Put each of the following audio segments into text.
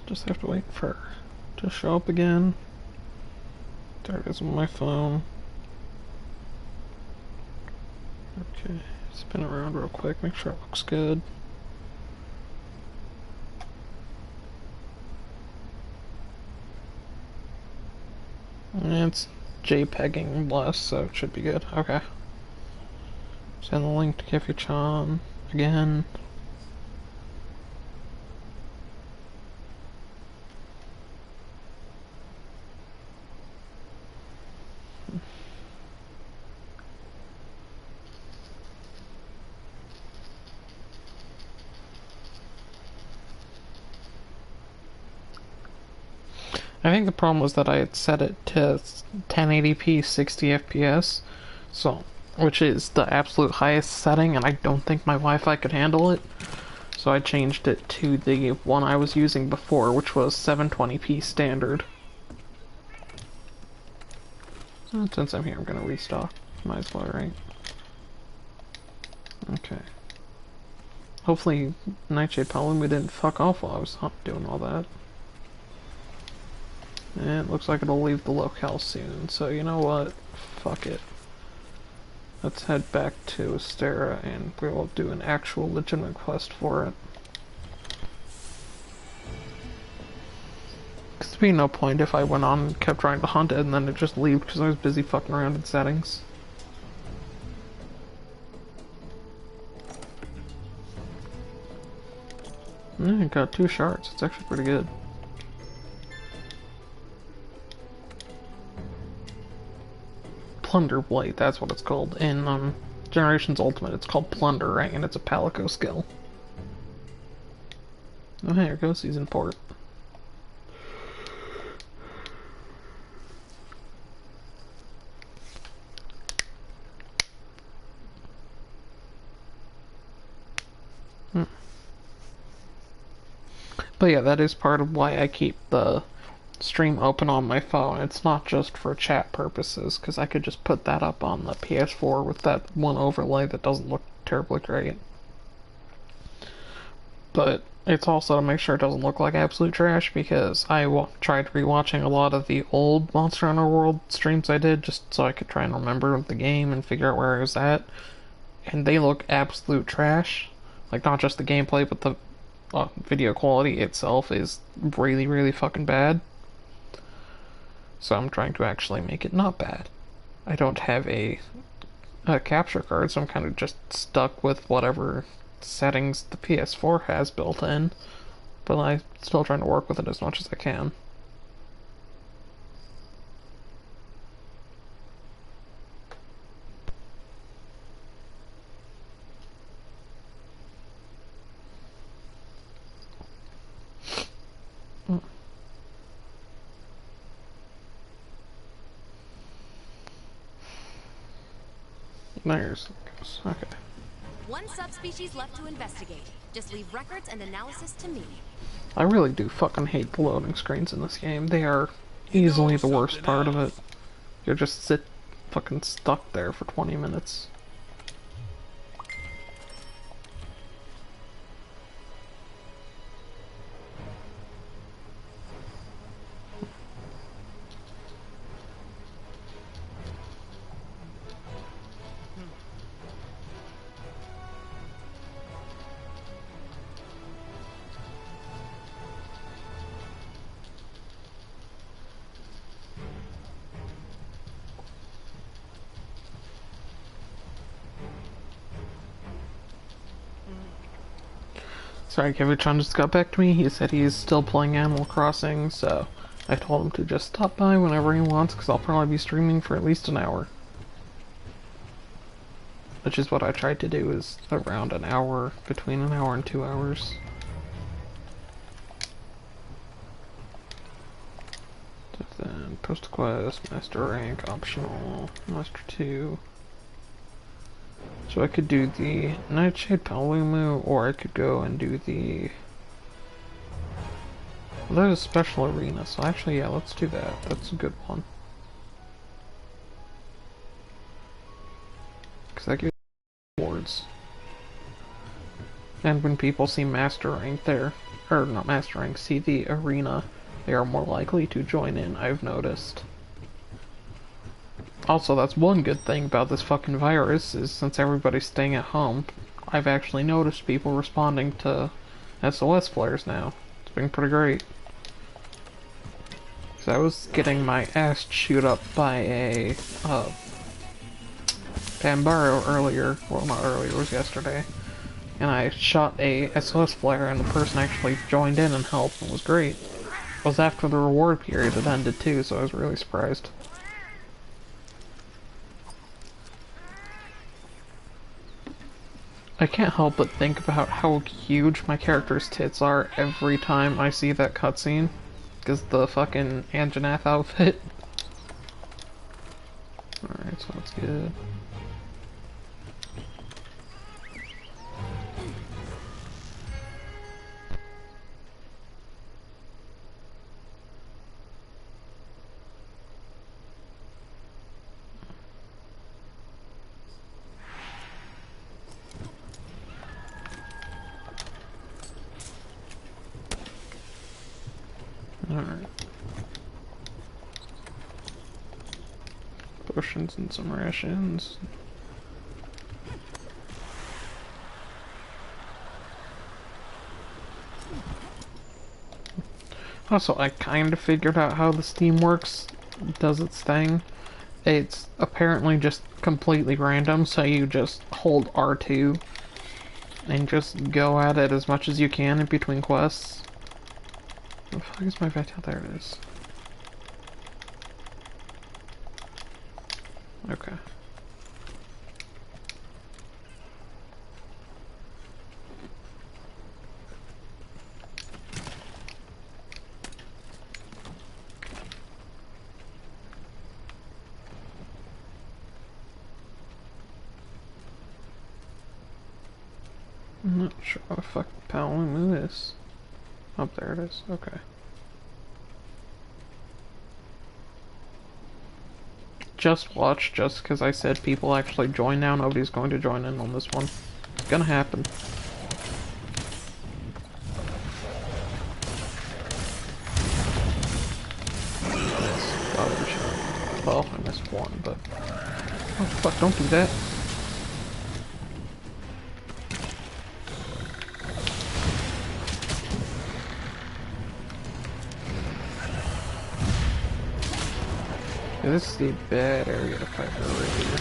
Just have to wait for her to show up again. There it is on my phone. Okay, spin around real quick, make sure it looks good. And it's JPEGing less, so it should be good. Okay. Send the link to Keffi-chan again. I think the problem was that I had set it to 1080p 60 FPS, so which is the absolute highest setting, and I don't think my Wi-Fi could handle it. So I changed it to the one I was using before, which was 720p standard. And since I'm here, I'm gonna restock. Might as well, right? Okay. Hopefully Nightshade Paloma didn't fuck off while I was doing all that. And it looks like it'll leave the locale soon, so you know what? Fuck it. Let's head back to Astera and we'll do an actual legitimate quest for it. Because there'd be no point if I went on and kept trying to hunt it and then it just leave because I was busy fucking around in settings. I got 2 shards, it's actually pretty good. Plunder Blight, that's what it's called. In Generations Ultimate, it's called Plunder, right? And it's a Palico skill. Oh, hey, here goes Season Port. But yeah, that is part of why I keep the stream open on my phone. It's not just for chat purposes, because I could just put that up on the PS4 with that one overlay that doesn't look terribly great. But it's also to make sure it doesn't look like absolute trash, because I tried rewatching a lot of the old Monster Hunter World streams I did, just so I could try and remember the game and figure out where I was at. And they look absolute trash. Like, not just the gameplay, but the video quality itself is really, really fucking bad. So I'm trying to actually make it not bad. I don't have a capture card, so I'm kind of just stuck with whatever settings the PS4 has built in. But I'm still trying to work with it as much as I can. There's okay. One subspecies left to investigate. Just leave records and analysis to me. I really do fucking hate the loading screens in this game. They are easily the worst part of it. You're just fucking stuck there for 20 minutes. Sorry, Kevin-chan just got back to me. He said he's still playing Animal Crossing, so I told him to just stop by whenever he wants, because I'll probably be streaming for at least an hour. Which is what I tried to do, is around an hour, between an hour and 2 hours. Then post quest, master rank, optional, master 2. So I could do the Nightshade Palumu, or I could go and do the... Well, there's a special arena, so actually, yeah, let's do that. That's a good one. Because that gives awards. And when people see master rank there, or not master rank, see the arena, they are more likely to join in, I've noticed. Also, that's one good thing about this fucking virus, is since everybody's staying at home, I've actually noticed people responding to SOS flares now. It's been pretty great. So I was getting my ass chewed up by a Bambaro earlier, well not earlier, it was yesterday, and I shot a SOS flare and the person actually joined in and helped, and it was great. It was after the reward period had ended too, so I was really surprised. I can't help but think about how huge my character's tits are every time I see that cutscene. Because the fucking Anjanath outfit. Alright, so that's good. Alright. Potions and some rations. Also, I kind of figured out how the Steam works, does its thing. It's apparently just completely random, so you just hold R2 and just go at it as much as you can in between quests. Where the fuck is my vet? There it is. Okay. I'm not sure how the fuck Paolumu is. Oh, there it is. Okay. Just watch, just because I said people actually join now, nobody's going to join in on this one. It's gonna happen. Well, I missed one, but... Oh fuck, don't do that. Yeah, this is the bad area to fight her right here.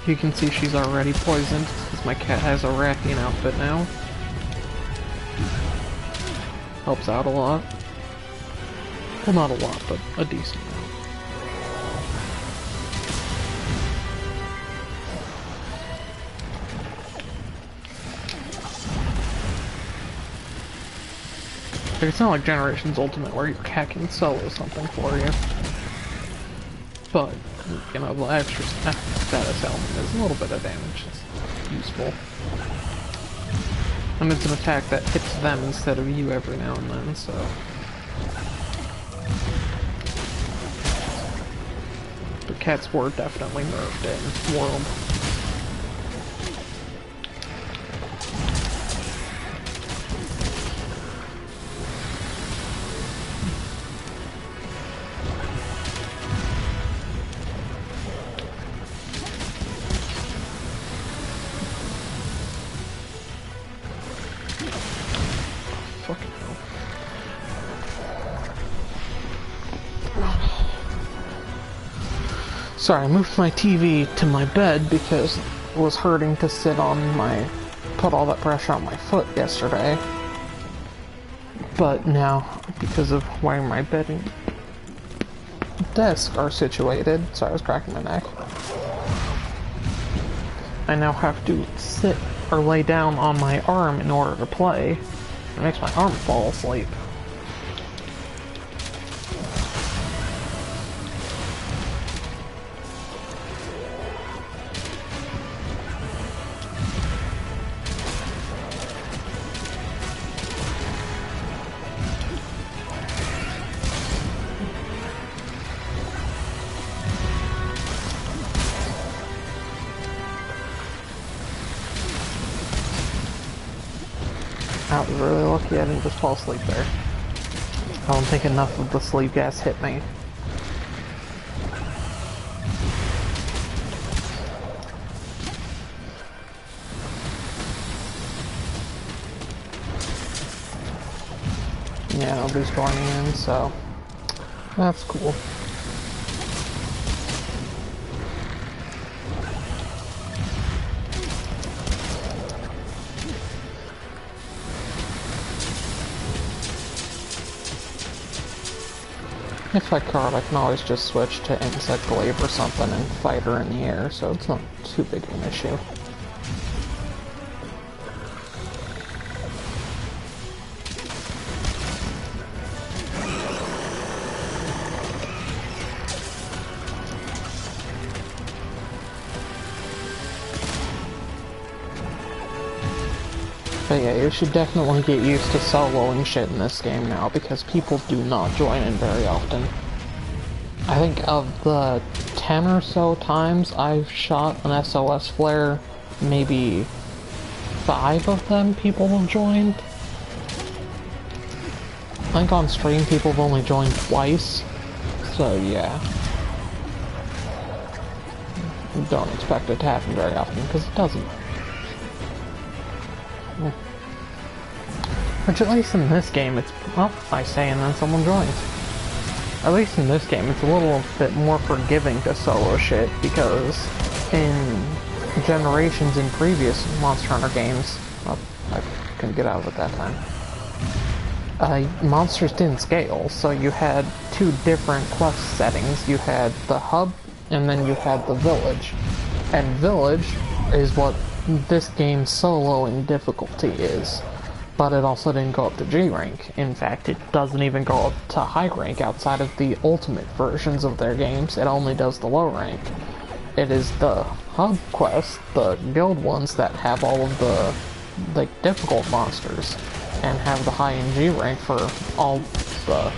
You can see she's already poisoned, because my cat has a Rathian outfit now. Helps out a lot. Well, not a lot, but a decent amount. Like, it's not like Generations Ultimate where your cat can solo something for you. But, you know, the extra status element is a little bit of damage. It's useful. And it's an attack that hits them instead of you every now and then, so... But cats were definitely nerfed in World. Sorry, I moved my TV to my bed because it was hurting to sit on my... put all that pressure on my foot yesterday. But now, because of where my bed and desk are situated, sorry I was cracking my neck, I now have to sit or lay down on my arm in order to play. It makes my arm fall asleep. was really lucky I didn't just fall asleep there. I don't think enough of the sleep gas hit me. Yeah, nobody's joining in, so that's cool. If I card, I can always just switch to Insect Glaive or something and fight her in the air, so it's not too big of an issue. But yeah, you should definitely get used to soloing shit in this game now, because people do not join in very often. I think of the 10 or so times I've shot an SOS flare, maybe 5 of them people have joined. I think on stream people have only joined twice, so yeah. Don't expect it to happen very often, because it doesn't. Which at least in this game it's, well, I say and then someone joins. At least in this game it's a little bit more forgiving to solo shit, because in Generations in previous Monster Hunter games, well, I couldn't get out of it that time, monsters didn't scale, so you had 2 different quest settings. You had the hub, and then you had the village. And village is what this game's soloing difficulty is. But it also didn't go up to G rank. In fact, it doesn't even go up to high rank outside of the ultimate versions of their games. It only does the low rank. It is the hub quests, the guild ones, that have all of the like difficult monsters and have the high in G rank for all the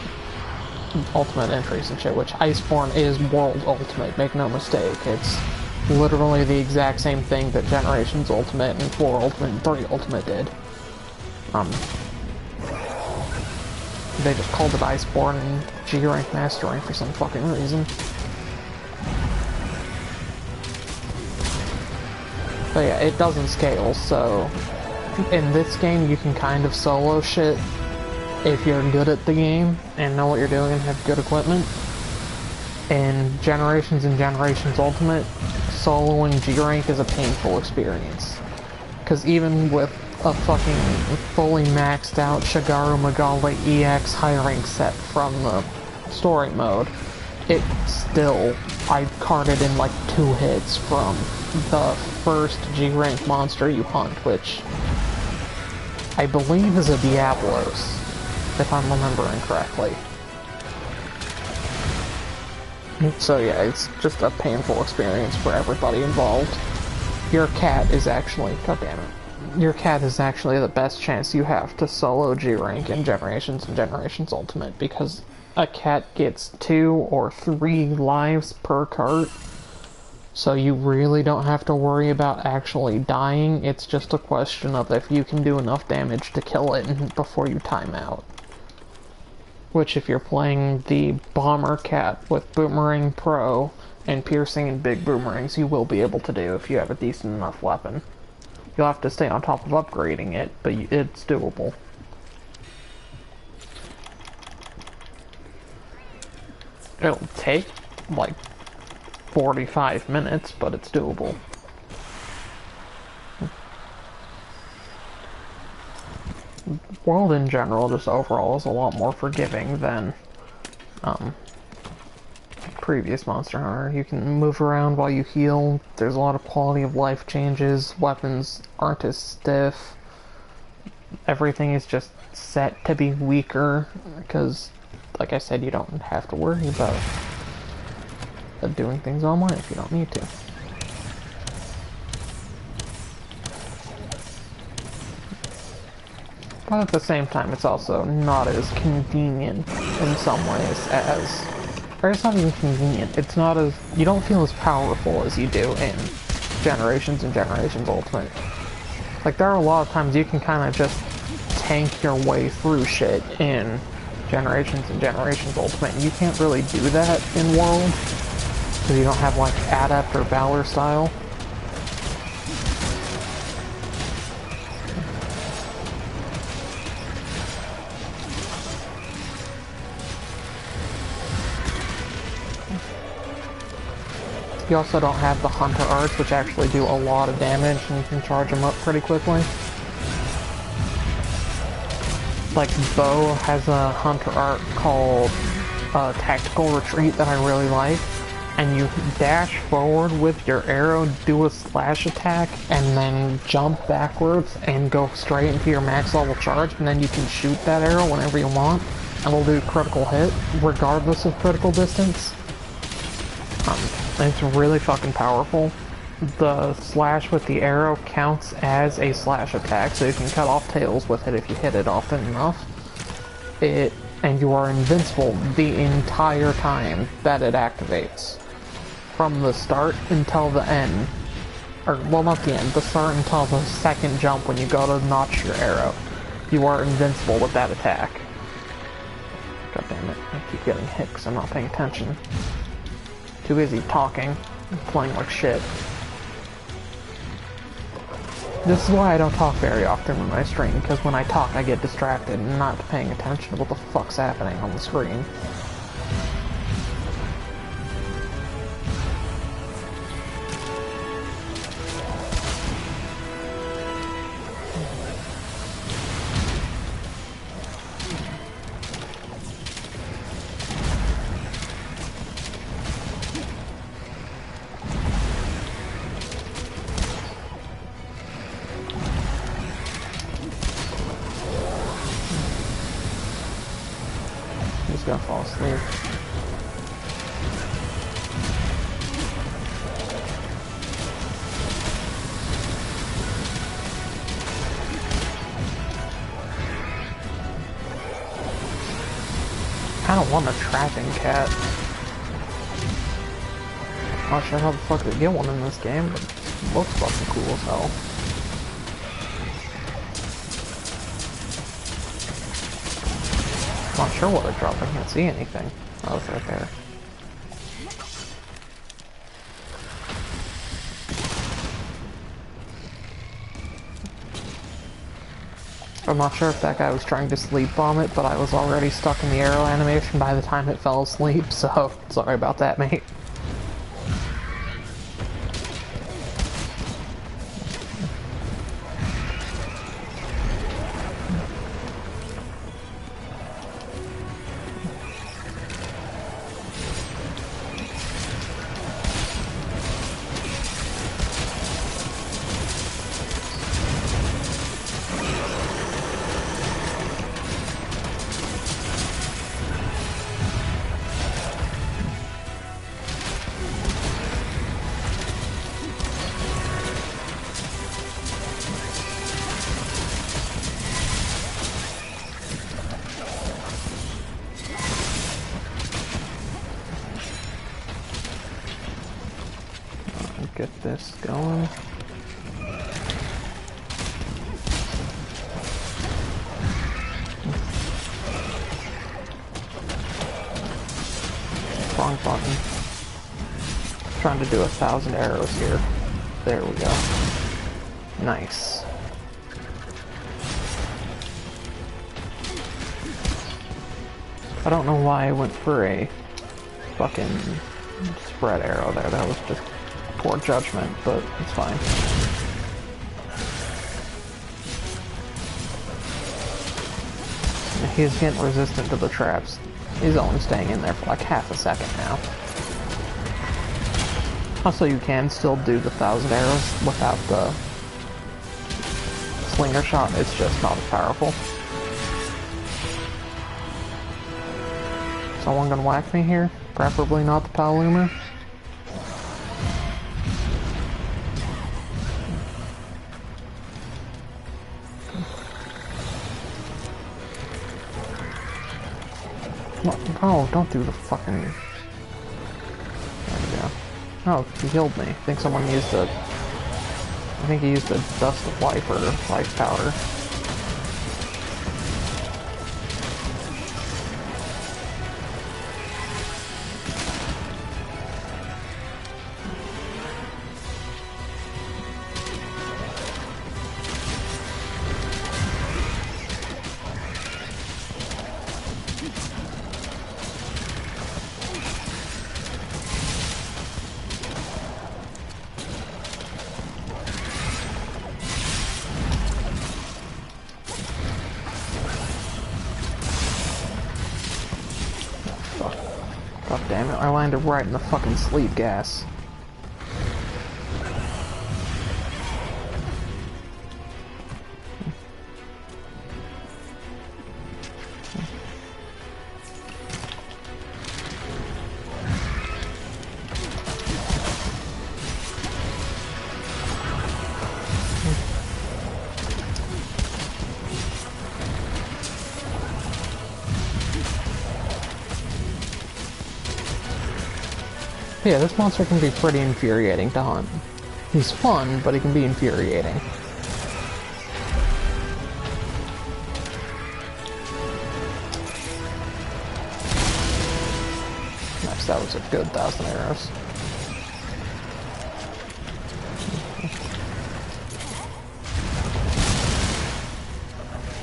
ultimate entries and shit, which Iceborne is world ultimate, make no mistake. It's literally the exact same thing that Generations Ultimate and 4 Ultimate and 3 Ultimate did. They just called it Iceborne and G rank Master rank for some fucking reason. But yeah, it doesn't scale, so in this game you can kind of solo shit if you're good at the game and know what you're doing and have good equipment. In Generations and Generations Ultimate, soloing G rank is a painful experience. Because even with a fucking fully maxed out Shigaru Magale EX high rank set from the story mode, it still, I carded in like 2 hits from the first G rank monster you hunt, which I believe is a Diablos, if I'm remembering correctly. So yeah, it's just a painful experience for everybody involved. Your cat is actually, god damn it. Your cat is actually the best chance you have to solo G rank in Generations and Generations Ultimate, because a cat gets 2 or 3 lives per cart, so you really don't have to worry about actually dying. It's just a question of if you can do enough damage to kill it before you time out. Which, if you're playing the Bomber Cat with Boomerang Pro and Piercing and Big Boomerangs, you will be able to do if you have a decent enough weapon. You'll have to stay on top of upgrading it, but it's doable. It'll take, like, 45 minutes, but it's doable. World in general, just overall, is a lot more forgiving than previous Monster Hunter. You can move around while you heal, there's a lot of quality of life changes, weapons aren't as stiff, everything is just set to be weaker, because, like I said, you don't have to worry about doing things online if you don't need to. But at the same time, it's also not as convenient in some ways as... Or it's not even convenient, it's not as... You don't feel as powerful as you do in Generations and Generations Ultimate. Like, there are a lot of times you can kind of just tank your way through shit in Generations and Generations Ultimate. You can't really do that in World, because you don't have like Adept or Valor style. You also don't have the Hunter Arts, which actually do a lot of damage, and you can charge them up pretty quickly. Like, Bo has a Hunter Art called Tactical Retreat that I really like, and you dash forward with your arrow, do a slash attack, and then jump backwards and go straight into your max level charge, and then you can shoot that arrow whenever you want, and it'll do critical hit, regardless of critical distance. It's really fucking powerful. The slash with the arrow counts as a slash attack, so you can cut off tails with it if you hit it often enough. And you are invincible the entire time that it activates. From the start until the end. Or, well, not the end, the start until the second jump when you go to notch your arrow. You are invincible with that attack. God damn it, I keep getting hit because I'm not paying attention. Too busy talking and playing like shit. This is why I don't talk very often when I stream, because when I talk I get distracted and not paying attention to what the fuck's happening on the screen. He's gonna fall asleep. I don't want a trapping cat. Not sure how the fuck to get one in this game, but it looks fucking cool as hell. Not sure what it dropped, I can't see anything. Oh, it's right there. I'm not sure if that guy was trying to sleep bomb it, but I was already stuck in the arrow animation by the time it fell asleep, so sorry about that, mate. Get this going. Wrong button. Trying to do 1,000 arrows here. There we go. Nice. I don't know why I went for a fucking spread arrow there. That was just poor judgment, but it's fine. He's getting resistant to the traps. He's only staying in there for like half a second now. Also, you can still do the 1,000 arrows without the slinger shot, it's just not as powerful. Someone gonna whack me here? Preferably not the Palumer. Oh, don't do the fucking... There we go. Oh, he healed me. I think someone used a... I think he used a Dust of Life or Life Powder. God damn it, I landed right in the fucking sleep gas. Yeah, this monster can be pretty infuriating to hunt. He's fun, but he can be infuriating. Nice, that was a good 1,000 arrows.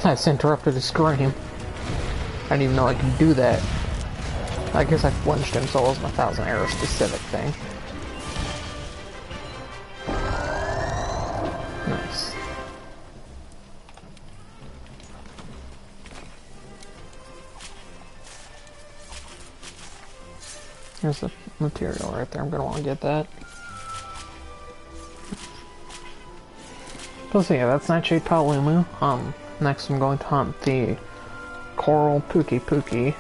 I just interrupted his scream. I didn't even know I could do that. I guess I flinched him, so it wasn't a 1,000 arrow specific thing. Nice. There's the material right there. I'm gonna want to get that. So yeah, that's Nightshade Paolumu. Next I'm going to hunt the Coral Pookie Pookie.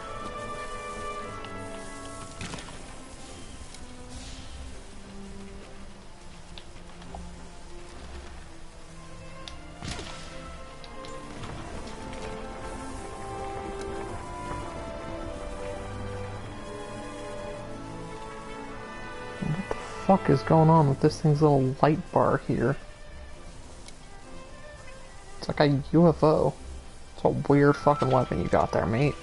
What the fuck is going on with this thing's little light bar here? It's like a UFO. It's a weird fucking weapon you got there, mate.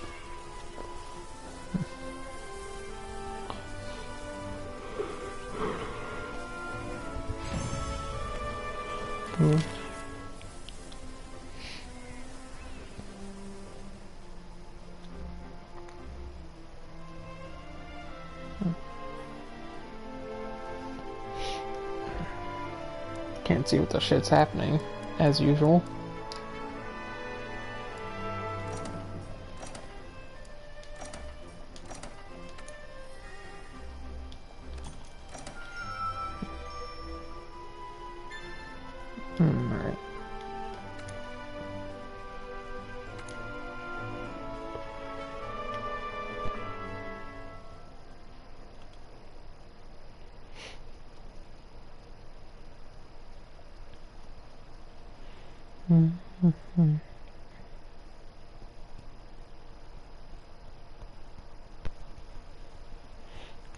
Can't see what the shit's happening, as usual. Alright.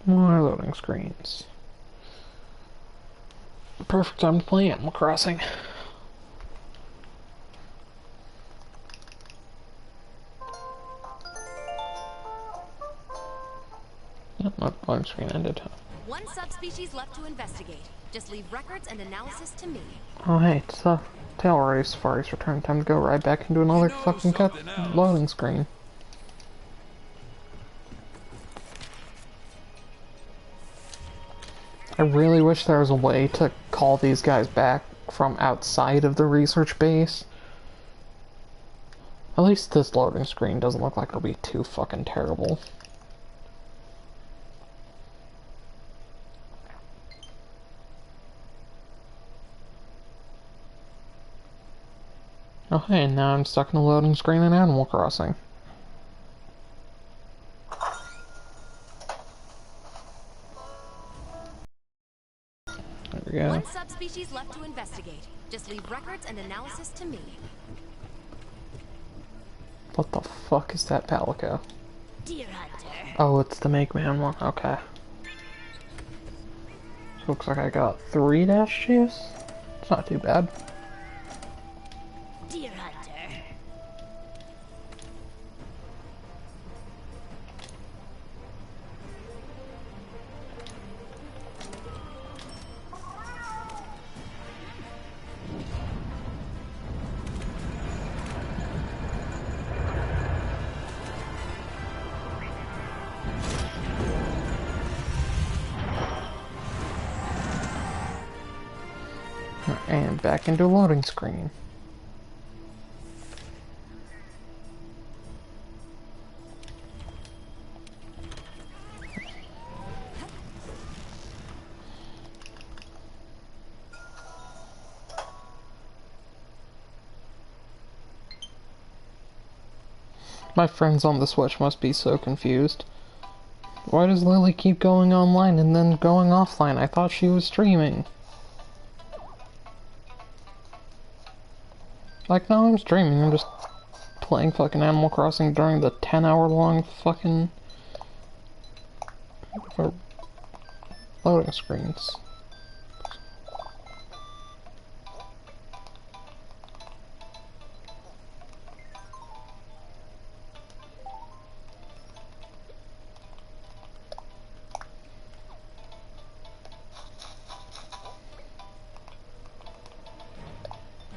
More loading screens. Perfect time to play Animal Crossing. Yep, my loading screen ended. One subspecies left to investigate. Just leave records and analysis to me. Oh hey, it's Tail Race Safari's return. Time to go right back into another fucking loading screen. I really wish there was a way to call these guys back from outside of the research base. At least this loading screen doesn't look like it'll be too fucking terrible. Oh hey, and now I'm stuck in a loading screen in Animal Crossing. There we go. One subspecies left to investigate. Just leave records and analysis to me. What the fuck is that Palico? Deer hunter. Oh, it's the Make Man one. Okay. Looks like I got 3 dash juice. It's not too bad. Deer hunter. And back into a loading screen. My friends on the Switch must be so confused. Why does Lily keep going online and then going offline? I thought she was streaming. Like, no, I'm streaming. I'm just playing fucking Animal Crossing during the 10-hour-long fucking loading screens.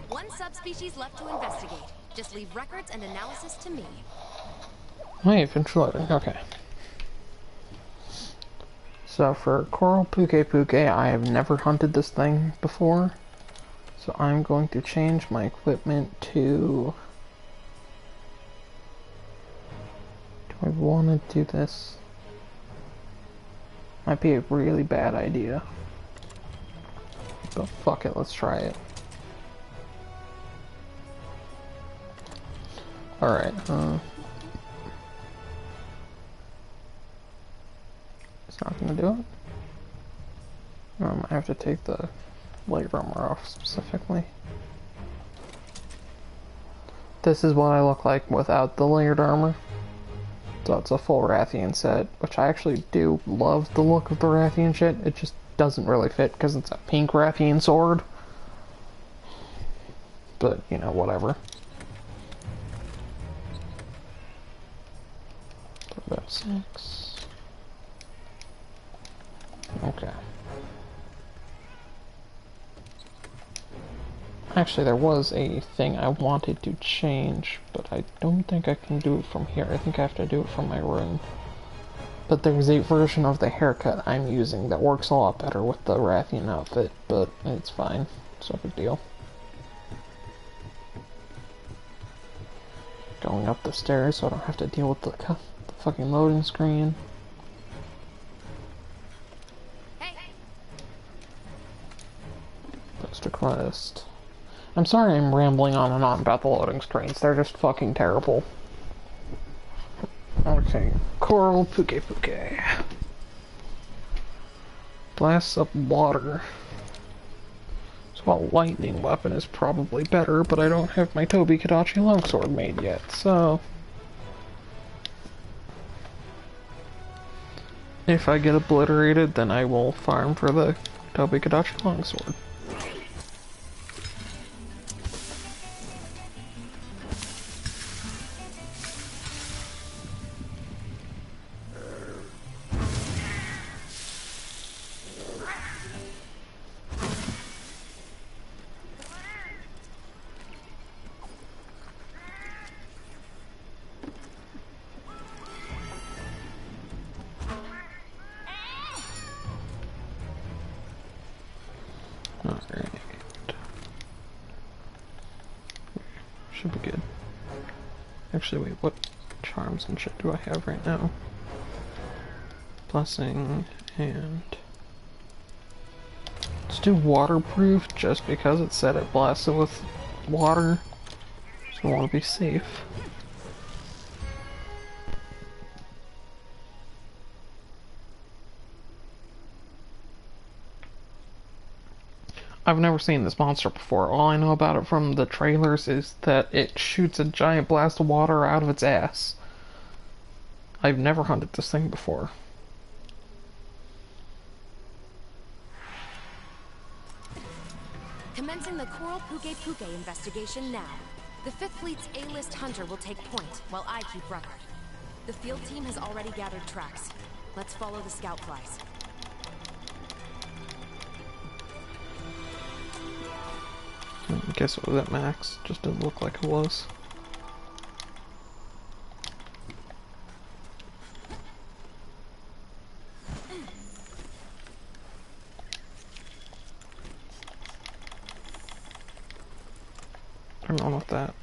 One subspecies left to investigate. Just leave records and analysis to me. Hey, finish loading. Okay. So for Coral Puke, I have never hunted this thing before. So I'm going to change my equipment to... Do I want to do this? Might be a really bad idea. But fuck it, let's try it. Alright, it's not gonna do it. I have to take the leg armor off specifically. This is what I look like without the layered armor. So it's a full Rathian set, which I actually do love the look of the Rathian shit. It just doesn't really fit because it's a pink Rathian sword. But, you know, whatever. About 6. Okay. Actually, there was a thing I wanted to change, but I don't think I can do it from here. I think I have to do it from my room. But there's a version of the haircut I'm using that works a lot better with the Rathian outfit, but it's fine. It's no big deal. Going up the stairs so I don't have to deal with the fucking loading screen. Hey. Post request. I'm sorry I'm rambling on and on about the loading screens. They're just fucking terrible. Okay, Coral Puke. Blasts up water. So a lightning weapon is probably better, but I don't have my Tobi Kadachi longsword made yet, so... If I get obliterated, then I will farm for the Tobi Kadachi longsword. Alright. Should be good. Actually, wait, what charms and shit do I have right now? Blessing, and... Let's do waterproof, just because it said it blasted with water. So I want to be safe. I've never seen this monster before. All I know about it from the trailers is that it shoots a giant blast of water out of its ass. I've never hunted this thing before. Commencing the Coral Puke investigation now. The 5th Fleet's A-list hunter will take point, while I keep record. The field team has already gathered tracks. Let's follow the scout flies. I guess it was at max, just didn't look like it was. What's wrong with that?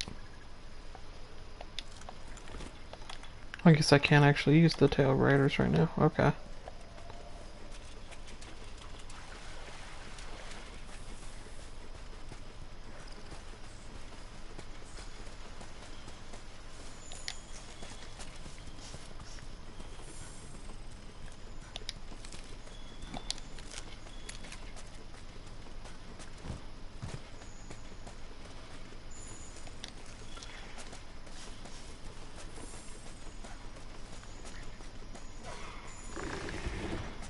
I guess I can't actually use the tail riders right now. Okay.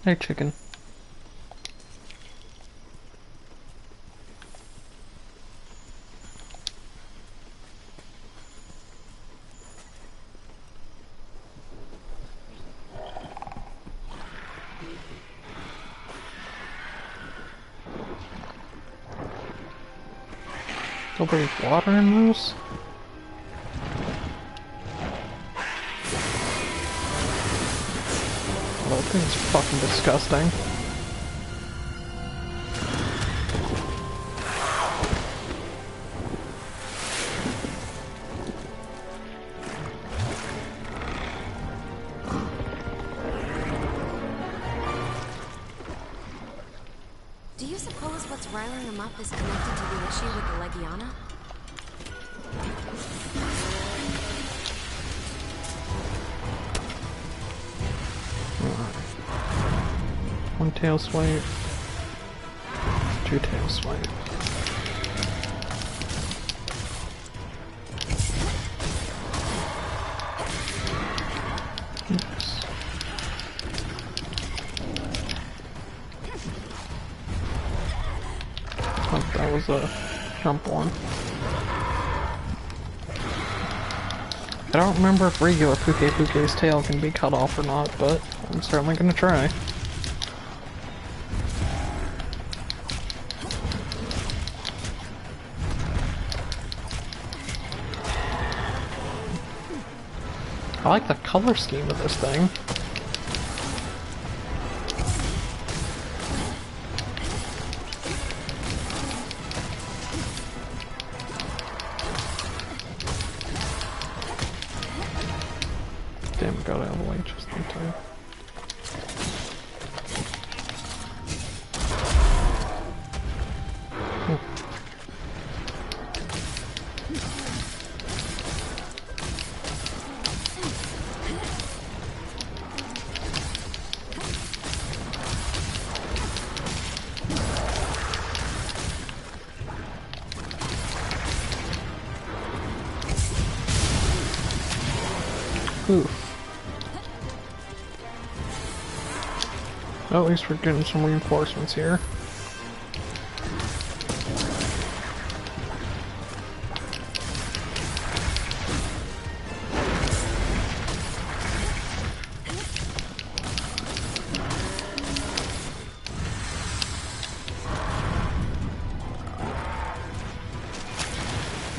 Hey, chicken. Nobody's water in those? Oh, that thing's fucking disgusting. Do you suppose what's riling them up is connected to the issue with the Legiana? One tail swipe. Two tail swipe. Nice. Oh, that was a jump one. I don't remember if regular Puke's tail can be cut off or not, but I'm certainly gonna try. I like the color scheme of this thing. Damn, it got out of the way just in time. Oof. Well, at least we're getting some reinforcements here.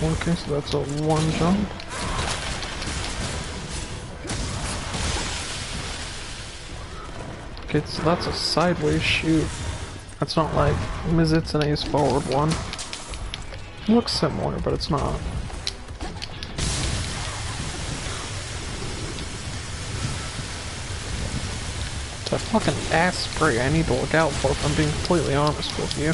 Okay, so that's a one jump. Okay, so that's a sideways shoot. That's not like Mizutsune's forward one. It looks similar, but it's not. It's a fucking ass spray I need to look out for if I'm being completely honest with you.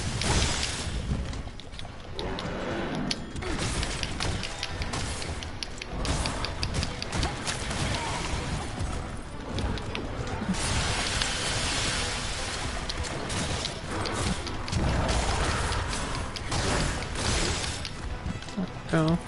Go.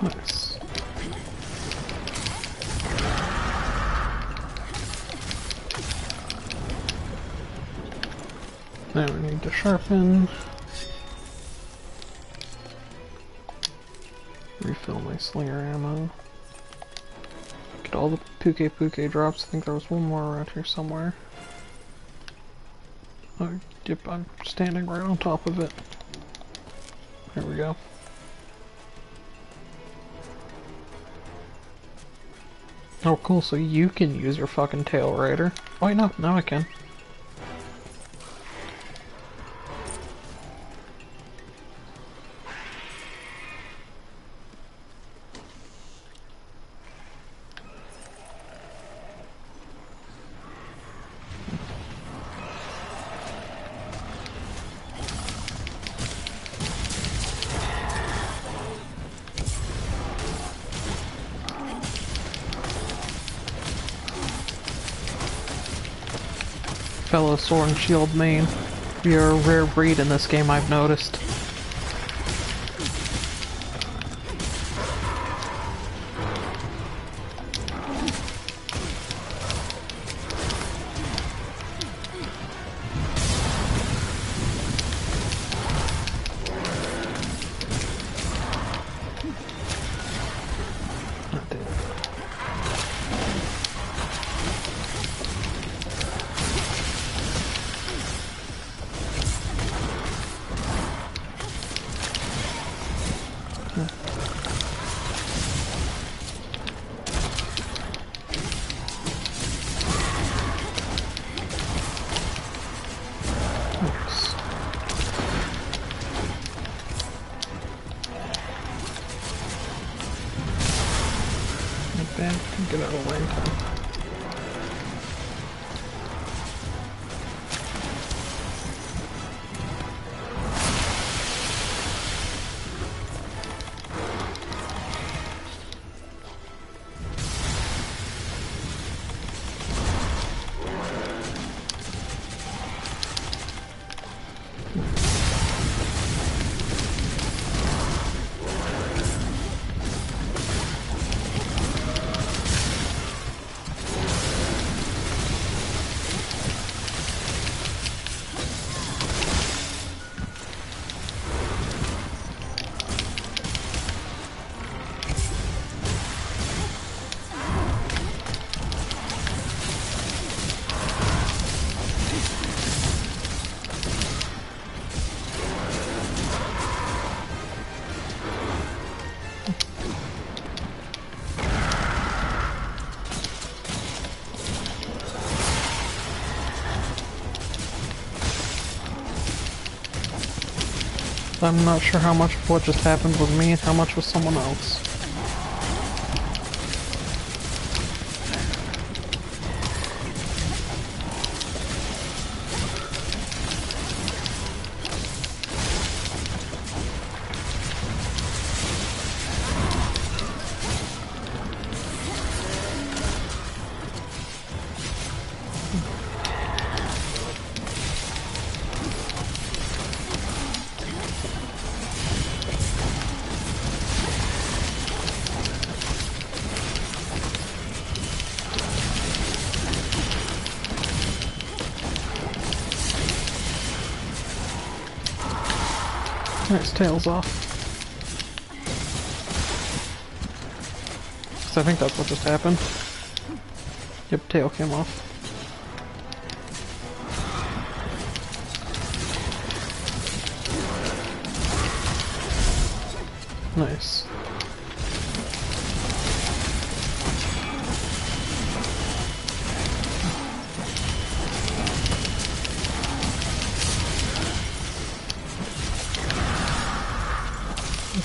Nice. Now we need to sharpen. Refill my slinger ammo. Get all the Puke drops. I think there was one more around here somewhere. Oh, yep, I'm standing right on top of it. There we go. Oh, cool, so you can use your fucking tail rider. Oh, wait, no, now I can. Fellow Sword and Shield main. You're a rare breed in this game, I've noticed. Get out of the way in time. I'm not sure how much of what just happened was me and how much was someone else. Its tail's off. So I think that's what just happened. Yep, tail came off. Nice.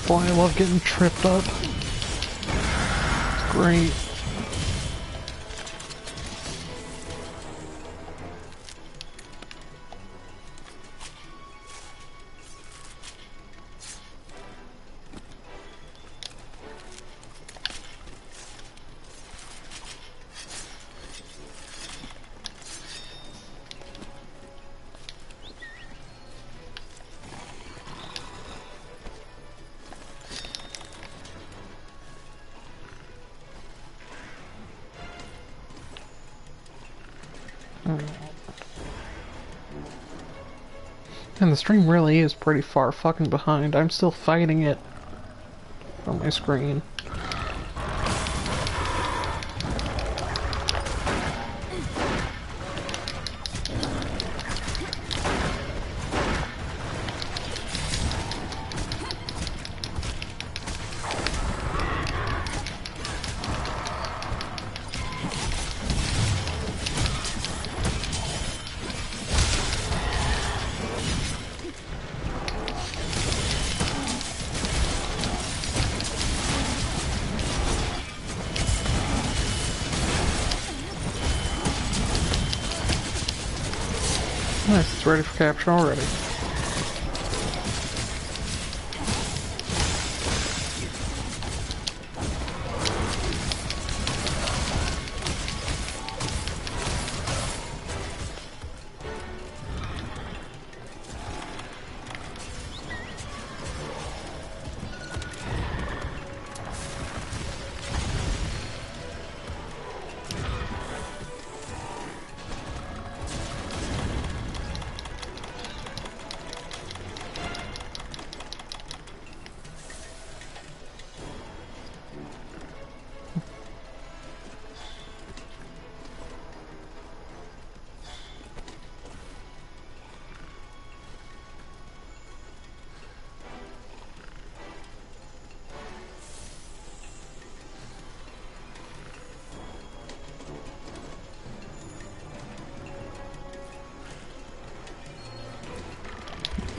Boy, I love getting tripped up. It's great. And the stream really is pretty far fucking behind. I'm still fighting it on my screen. Nice, it's ready for capture already.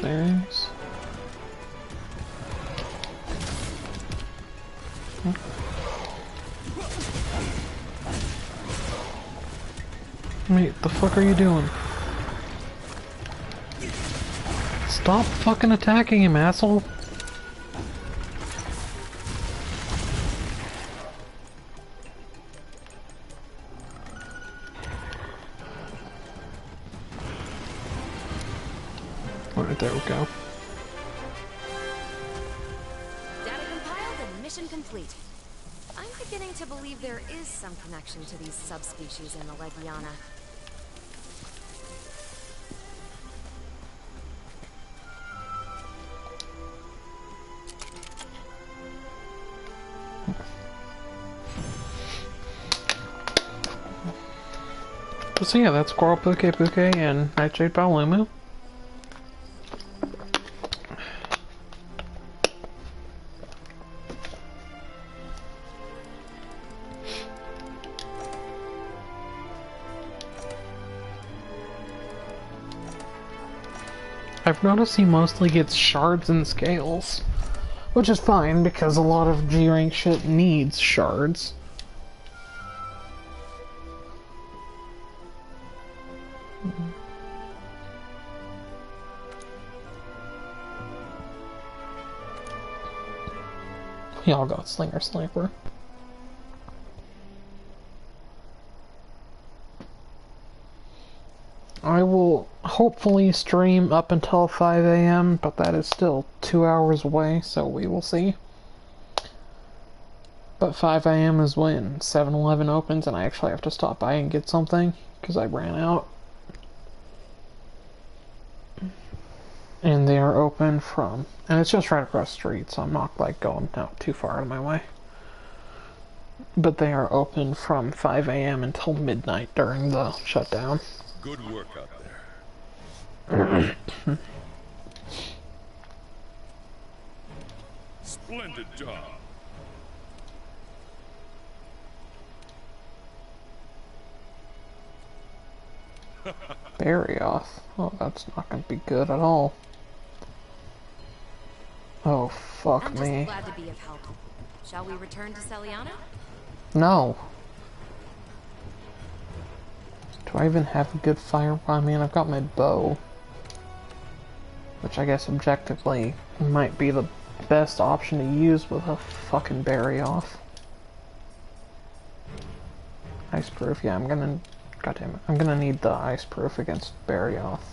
There's... Mate, the fuck are you doing? Stop fucking attacking him, asshole! Alright, there we go. Data compiled and mission complete. I'm beginning to believe there is some connection to these subspecies in the Legiana. So yeah, that's Squirrel Puke Puke and Nightshade Paolumu. I've noticed he mostly gets shards and scales, which is fine because a lot of G-rank shit needs shards. Y'all got Slinger Sniper. I will hopefully stream up until 5 a.m., but that is still 2 hours away, so we will see. But 5 a.m. is when 7-Eleven opens, and I actually have to stop by and get something, because I ran out. And they are open from... And it's just right across the street, so I'm not, like, going out too far out of my way. But they are open from 5 a.m. until midnight during the shutdown. Good work out there. Splendid job. Berry off. Oh, that's not going to be good at all. Oh, fuck I'm just me. glad to be of help. Shall we return to Celiana? No. Do I even have a good fire? I mean, I've got my bow. Which I guess objectively might be the best option to use with a fucking berry off. Ice proof, yeah, I'm gonna... Goddamn it. I'm gonna need the ice proof against berry off.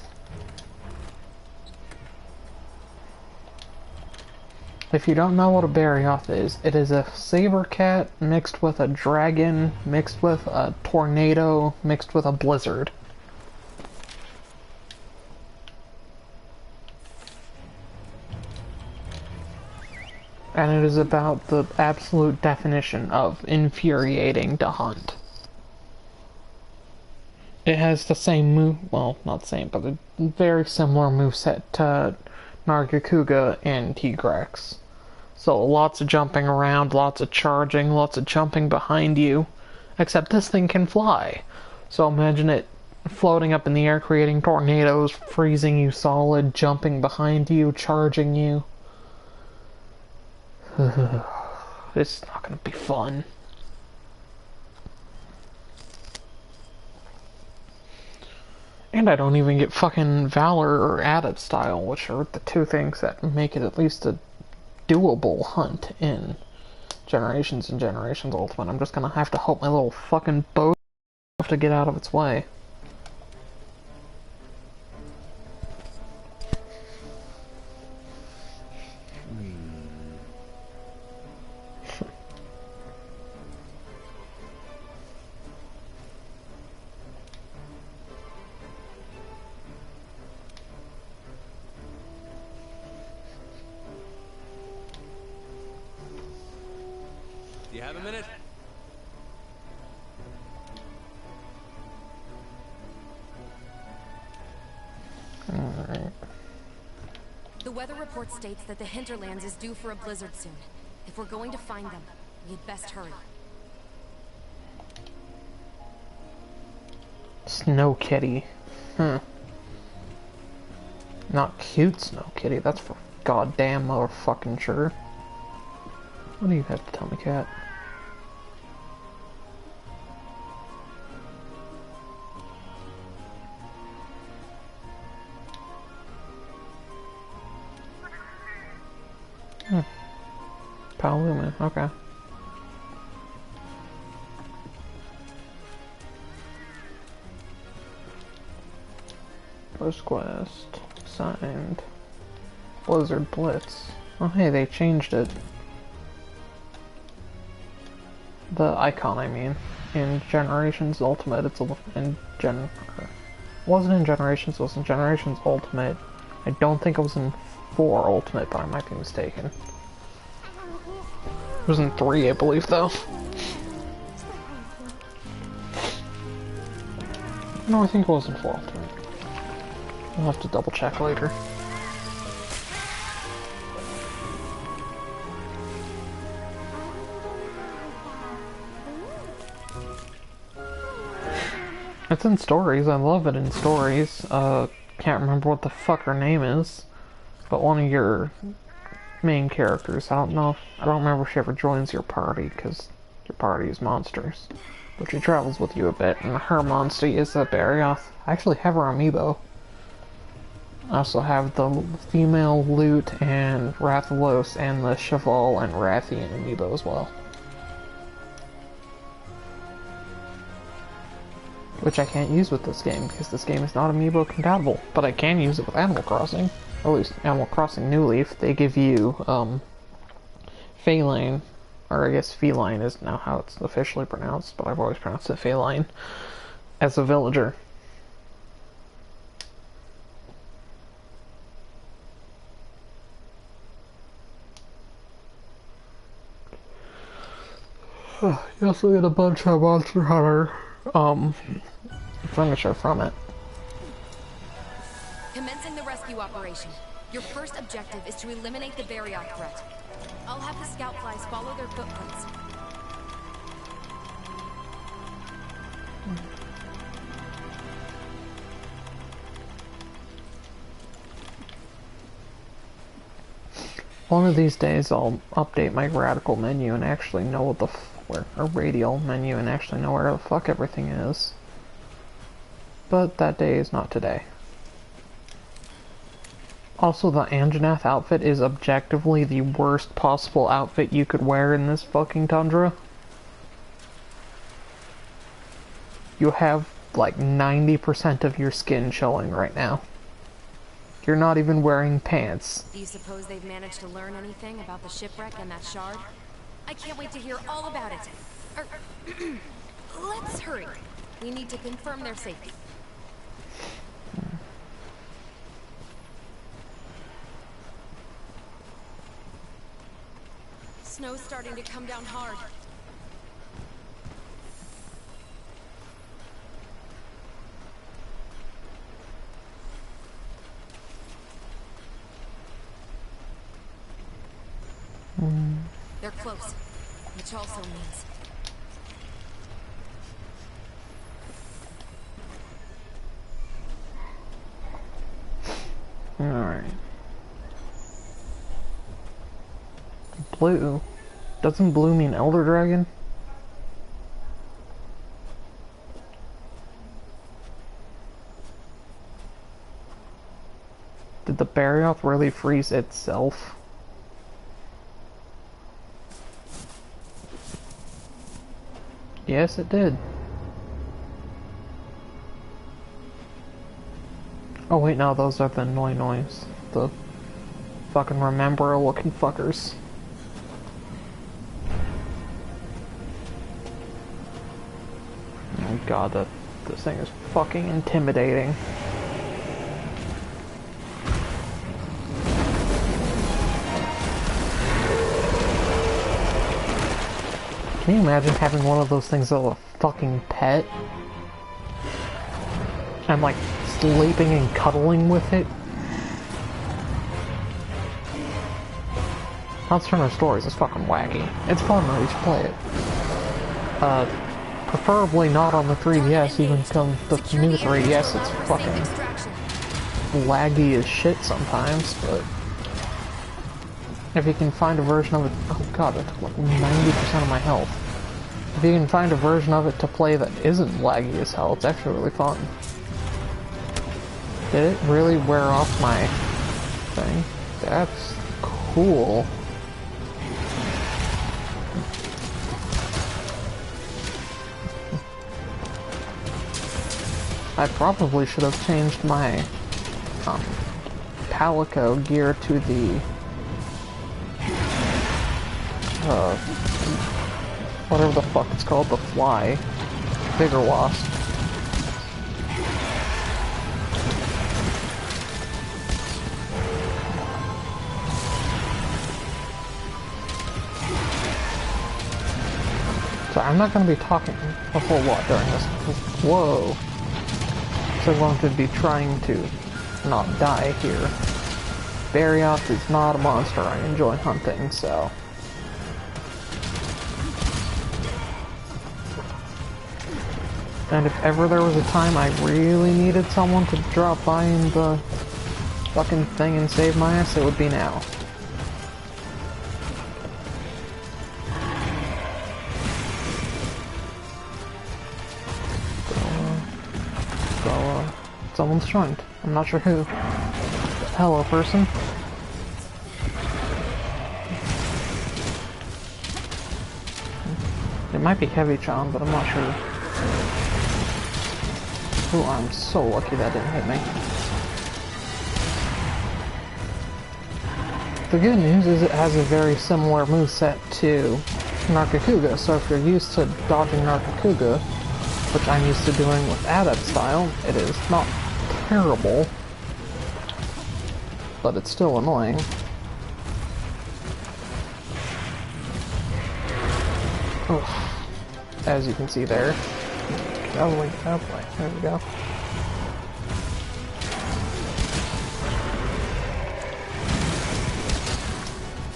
If you don't know what a berry off is, it is a saber cat mixed with a dragon, mixed with a tornado, mixed with a blizzard. And it is about the absolute definition of infuriating to hunt. It has the same move, well, not the same, but a very similar moveset to Nargacuga and Tigrex. So lots of jumping around, lots of charging, lots of jumping behind you. Except this thing can fly. So imagine it floating up in the air, creating tornadoes, freezing you solid, jumping behind you, charging you. It's not gonna be fun. And I don't even get fucking Valor or Adept style, which are the two things that make it at least a doable hunt in Generations and Generations Ultimate. I'm just gonna have to hope my little fucking boat to get out of its way. Do you have a minute? Alright. The weather report states that the hinterlands is due for a blizzard soon. If we're going to find them, we'd best hurry. Snow Kitty. Not cute Snow Kitty, that's for goddamn motherfucking sure. What do you have to tell me, cat? Paluma, okay. Post quest. Signed. Blizzard Blitz. Oh hey, they changed it. The icon, I mean. In Generations Ultimate, it's wasn't in Generations, it was in Generations Ultimate. I don't think it was in 4 Ultimate, but I might be mistaken. It was in 3, I believe, though. No, I think it was in 4 Ultimate. I'll have to double check later. It's in stories, I love it in stories. Can't remember what the fuck her name is, but one of your main characters, I don't remember if she ever joins your party, because your party is monsters. But she travels with you a bit, and her monster is a Barioth. I actually have her amiibo. I also have the female Lute and Rathalos and the Cheval and Rathian amiibo as well. Which I can't use with this game, because this game is not amiibo compatible. But I can use it with Animal Crossing. Or at least Animal Crossing New Leaf. They give you, Feline, or I guess Feline is now how it's officially pronounced, but I've always pronounced it Feline, as a villager. You also get a bunch of Monster Hunter, furniture from it. Commencing the rescue operation. Your first objective is to eliminate the Barioth threat. I'll have the scout flies follow their footprints. One of these days I'll update my radical menu and actually know what the or radial menu and actually know where the fuck everything is. But that day is not today. Also, the Anjanath outfit is objectively the worst possible outfit you could wear in this fucking tundra. You have like 90% of your skin showing right now. You're not even wearing pants. Do you suppose they've managed to learn anything about the shipwreck and that shard? I can't wait to hear all about it. Let's hurry. We need to confirm their safety. Snow's starting to come down hard. They're close, which also means... Alright. Blue? Doesn't blue mean Elder Dragon? Did the Barioth really freeze itself? Yes, it did. Oh wait, no, those are the noise. The fucking remember looking fuckers. Oh god, this thing is fucking intimidating. Can you imagine having one of those things as a fucking pet? And like sleeping and cuddling with it? Monster Hunter Stories is fucking wacky. It's fun though, you should play it. Preferably not on the 3DS, even come the new 3DS, it's fucking laggy as shit sometimes, but if you can find a version of it, oh god, that took like 90% of my health. If you can find a version of it to play that isn't laggy as hell, it's actually really fun. Did it really wear off my thing? That's cool. I probably should have changed my Palico gear to the whatever the fuck it's called, the fly. Bigger wasp. So I'm not going to be talking a whole lot during this. Whoa. So I'm going to be trying to not die here. Barioth is not a monster I enjoy hunting, so... And if ever there was a time I really needed someone to drop by in the fucking thing and save my ass, it would be now. Someone's joined. I'm not sure who. Hello, person. It might be Heavy Chan, but I'm not sure. Oh, I'm so lucky that didn't hit me. The good news is it has a very similar moveset to Nargacuga, so if you're used to dodging Nargacuga, which I'm used to doing with Adept style, it is not terrible, but it's still annoying. Oh, as you can see there. Oh wait, there we go.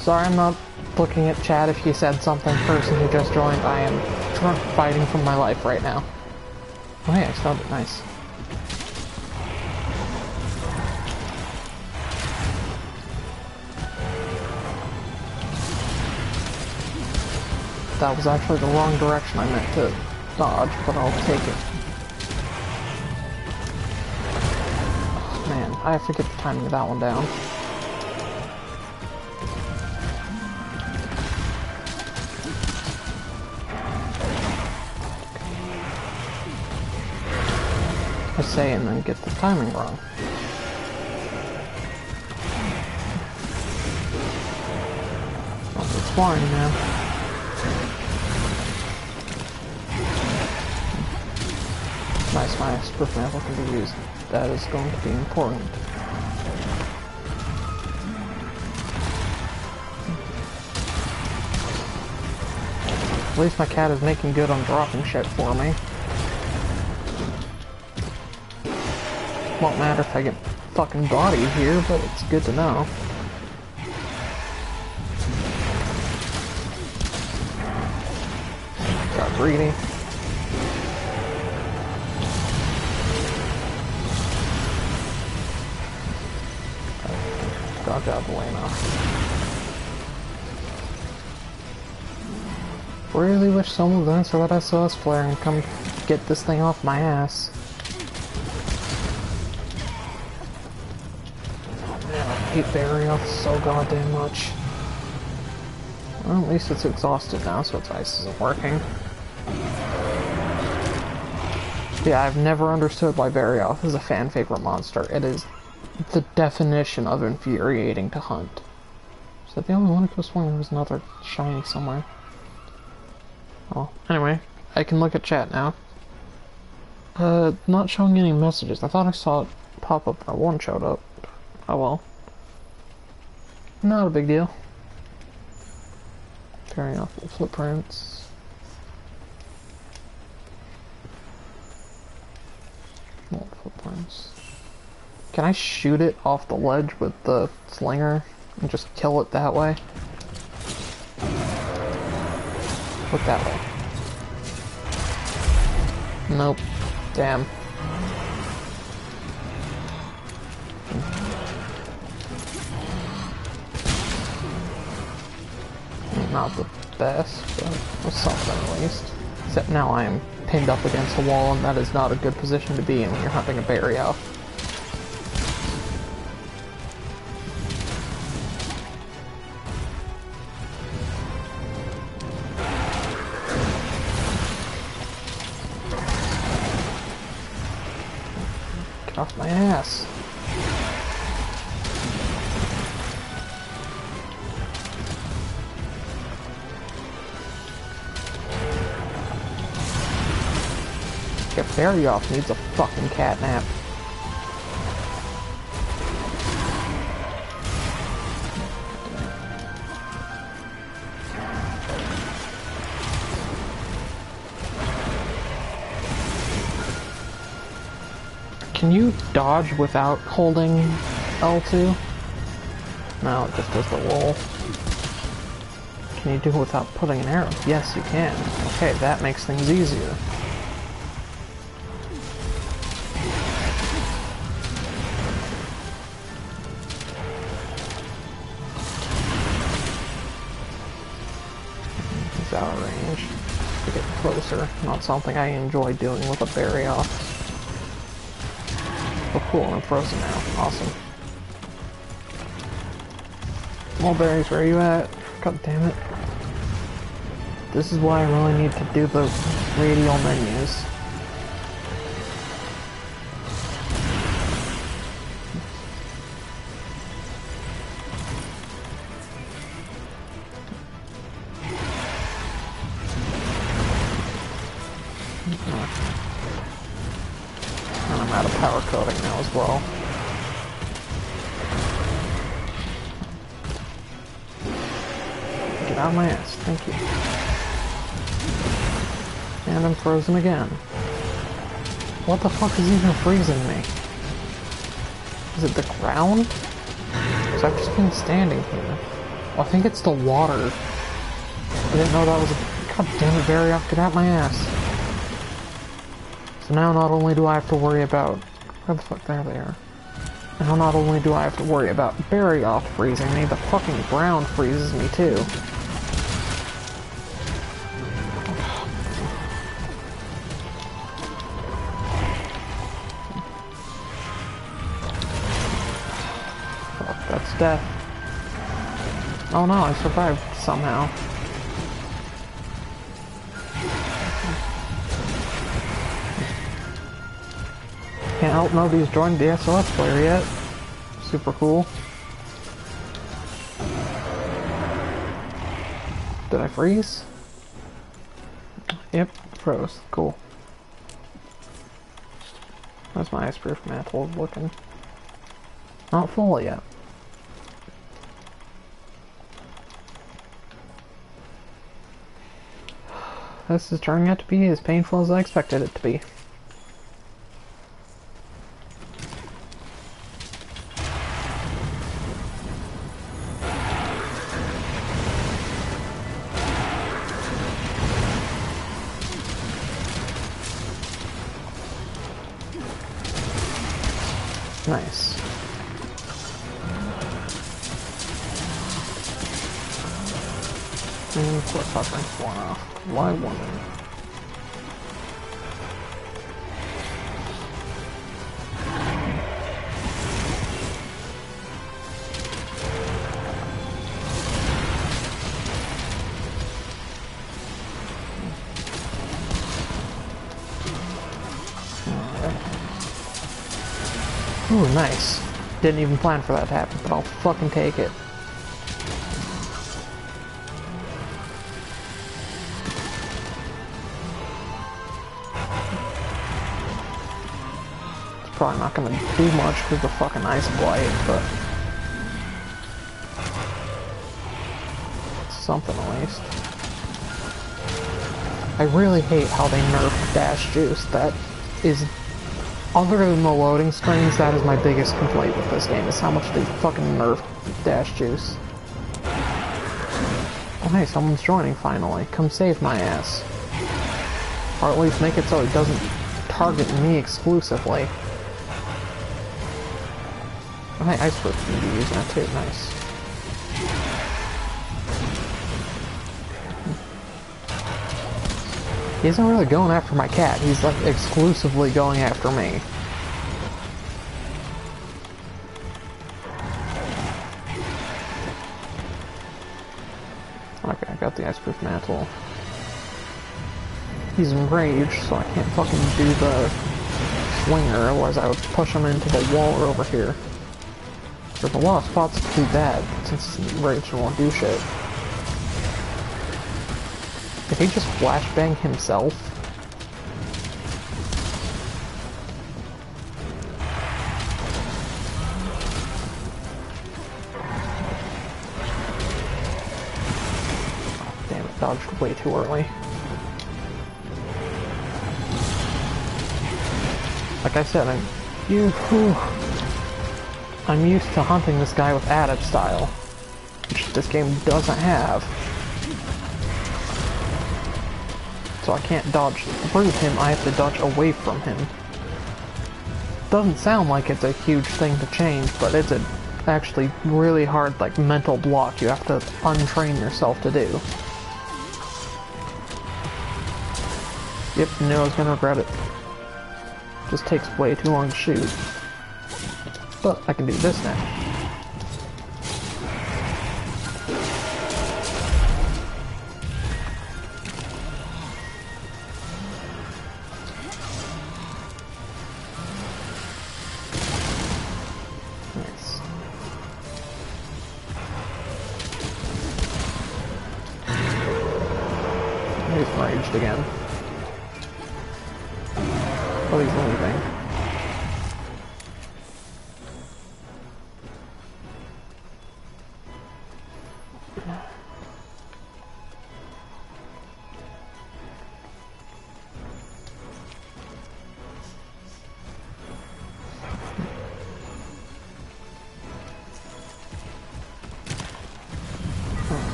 Sorry I'm not looking at chat if you said something, person who just joined. I am fighting for my life right now. Oh hey, I stunned it, nice. That was actually the wrong direction I meant to dodge, but I'll take it. Oh, man, I have to get the timing of that one down. I say and then get the timing wrong. Oh, it's flying now. Nice, my spoof mantle can be used. That is going to be important. At least my cat is making good on dropping shit for me. Won't matter if I get fucking bodied here, but it's good to know. Got greedy. Dodge out of the way now. Really wish someone would answer that SOS flare and come get this thing off my ass. hate Barioth so goddamn much. Well, at least it's exhausted now, so its ice isn't working. Yeah, I've never understood why Barioth is a fan favorite monster. It is the definition of infuriating to hunt. Is that the only one? I could have sworn there was another shiny somewhere. Oh, anyway, I can look at chat now. Not showing any messages. I thought I saw it pop up, but one showed up. Oh well. Not a big deal. Carrying off the footprints. More footprints. Can I shoot it off the ledge with the slinger and just kill it that way? Look that way. Nope. Damn. Not the best, but it was something at least. Except now I am pinned up against the wall, and that is not a good position to be in when you're hunting a Barioth. Get off my ass. Barioth needs a fucking catnap. Can you dodge without holding L2? No, it just does the roll. Can you do it without putting an arrow? Yes, you can. Okay, that makes things easier. Out of range to get closer. Not something I enjoy doing with a Barioth. Oh cool, I'm frozen now. Awesome. Mulberries, where are you at? God damn it. This is why I really need to do the radial menus. And I'm out of power coding now as well. Get out of my ass, thank you. And I'm frozen again. What the fuck is even freezing me? Is it the ground? Because I've just been standing here. Oh, I think it's the water. I didn't know that was a... God damn it, Barioth, get out my ass. So now not only do I have to worry about... Where the fuck, there they are. Now not only do I have to worry about Barioth freezing me, the fucking ground freezes me too. Fuck, that's death. Oh no, I survived somehow. Can't help nobody's joined the SOS player yet. Super cool. Did I freeze? Yep, froze. Cool. That's my ice-proof mantle looking. Not full yet. This is turning out to be as painful as I expected it to be. Nice. And of course I'll bring one off. Why wouldn't? Ooh, nice. Didn't even plan for that to happen, but I'll fucking take it. It's probably not gonna do much because the fucking ice blight, but it's something at least. I really hate how they nerfed dash juice. That is, other than the loading screens, that is my biggest complaint with this game, is how much they fucking nerfed dash juice. Oh hey, someone's joining finally. Come save my ass. Or at least make it so it doesn't target me exclusively. Oh hey, Iceberg's gonna be using that too, nice. He isn't really going after my cat, he's like exclusively going after me. Okay, I got the iceproof mantle. He's enraged, so I can't fucking do the swinger, otherwise I would push him into the wall over here. There's a lot of spots to do that, since he's enraged and won't do shit. If he just flashbang himself... Oh, damn it, dodged way too early. Like I said, I'm used to hunting this guy with addict style, which this game doesn't have. So I can't dodge through him, I have to dodge away from him. Doesn't sound like it's a huge thing to change, but it's a actually really hard, like, mental block you have to untrain yourself to do. Yep, knew I was gonna regret it. Just takes way too long to shoot. But I can do this now. Nice. He's enraged again. Oh, he's leaving.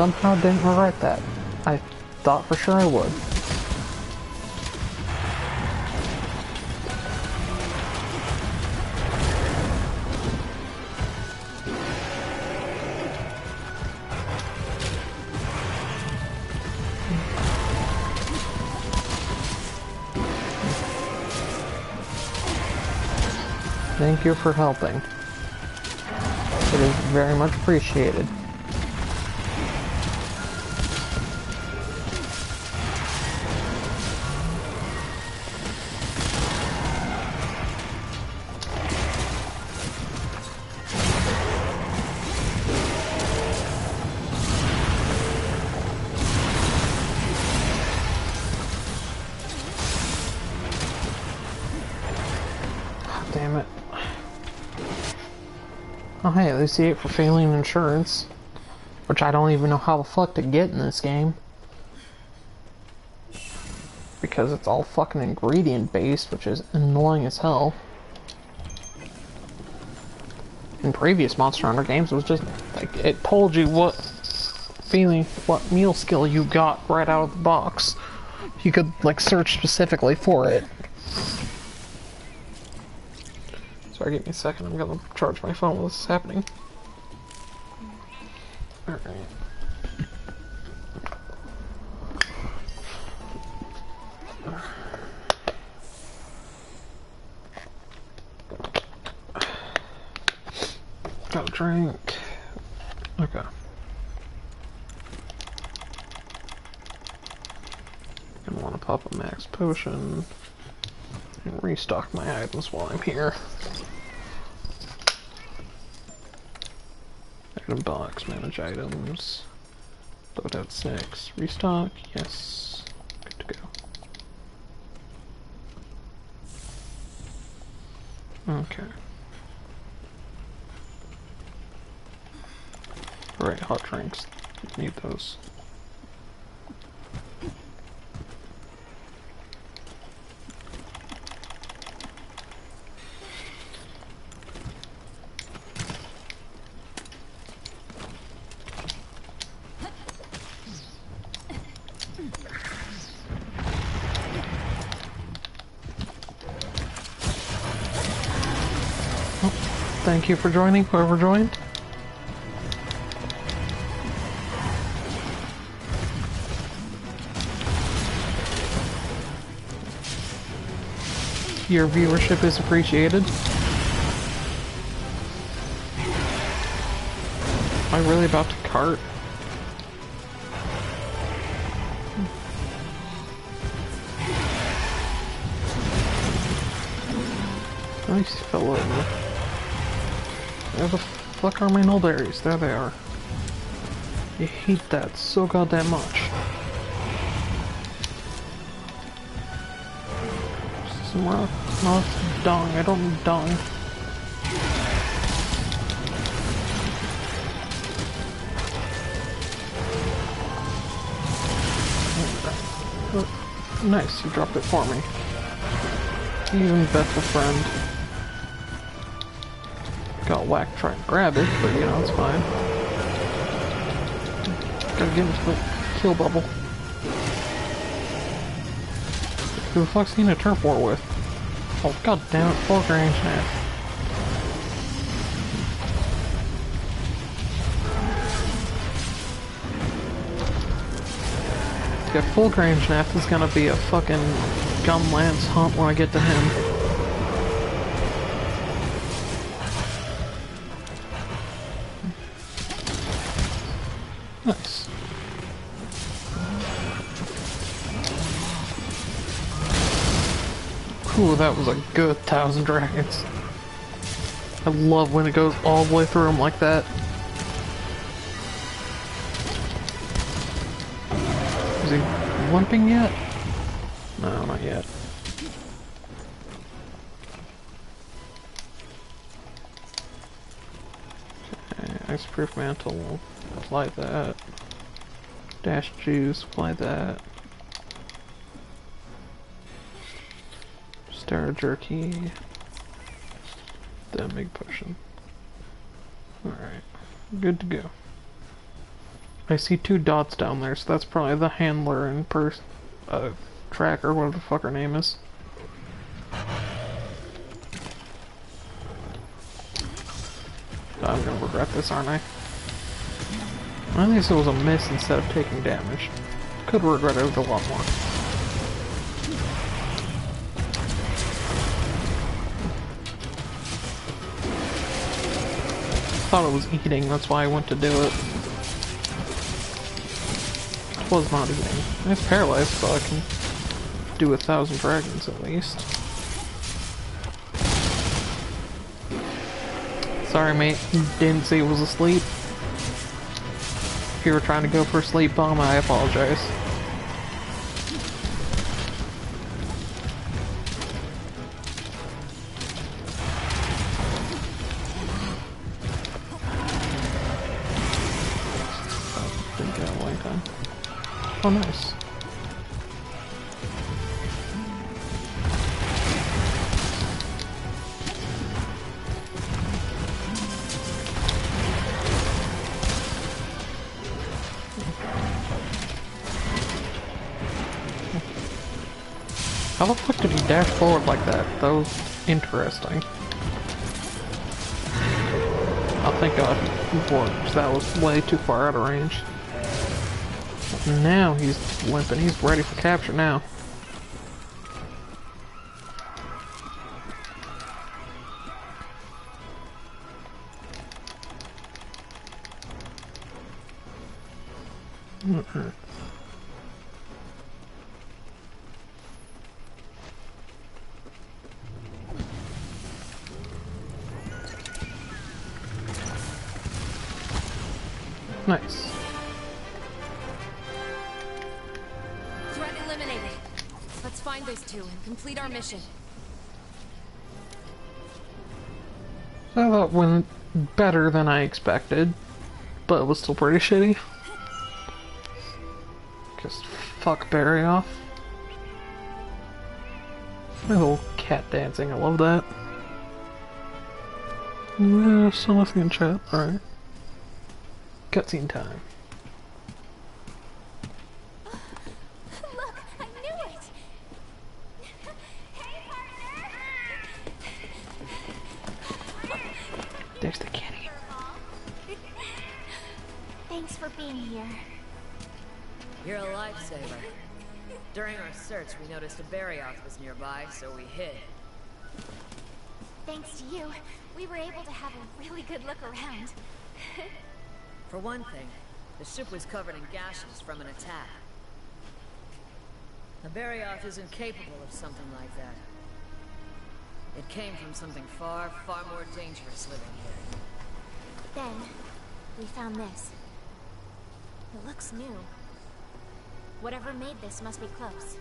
Somehow didn't regret that. I thought for sure I would. Thank you for helping. It is very much appreciated. Damn it. Oh hey, at least you ate for failing insurance. Which I don't even know how the fuck to get in this game. Because it's all fucking ingredient based, which is annoying as hell. In previous Monster Hunter games, it was just, like, it told you what meal skill you got right out of the box. You could, like, search specifically for it. Sorry, give me a second, I'm gonna charge my phone while this is happening. Alright. Got a drink. Okay. I want to pop a max potion and restock my items while I'm here. Item box, manage items. Load out snacks. Restock, yes. Good to go. Okay. Alright, hot drinks. Need those. Thank you for joining, whoever joined. Your viewership is appreciated. Am I really about to cart? Nice, fell over. Where the fuck are my nullberries? There they are. I hate that so goddamn much. Some rock. No, it's dung. I don't need dung. Nice, you dropped it for me. Even better friend. Got whacked trying to grab it, but you know, it's fine. Gotta get into the kill bubble. Who the fuck's he in a turf war with? Oh god damn it, full range now. Yeah, full range Nath is gonna be a fucking gun lance hunt when I get to him. Nice. Ooh, that was a good 1,000 dragons. I love when it goes all the way through them like that. Is he limping yet? No, not yet. Okay, ice-proof mantle. Apply that. Dash juice. Apply that. Star jerky. Then big potion. Alright. Good to go. I see 2 dots down there, so that's probably the handler and tracker, whatever the fuck her name is. I'm gonna regret this, aren't I? At least it was a miss instead of taking damage. Could regret it a lot more. Thought it was eating, that's why I went to do it. It was not eating. It's paralyzed, so I can do 1,000 dragons at least. Sorry mate, didn't see it was asleep. If you were trying to go for a sleep bomb, I apologize. Didn't get a long time. Oh nice. How the fuck did he dash forward like that? That was interesting. Oh, thank God. That was way too far out of range. Now he's limping. He's ready for capture now. Okay. Nice. Threat eliminated. Let's find those two and complete our mission. So that went better than I expected, but it was still pretty shitty. Just fuck Barry off. My little cat dancing, I love that. Yeah, still nothing in chat, alright. Cutscene time. Look, I knew it! Hey, partner! There's the kitty. Thanks for being here. You're a lifesaver. During our search, we noticed a Barrioth was nearby, so we hid. Thanks to you, we were able to have a really good look around. For one thing, the ship was covered in gashes from an attack. A Barrioth isn't capable of something like that. It came from something far, far more dangerous living here. Then, we found this. It looks new. Whatever made this must be close.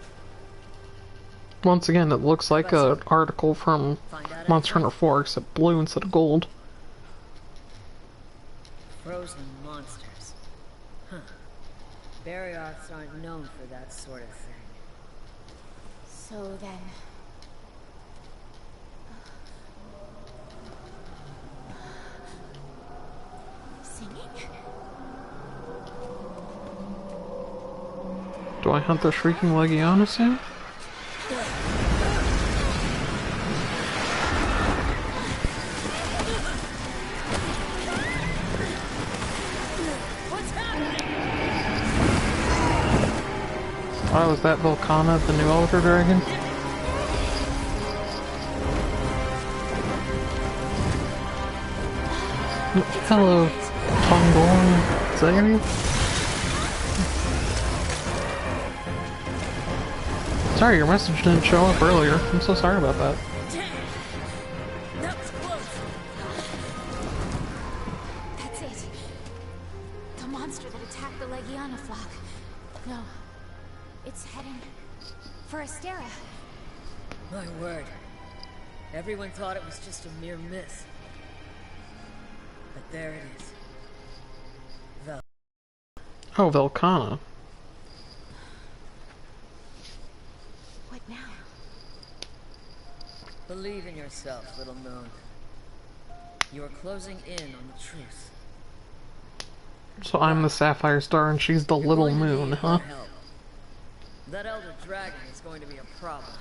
Once again, it looks like an article from Monster Hunter 4, except blue instead of gold. Frozen monsters. Huh. Barrioths aren't known for that sort of thing. So then... Singing? Do I hunt the Shrieking Legiana soon? Oh, is that Volcana, the new Elder Dragon? Hello, Tongborn. Is that your name? Sorry, your message didn't show up earlier. I'm so sorry about that. That was close. That's it. The monster that attacked the Legiana flock. No. It's heading for Astera. My word. Everyone thought it was just a mere myth. But there it is. Oh, Volcana. What now? Believe in yourself, little moon. You are closing in on the truth. So I'm the Sapphire Star and she's the You're little going to moon, need huh? our help. That Elder Dragon is going to be a problem.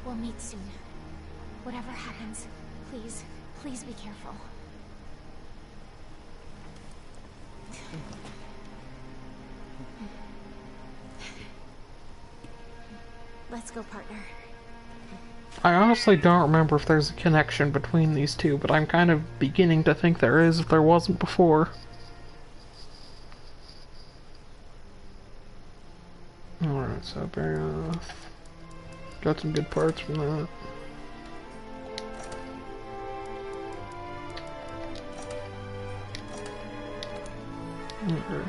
We'll meet soon. Whatever happens, please, please be careful. Let's go, partner. I honestly don't remember if there's a connection between these two, but I'm kind of beginning to think there is if there wasn't before. Alright, so Barrioth. Got some good parts from that. Alright.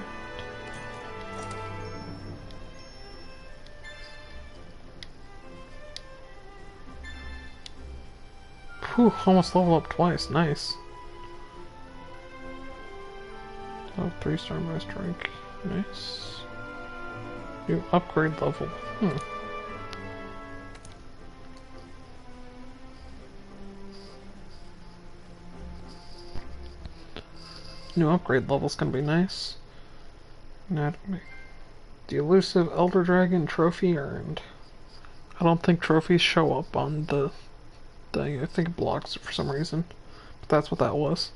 Whew, almost level up twice, nice. Oh, 3-star master rank, nice. New upgrade level, New upgrade level's gonna be nice. Anatomy. The elusive Elder Dragon trophy earned. I don't think trophies show up on the thing. I think it blocks it for some reason. But that's what that was.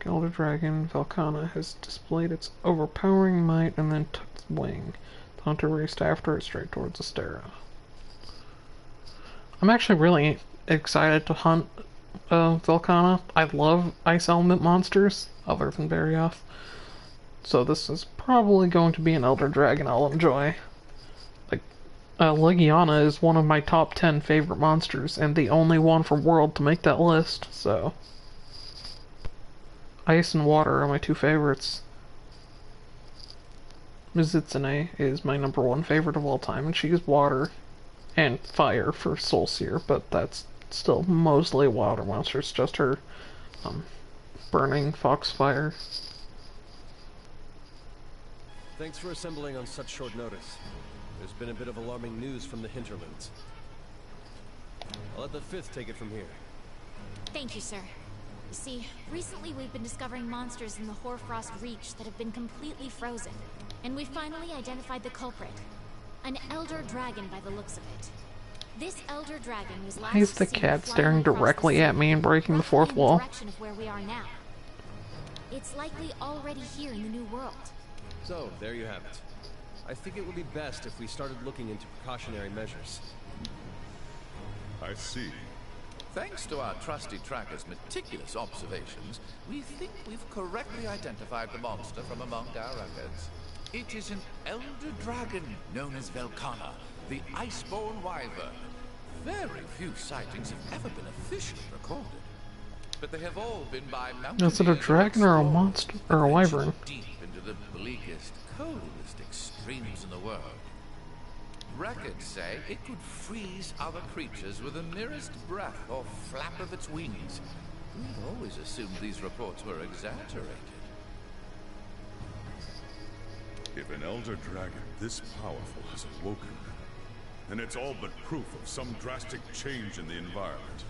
Elder Dragon Volcana has displayed its overpowering might and then took wing. The hunter raced after it straight towards Astera. I'm actually really excited to hunt Volcana. I love ice element monsters, other than Barioth. So this is probably going to be an Elder Dragon I'll enjoy. Like, Legiana is one of my top 10 favorite monsters, and the only one from World to make that list, so... Ice and water are my two favorites. Mizutsune is my #1 favorite of all time, and she is water and fire for Soulseer, but that's still mostly water monsters, just her burning foxfire. Thanks for assembling on such short notice. There's been a bit of alarming news from the hinterlands. I'll let the 5th take it from here. Thank you, sir. You see, recently we've been discovering monsters in the Hoarfrost Reach that have been completely frozen. And we finally identified the culprit. An Elder Dragon by the looks of it. This Elder Dragon was last Why is the seen cat flying staring across directly the at me and breaking the roughly fourth in the wall? direction of where we are now. It's likely already here in the New World. So, there you have it. I think it would be best if we started looking into precautionary measures. I see. Thanks to our trusty tracker's meticulous observations, we think we've correctly identified the monster from among our records. It is an elder dragon known as Velkana, the Iceborne Wyvern. Very few sightings have ever been officially recorded, but they have all been by mountaineers. Is it a dragon or a monster or a wyvern? Deep into the bleakest, coldest extremes in the world. Records say it could freeze other creatures with the merest breath or flap of its wings. We've always assumed these reports were exaggerated. If an elder dragon this powerful has awoken, then it's all but proof of some drastic change in the environment.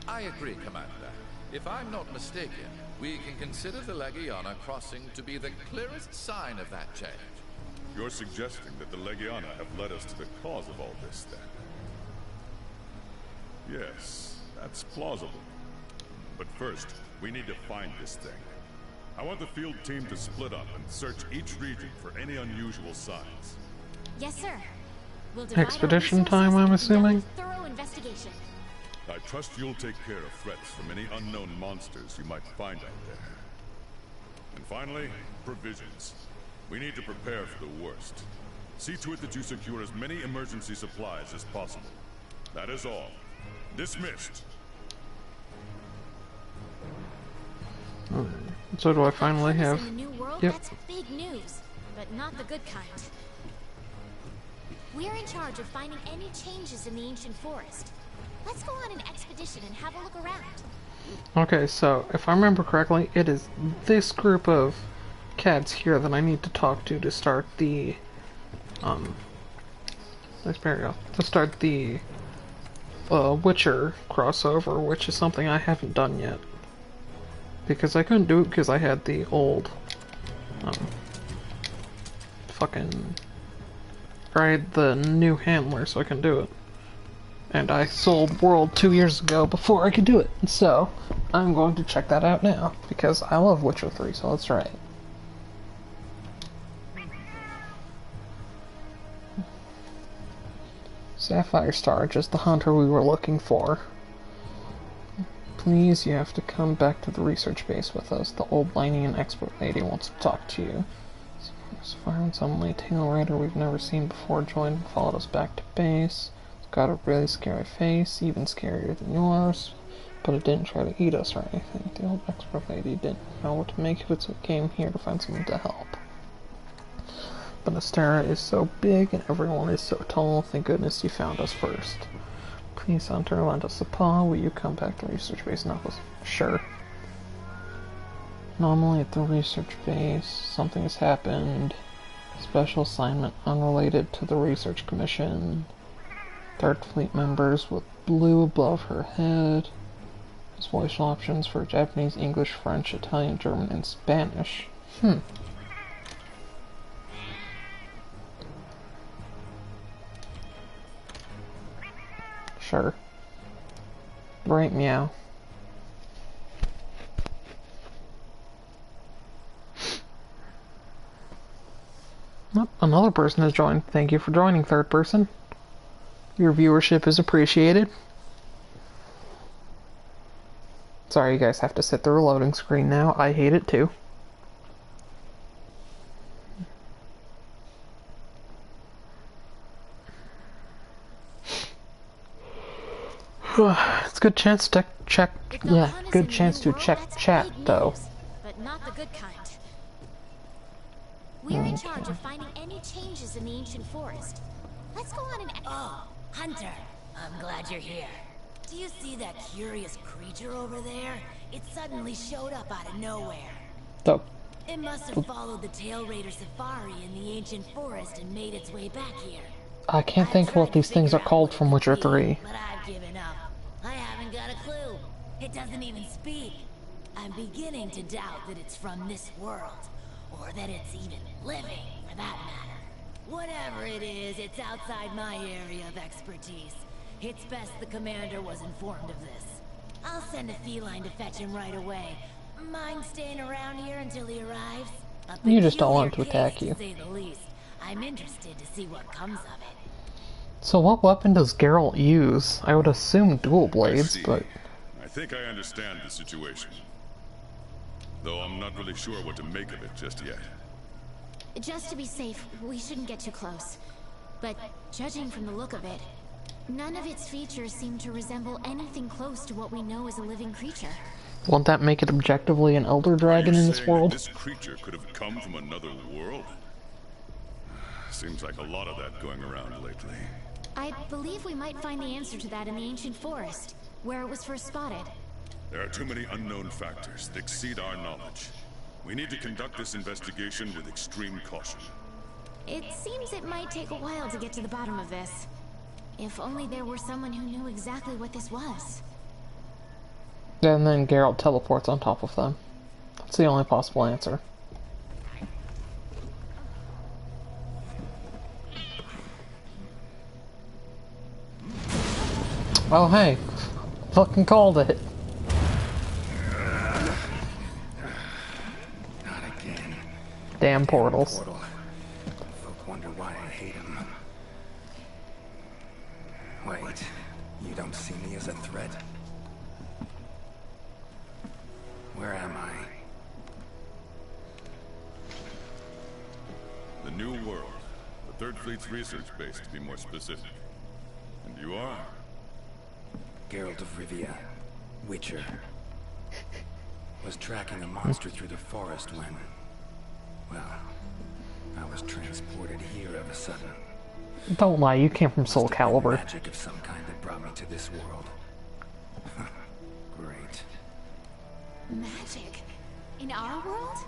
I agree, Commander. If I'm not mistaken, we can consider the Legiana crossing to be the clearest sign of that change. You're suggesting that the Legiana have led us to the cause of all this, then? Yes, that's plausible. But first, we need to find this thing. I want the field team to split up and search each region for any unusual signs. Yes, sir. We'll divide our Expedition resources time, I'm and assuming? conduct a thorough investigation. I trust you'll take care of threats from any unknown monsters you might find out there. And finally, provisions. We need to prepare for the worst. See to it that you secure as many emergency supplies as possible. That is all. Dismissed. So do I finally Hunters have... in the New World? Yep. That's big news, but not the good kind. We're in charge of finding any changes in the ancient forest. Let's go on an expedition and have a look around. Okay, so if I remember correctly, it is this group of cats here that I need to talk to start the Witcher crossover, which is something I haven't done yet. Because I couldn't do it because I had the old I had the new handler, so I couldn't do it. And I sold World 2 years ago before I could do it. So, I'm going to check that out now, because I love Witcher 3, so let's try it. Sapphire Star, just the hunter we were looking for. Please, you have to come back to the research base with us. The old mining and expert lady wants to talk to you. This fireman, some late tail rider we've never seen before, joined and followed us back to base. It's got a really scary face, even scarier than yours. But it didn't try to eat us or anything. The old expert lady didn't know what to make of it, so we came here to find someone to help. But Astera is so big and everyone is so tall, thank goodness you found us first. Please, Hunter, lend us a paw. Will you come back to the research base and help us? Sure. Normally at the research base, something has happened. Special assignment unrelated to the research commission. Third Fleet members with blue above her head. There's voice options for Japanese, English, French, Italian, German, and Spanish. Sure. Right, meow. Oh, another person has joined. Thank you for joining, third person. Your viewership is appreciated. Sorry, you guys have to sit through a loading screen now. I hate it too. It's a good chance to check. Yeah, good chance to check chat though. But not the good kind. We're in charge of finding any changes in the ancient forest. Let's go on an. Oh, Hunter, I'm glad you're here. Do you see that curious creature over there? It suddenly showed up out of nowhere. So, It must have followed the Tail Raider safari in the ancient forest and made its way back here. I can't I've think of tried what to these things figure are out called what it from could Witcher be, 3. But I've given up. I haven't got a clue. It doesn't even speak. I'm beginning to doubt that it's from this world, or that it's even living, for that matter. Whatever it is, it's outside my area of expertise. It's best the commander was informed of this. I'll send a feline to fetch him right away. Mind staying around here until he arrives? You just don't want him to attack you. To say the least. I'm interested to see what comes of it. So what weapon does Geralt use? I would assume dual blades, but... I think I understand the situation. Though I'm not really sure what to make of it just yet. Just to be safe, we shouldn't get too close. But judging from the look of it, none of its features seem to resemble anything close to what we know as a living creature. Won't that make it objectively an elder dragon in this world? This creature could have come from another world? Seems like a lot of that going around lately. I believe we might find the answer to that in the ancient forest, where it was first spotted. There are too many unknown factors that exceed our knowledge. We need to conduct this investigation with extreme caution. It seems it might take a while to get to the bottom of this. If only there were someone who knew exactly what this was. And then Geralt teleports on top of them. That's the only possible answer. Oh hey, fucking called it. Not again. Damn portals. Portal. Folk wonder why I hate him. Wait, you don't see me as a threat? Where am I? The New World. The Third Fleet's research base, to be more specific. And you are? Geralt of Rivia, Witcher. Was tracking a monster through the forest when... well, I was transported here of a sudden. Don't lie, you came from Soul Must have been Calibur. magic of some kind that brought me to this world. Great. Magic? In our world?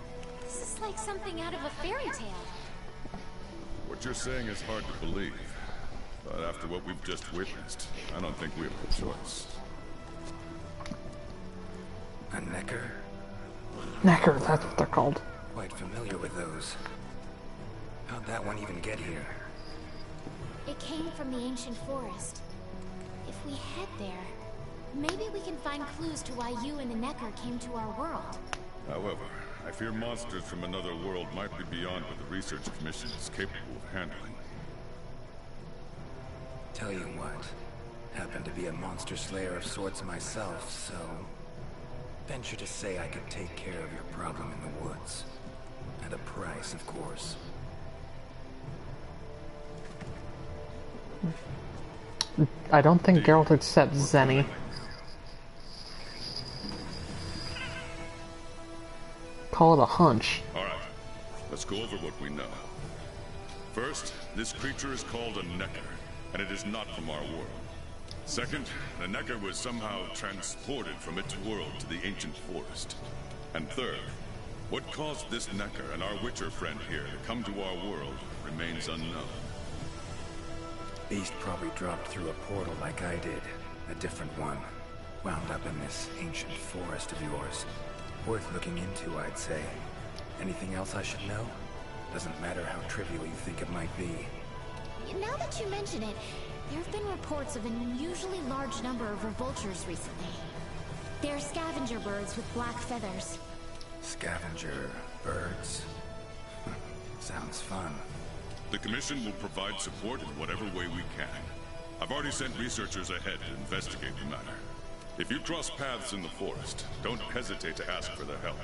This is like something out of a fairy tale. What you're saying is hard to believe. But after what we've just witnessed, I don't think we have a choice. A Necker? Necker, that's what they're called. Quite familiar with those. How'd that one even get here? It came from the ancient forest. If we head there, maybe we can find clues to why you and the Necker came to our world. However, I fear monsters from another world might be beyond what the Research Commission is capable of handling. Tell you what, happen to be a monster slayer of sorts myself, so... venture to say I could take care of your problem in the woods. At a price, of course. I don't think Geralt accepts Zenny. Call it a hunch. Alright, let's go over what we know. First, this creature is called a Necker, and it is not from our world. Second, the Necker was somehow transported from its world to the ancient forest. And third, what caused this Necker and our Witcher friend here to come to our world remains unknown. Beast probably dropped through a portal like I did. A different one. Wound up in this ancient forest of yours. Worth looking into, I'd say. Anything else I should know? Doesn't matter how trivial you think it might be. Now that you mention it, there have been reports of an unusually large number of revoltures recently. They're scavenger birds with black feathers. Scavenger birds? Sounds fun. The Commission will provide support in whatever way we can. I've already sent researchers ahead to investigate the matter. If you cross paths in the forest, don't hesitate to ask for their help.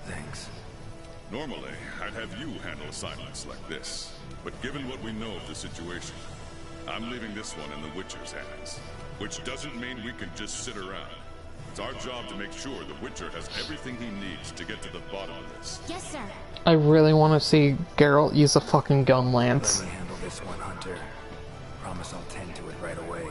Thanks. Normally, I'd have you handle assignments like this. But given what we know of the situation, I'm leaving this one in the Witcher's hands. Which doesn't mean we can just sit around. It's our job to make sure the Witcher has everything he needs to get to the bottom of this. Yes, sir. I really want to see Geralt use a fucking gun lance. Let me handle this one, Hunter. Promise I'll tend to it right away.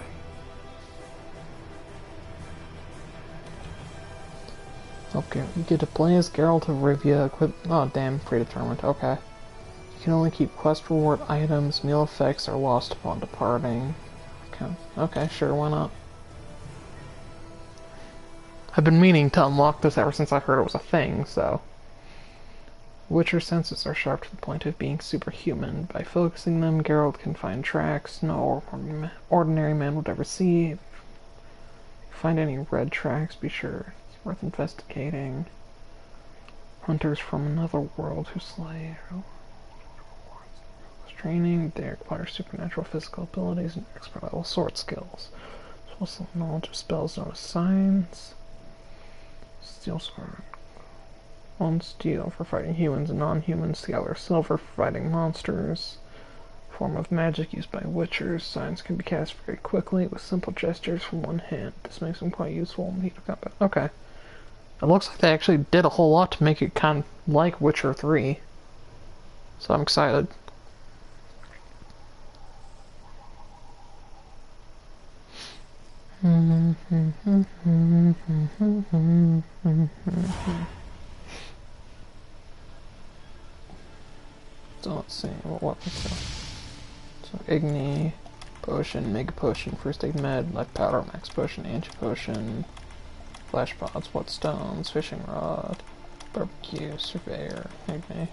Okay, you get to play as Geralt of Rivia, equip. Oh, damn, predetermined. Okay. You can only keep quest reward items, meal effects are lost upon departing. Okay, sure, why not? I've been meaning to unlock this ever since I heard it was a thing, so. Witcher senses are sharp to the point of being superhuman. By focusing them, Geralt can find tracks no ordinary man would ever see. If you find any red tracks, be sure it's worth investigating. Hunters from another world who slay. Training, they acquire supernatural physical abilities and expert level sword skills. Also knowledge of spells known as signs. Steel sword. One steel for fighting humans and non-humans. The other silver for fighting monsters. Form of magic used by witchers. Signs can be cast very quickly with simple gestures from one hand. This makes them quite useful in heat of combat. Okay. It looks like they actually did a whole lot to make it kind of like Witcher 3. So I'm excited. So let's see, what weapons so Igni, Potion, Mega Potion, First Aid Med, Life Powder, Max Potion, Anti Potion, Flash Pods, Whetstones, Fishing Rod, Barbecue, Surveyor, Igni.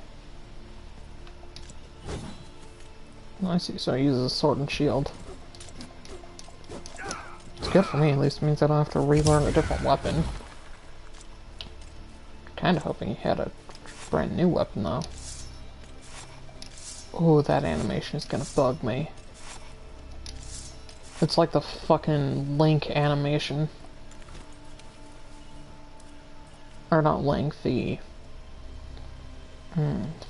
I see, so he uses a sword and shield. It's good for me, at least it means I don't have to relearn a different weapon. Kinda hoping he had a brand new weapon though. Oh, that animation is gonna bug me. It's like the fucking Link animation. Or not Link, the...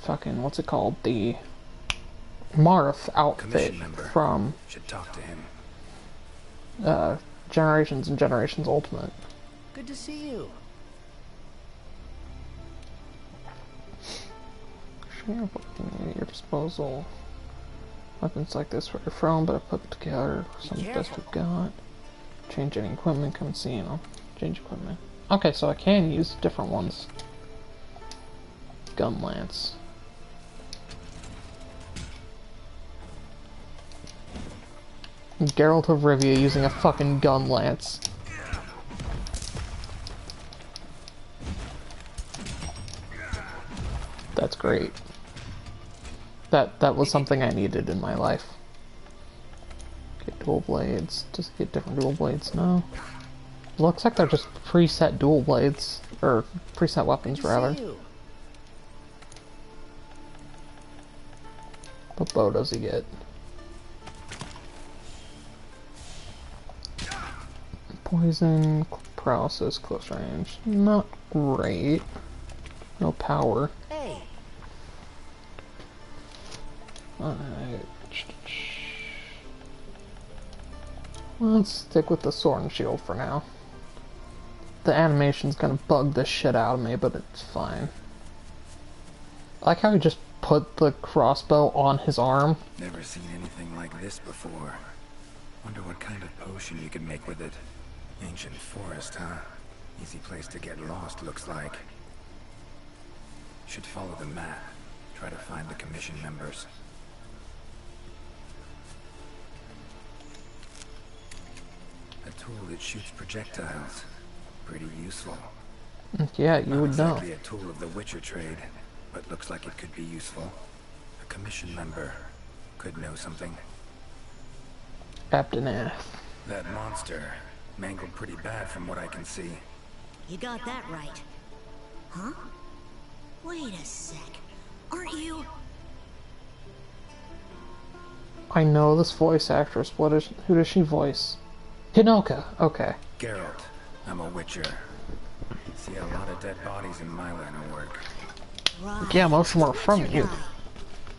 fucking, what's it called? The... Marth outfit from... Should talk to him. Generations and Generations Ultimate. Good to see you. Share everything at your disposal. Weapons like this where you're from, but I put together some of the best we've got. Change any equipment, come and see, you know. Change equipment. Okay, so I can use different ones. Gun lance. Geralt of Rivia using a fucking gun lance. That's great. That was something I needed in my life. Get dual blades. Just get different dual blades now. Looks like they're just preset dual blades. Or preset weapons rather. What bow does he get? Poison, paralysis, close range. Not great. No power. Hey. Alright. Let's stick with the sword and shield for now. The animation's gonna bug the shit out of me, but it's fine. I like how he just put the crossbow on his arm. Never seen anything like this before. Wonder what kind of potion you could make with it. Ancient forest, huh? Easy place to get lost, looks like. Should follow the map. Try to find the commission members. A tool that shoots projectiles. Pretty useful. Yeah, you would know. Not exactly a tool of the Witcher trade, but looks like it could be useful. A commission member could know something. Captain Ath. That monster mangled pretty bad from what I can see. You got that right. Huh? Wait a sec. Aren't you... I know this voice actress. Who does she voice? Hinoka. Okay. Geralt, I'm a witcher. See a lot of dead bodies in my line of work. Right. Yeah, most of them are from Witcher you. guy.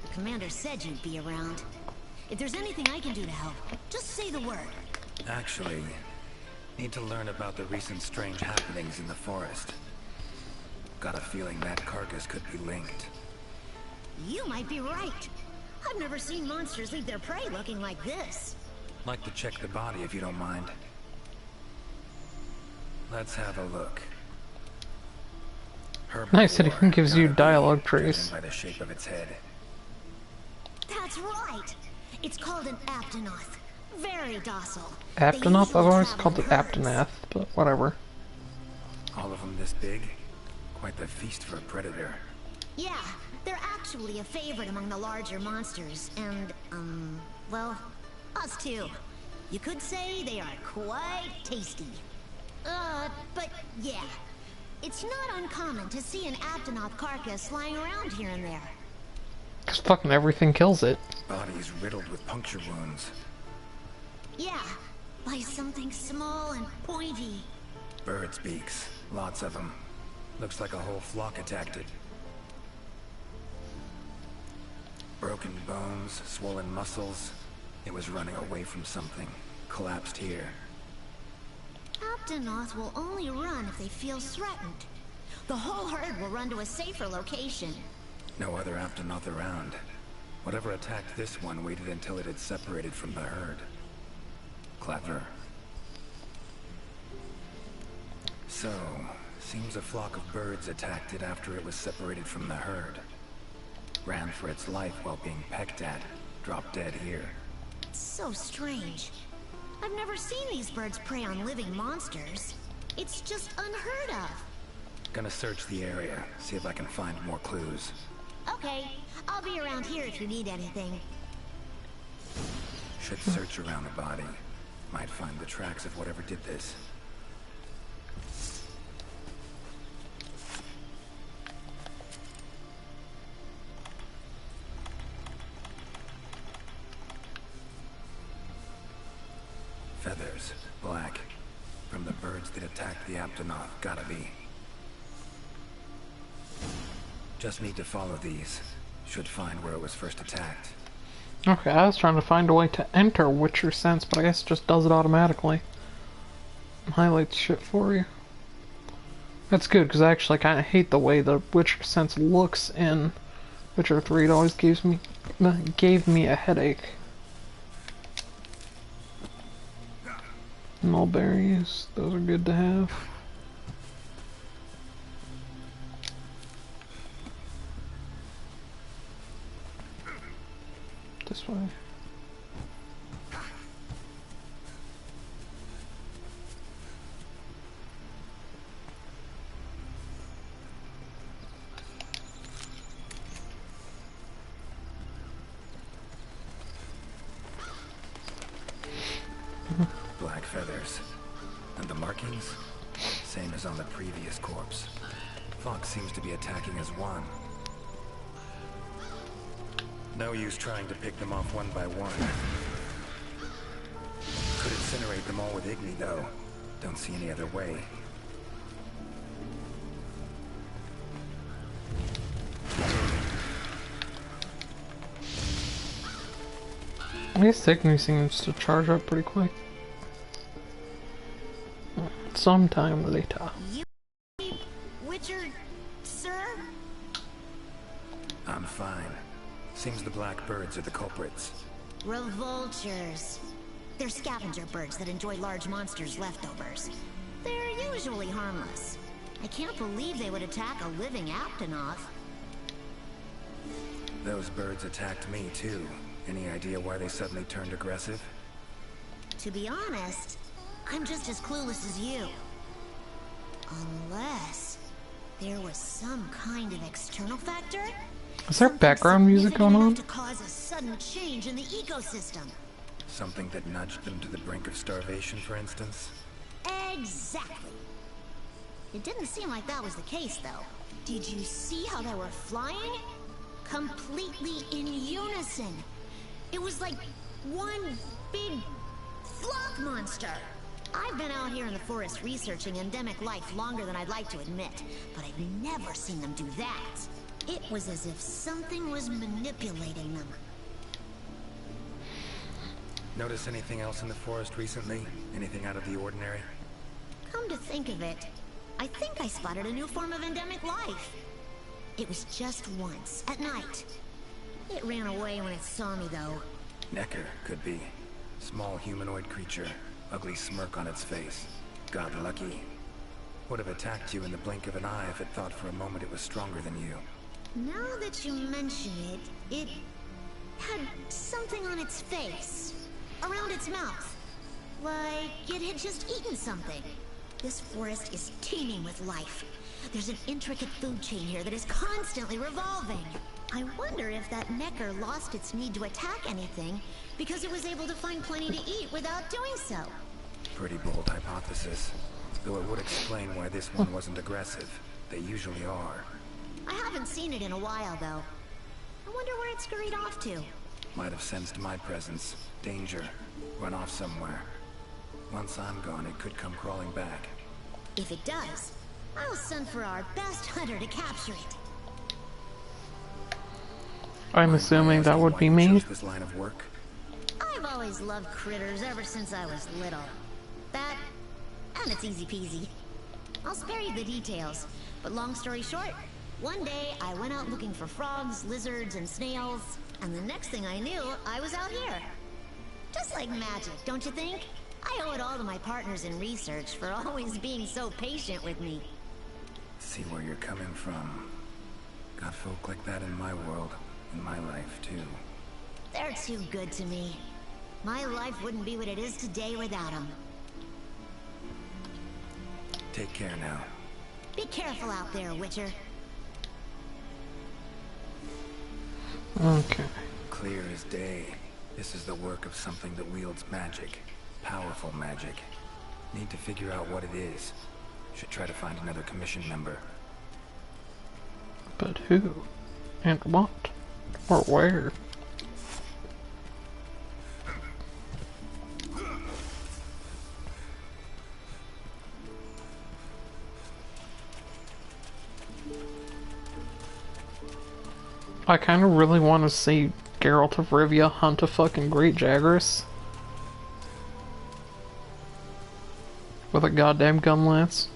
The commander said you'd be around. If there's anything I can do to help, just say the word. Actually, need to learn about the recent strange happenings in the forest. Got a feeling that carcass could be linked. You might be right. I've never seen monsters leave their prey looking like this. Like to check the body if you don't mind. Let's have a look. Nice that it Herbivore, gives you gotta be, dialogue judging trees. by the shape of its head. That's right. It's called an aptonoth. Very docile. Aptonoth? I've always travel called in it herds. Aptonath, but whatever. All of them this big? Quite the feast for a predator. Yeah, they're actually a favorite among the larger monsters, and, well, us too. You could say they are quite tasty. But yeah, it's not uncommon to see an aptonoth carcass lying around here and there. Because fucking everything kills it. Body's riddled with puncture wounds. Yeah, by something small and pointy. Birds' beaks. Lots of them. Looks like a whole flock attacked it. Broken bones, swollen muscles. It was running away from something. Collapsed here. Aptonoth will only run if they feel threatened. The whole herd will run to a safer location. No other Aptonoth around. Whatever attacked this one waited until it had separated from the herd. Clever. So, seems a flock of birds attacked it after it was separated from the herd. Ran for its life while being pecked at. Dropped dead here. It's so strange. I've never seen these birds prey on living monsters. It's just unheard of. Gonna search the area, see if I can find more clues. Okay, I'll be around here if you need anything. Should search around the body. Might find the tracks of whatever did this. Feathers, black. From the birds that attacked the Aptonoth, gotta be. Just need to follow these. Should find where it was first attacked. Okay, I was trying to find a way to enter Witcher Sense, but I guess it just does it automatically. Highlights shit for you. That's good, because I actually kind of hate the way the Witcher Sense looks in Witcher 3. It always gave me a headache. Mulberries, those are good to have. This way. Black feathers. And the markings? Same as on the previous corpse. Fox seems to be attacking as one. No use trying to pick them off one by one. Could incinerate them all with Igni, though. Don't see any other way. I guess Igni seems to charge up pretty quick. Sometime later. You, Witcher, sir? I'm fine. Seems the black birds are the culprits. Revoltures. They're scavenger birds that enjoy large monsters' leftovers. They're usually harmless. I can't believe they would attack a living Aptonoth. Those birds attacked me, too. Any idea why they suddenly turned aggressive? To be honest, I'm just as clueless as you. Unless there was some kind of external factor? Is there background music going on? To cause a sudden change in the ecosystem. Something that nudged them to the brink of starvation, for instance? Exactly. It didn't seem like that was the case, though. Did you see how they were flying? Completely in unison. It was like one big flock monster. I've been out here in the forest researching endemic life longer than I'd like to admit, but I've never seen them do that. It was as if something was manipulating them. Notice anything else in the forest recently? Anything out of the ordinary? Come to think of it, I think I spotted a new form of endemic life. It was just once, at night. It ran away when it saw me, though. Necker, could be. Small humanoid creature. Ugly smirk on its face. Got lucky. Would have attacked you in the blink of an eye if it thought for a moment it was stronger than you. Now that you mention it, it had something on its face. Around its mouth. Like it had just eaten something. This forest is teeming with life. There's an intricate food chain here that is constantly revolving. I wonder if that Necker lost its need to attack anything because it was able to find plenty to eat without doing so. Pretty bold hypothesis. Though it would explain why this one wasn't aggressive. They usually are. I haven't seen it in a while, though. I wonder where it scurried off to. Might have sensed my presence. Danger. Run off somewhere. Once I'm gone, it could come crawling back. If it does, I'll send for our best hunter to capture it. I'm assuming that would be me. This line of work? I've always loved critters ever since I was little. That, and it's easy peasy. I'll spare you the details, but long story short, one day I went out looking for frogs, lizards, and snails, and the next thing I knew, I was out here. Just like magic, don't you think? I owe it all to my partners in research for always being so patient with me. See where you're coming from. Got folk like that in my world, in my life too. They're too good to me. My life wouldn't be what it is today without them. Take care now. Be careful out there, Witcher. Okay. Clear as day. This is the work of something that wields magic. Powerful magic. Need to figure out what it is. Should try to find another commission member. But who? And what? Or where? I kind of really want to see Geralt of Rivia hunt a fucking great Jagras. With a goddamn gun lance.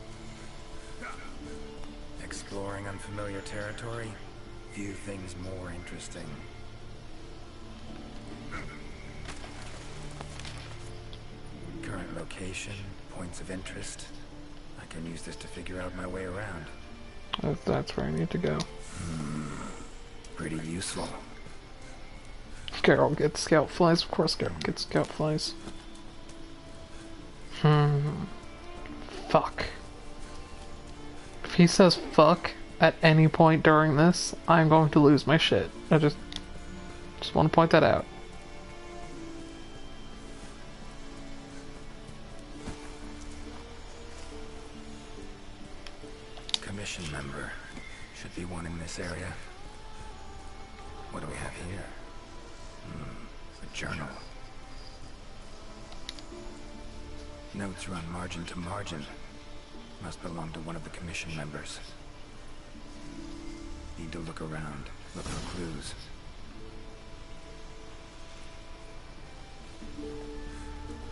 Exploring unfamiliar territory? Few things more interesting. Current location, points of interest. I can use this to figure out my way around. That's where I need to go. Pretty useful. Geralt gets scout flies. Of course Geralt gets scout flies. Fuck. If he says fuck at any point during this, I'm going to lose my shit. I just want to point that out. Commission member. Should be one in this area. What do we have here? A journal. Notes run margin to margin. Must belong to one of the commission members. Need to look around. Look for clues.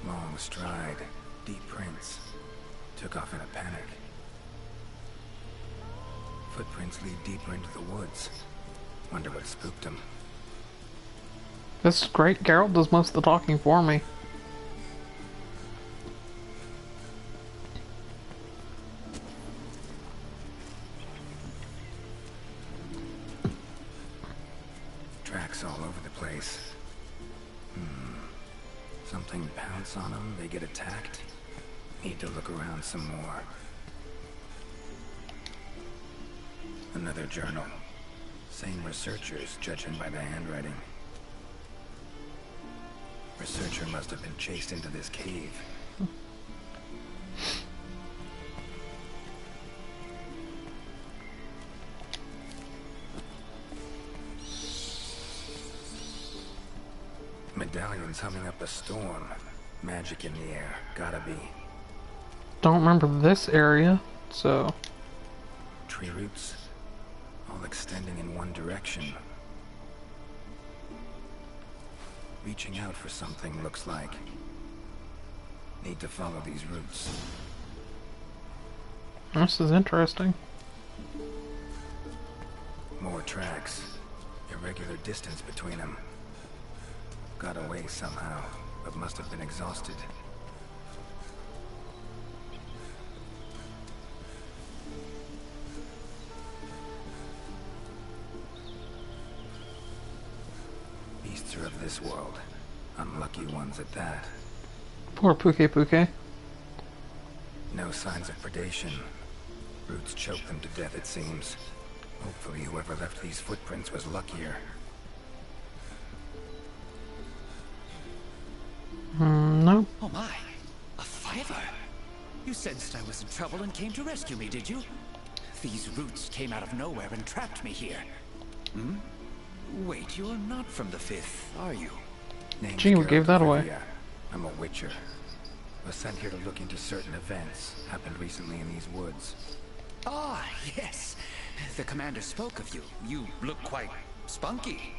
Long stride. Deep prints. Took off in a panic. Footprints lead deeper into the woods. Wonder what spooked him. This is great. Geralt does most of the talking for me. Tracks all over the place. Something pounce on them, they get attacked. Need to look around some more. Another journal. Same researchers, judging by the handwriting. Researcher must have been chased into this cave. Medallions humming up a storm. Magic in the air, gotta be. don't remember this area, so... Tree roots, all extending in one direction. Reaching out for something, looks like. Need to follow these roots. This is interesting. More tracks. Irregular distance between them. Got away somehow, but must have been exhausted. Beasts are of this world. Unlucky ones at that. Poor Puke Puke. No signs of predation. Roots choke them to death, it seems. Hopefully whoever left these footprints was luckier. No. Oh my, a fiver! You sensed I was in trouble and came to rescue me, did you? These roots came out of nowhere and trapped me here. Hmm? Wait, you're not from the Fifth, are you? Name's Gee, we Geralt gave that of away. Rivia. I'm a witcher. Was sent here to look into certain events happened recently in these woods. Ah, yes. The commander spoke of you. You look quite spunky.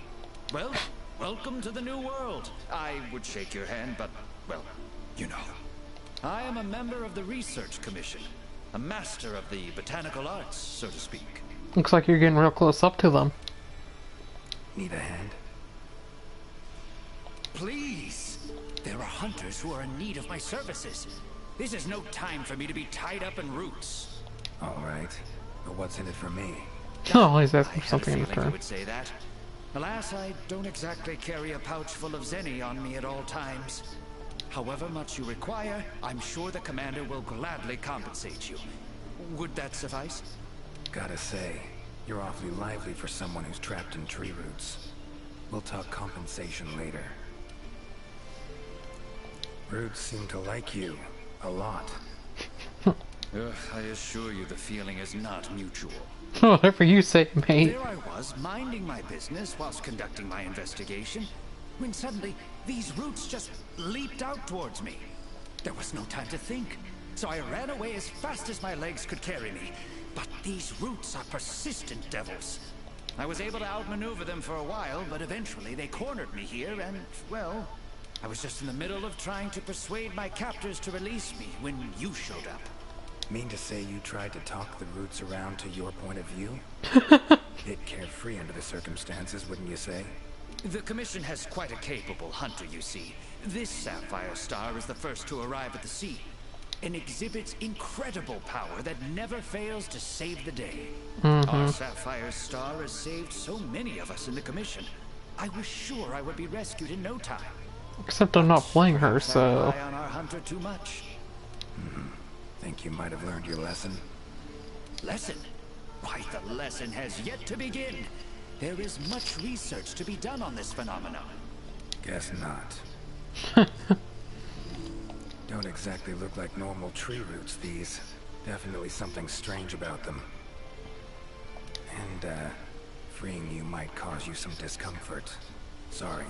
Well, welcome to the new world. I would shake your hand, but, well, you know. I am a member of the Research Commission. A master of the botanical arts, so to speak. Looks like you're getting real close up to them. Need a hand? Please! There are hunters who are in need of my services. This is no time for me to be tied up in roots. Alright. But what's in it for me? Oh, he's asking I for had a something in feeling you return. would say that. Alas, I don't exactly carry a pouch full of zenny on me at all times. However much you require, I'm sure the commander will gladly compensate you. Would that suffice? Gotta say, you're awfully lively for someone who's trapped in tree roots. We'll talk compensation later. Roots seem to like you. A lot. I assure you the feeling is not mutual. Whatever you say, mate. There I was, minding my business whilst conducting my investigation, when suddenly these roots just leaped out towards me. There was no time to think, so I ran away as fast as my legs could carry me. But these roots are persistent devils. I was able to outmaneuver them for a while, but eventually they cornered me here and, well, I was just in the middle of trying to persuade my captors to release me when you showed up. Mean to say you tried to talk the roots around to your point of view? Bit carefree under the circumstances, wouldn't you say? The Commission has quite a capable hunter, you see. This sapphire star is the first to arrive at the sea, and exhibits incredible power that never fails to save the day. Our sapphire star has saved so many of us in the Commission. I was sure I would be rescued in no time. Except I'm not playing her, Perhaps I so... rely on our hunter too much. Think you might have learned your lesson? Lesson? Why, the lesson has yet to begin. There is much research to be done on this phenomenon. Guess not. Don't exactly look like normal tree roots, these. Definitely something strange about them. And, freeing you might cause you some discomfort. Sorry.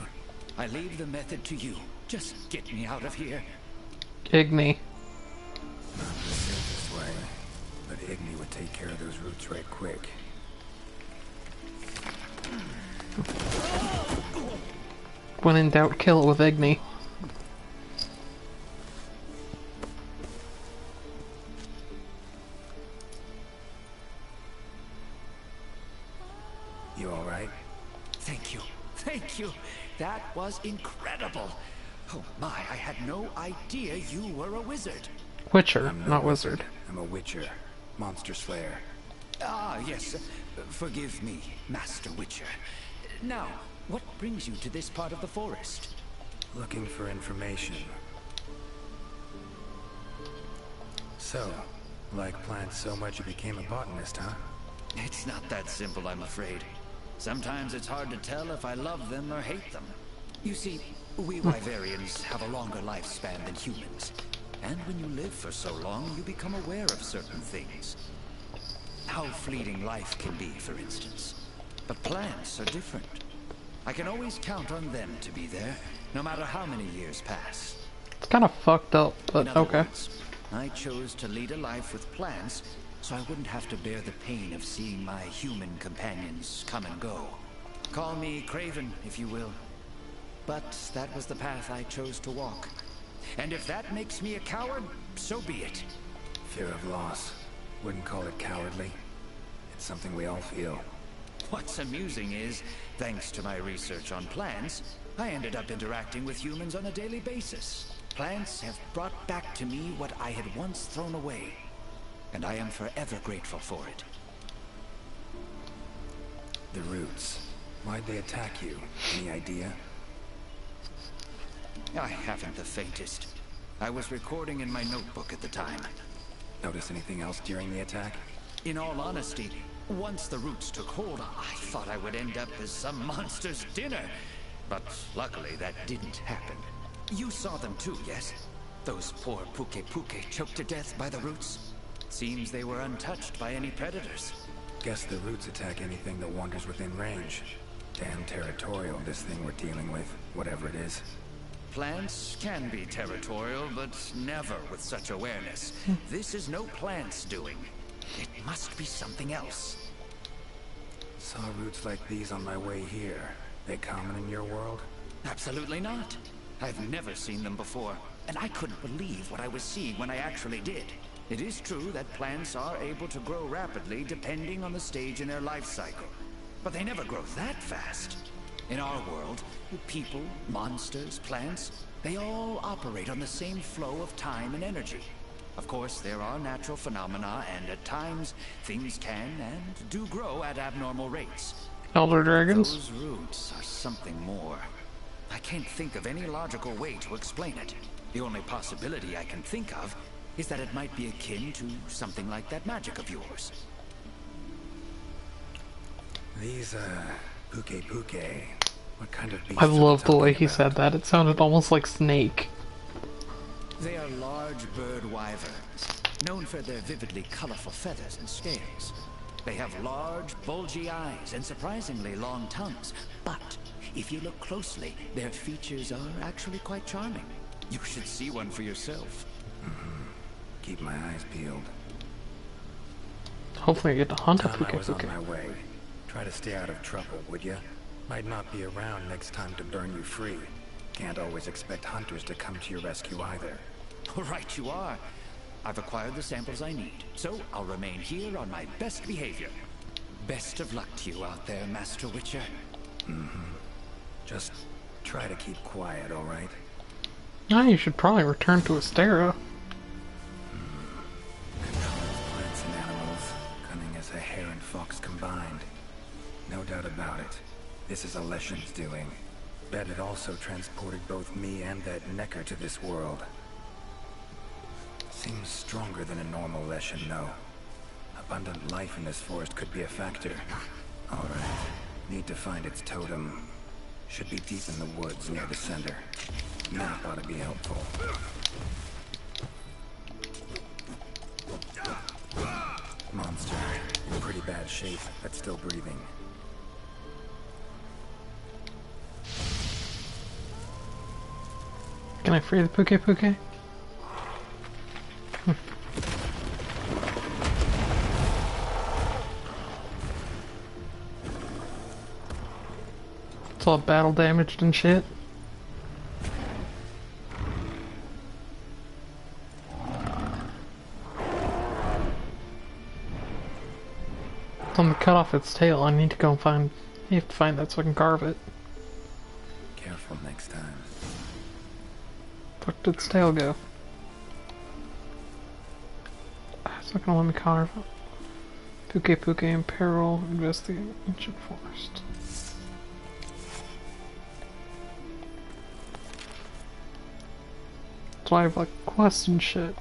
I leave the method to you. Just get me out of here. Igni. Not the safest way, but Igni would take care of those roots right quick. When in doubt, kill it with Igni. You alright? Thank you. Thank you. That was incredible. Oh my, I had no idea you were a wizard. Witcher, I'm no not wizard. I'm a witcher. Monster slayer. Ah, yes. Forgive me, Master Witcher. Now, what brings you to this part of the forest? Looking for information. So, like plants so much you became a botanist, huh? It's not that simple, I'm afraid. Sometimes it's hard to tell if I love them or hate them. You see, we Wyverians have a longer lifespan than humans. And when you live for so long, you become aware of certain things. How fleeting life can be, for instance. But plants are different. I can always count on them to be there, no matter how many years pass. It's kind of fucked up, In but other okay. words, I chose to lead a life with plants so I wouldn't have to bear the pain of seeing my human companions come and go. Call me Craven, if you will. But that was the path I chose to walk. And if that makes me a coward, so be it. Fear of loss. Wouldn't call it cowardly. It's something we all feel. What's amusing is, thanks to my research on plants, I ended up interacting with humans on a daily basis. Plants have brought back to me what I had once thrown away, and I am forever grateful for it. The roots. Why'd they attack you? Any idea? I haven't the faintest. I was recording in my notebook at the time. Notice anything else during the attack? In all honesty, once the roots took hold, I thought I would end up as some monster's dinner. But luckily, that didn't happen. You saw them too, yes? Those poor Puke choked to death by the roots. Seems they were untouched by any predators. Guess the roots attack anything that wanders within range. Damn territorial, this thing we're dealing with, whatever it is. Plants can be territorial, but never with such awareness. This is no plant's doing. It must be something else. Saw roots like these on my way here. They common in your world? Absolutely not. I've never seen them before, and I couldn't believe what I was seeing when I actually did. It is true that plants are able to grow rapidly depending on the stage in their life cycle, but they never grow that fast. In our world, people, monsters, plants, they all operate on the same flow of time and energy. Of course, there are natural phenomena, and at times, things can and do grow at abnormal rates. Elder dragons? Those roots are something more. I can't think of any logical way to explain it. The only possibility I can think of is that it might be akin to something like that magic of yours. These, Puke. What kind of beasts I are we love the way talking he said about? that. It sounded almost like Snake. They are large bird wyverns, known for their vividly colorful feathers and scales. They have large, bulgy eyes and surprisingly long tongues. But if you look closely, their features are actually quite charming. You should see one for yourself. Keep my eyes peeled. Hopefully I get to hunt a Time I was on Puke. my way. Try to stay out of trouble, would ya? Might not be around next time to burn you free. Can't always expect hunters to come to your rescue either. Right you are. I've acquired the samples I need, so I'll remain here on my best behavior. Best of luck to you out there, Master Witcher. Just try to keep quiet, alright? Now you should probably return to Astera. Plants and animals, cunning as a hare and fox combined. No doubt about it. This is Alession's doing. Bet it also transported both me and that Necker to this world. Seems stronger than a normal Leshen, though. Abundant life in this forest could be a factor. Alright. Need to find its totem. Should be deep in the woods near the center. Map ought to be helpful. Monster. In pretty bad shape, but still breathing. Can I free the Puke? It's all battle damaged and shit. It's on the cut off its tail. I need to go and find. You have to find that so I can carve it. Careful next time. Where did its tail go? It's not gonna let me carve it. Puke in peril. Investigate ancient forest. So I have like quests and shit.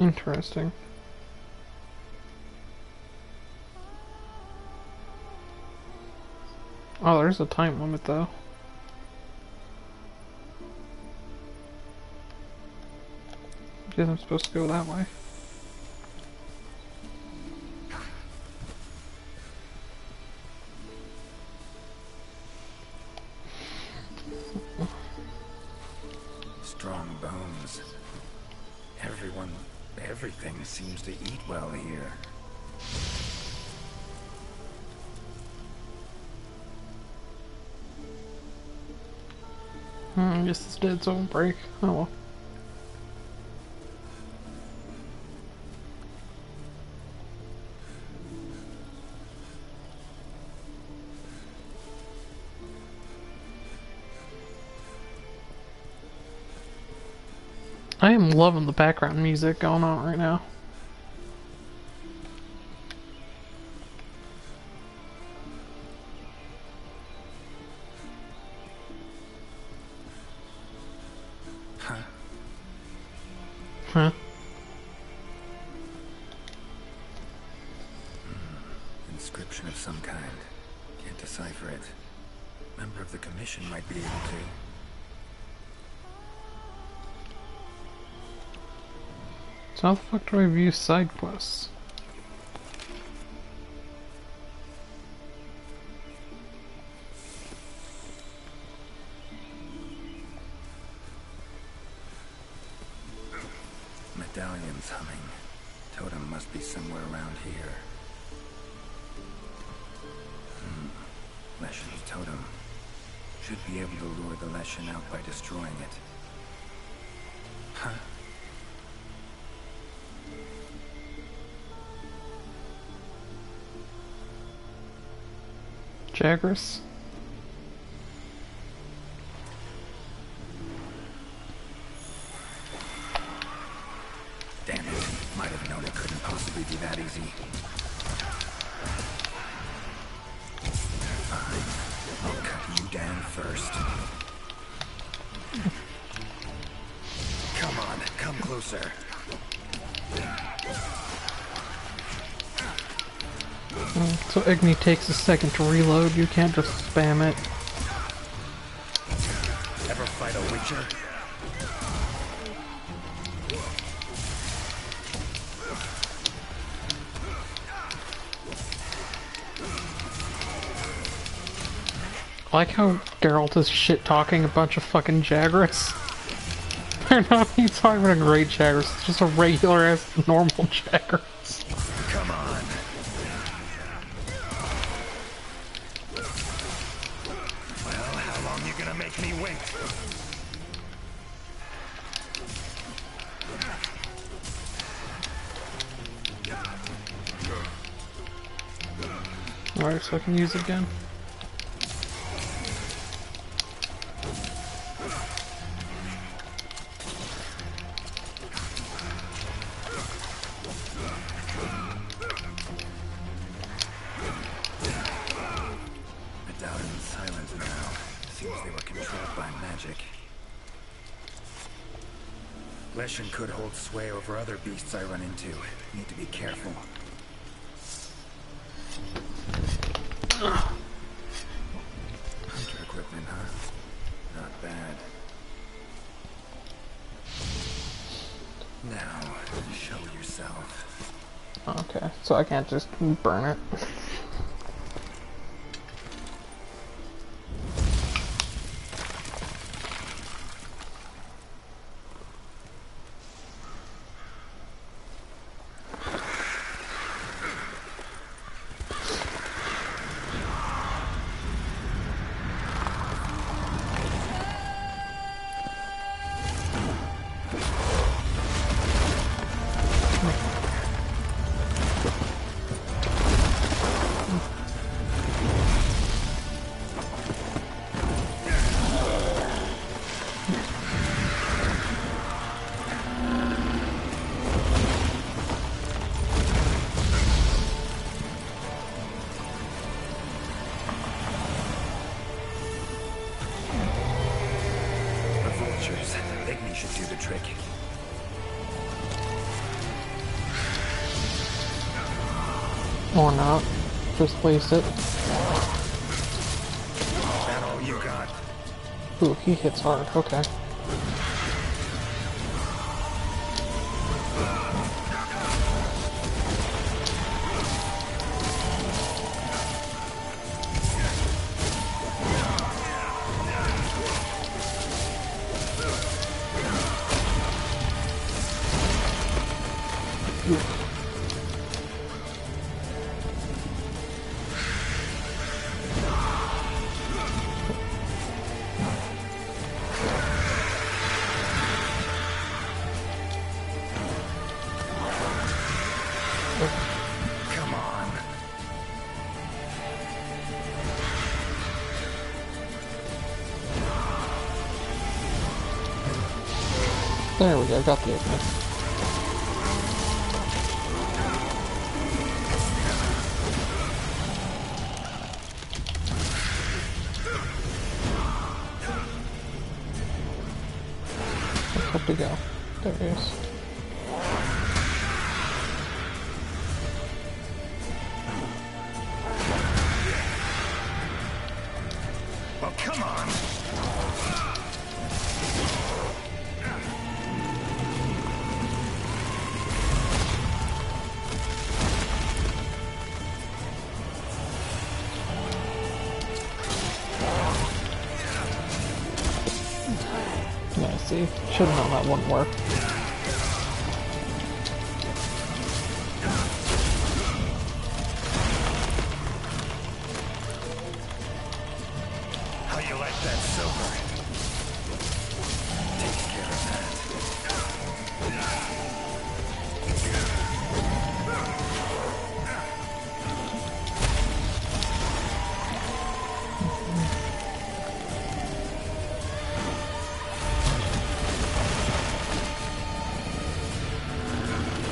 Interesting. Oh, there's a time limit though. Guess I'm supposed to go that way. Strong bones. Everything seems to eat well here. I guess it's dead zone break. Oh well. I am loving the background music going on right now. Huh? Inscription of some kind. Can't decipher it. Member of the commission might be able to. So how the fuck do I view side quests? Medallions humming. Totem must be somewhere around here. Leshen's totem. Should be able to lure the Leshen out by destroying it. Huh? Jagras? Damn it. Might have known it couldn't possibly be that easy. Fine. I'll cut you down first. Come on, come closer. So Igni takes a second to reload, you can't just spam it. Ever fight a Witcher? I like how Geralt is shit-talking a bunch of fucking Jagras. They're not even talking about a great Jagras, it's just a regular-ass normal Jagras. Come on. Well, how long you gonna make me wait? Alright, so I can use it again. Medallion's silent now. Seems they were controlled by magic. Leshen could hold sway over other beasts I run into. Need to be careful. Hunter equipment, huh? Not bad. Now, show yourself. Okay, so I can't just burn it. Igni should do the trick. Or not. Just place it. That all you got? Ooh, he hits hard. Okay. Come on. There we go, got the opening. Where'd he go? There he is. Oh, come on. Yeah, see? Should've known that wouldn't work. How you like that silver? Takes care of that.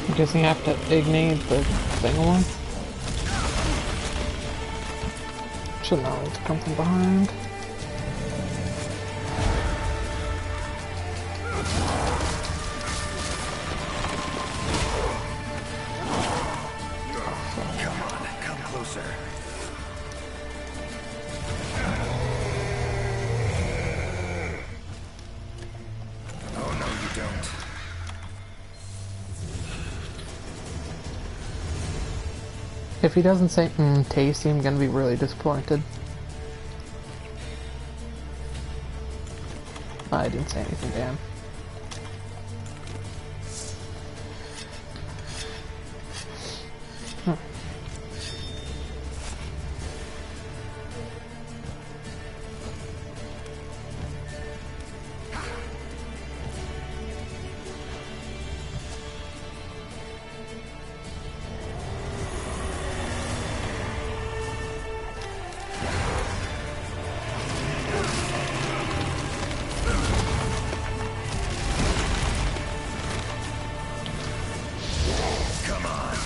I'm guessing you have to ignite the thing one. Should know it to come from behind. Come on, come closer. Oh, no, you don't. If he doesn't say, tasty, I'm gonna be really disappointed. I didn't say anything, damn. Come on.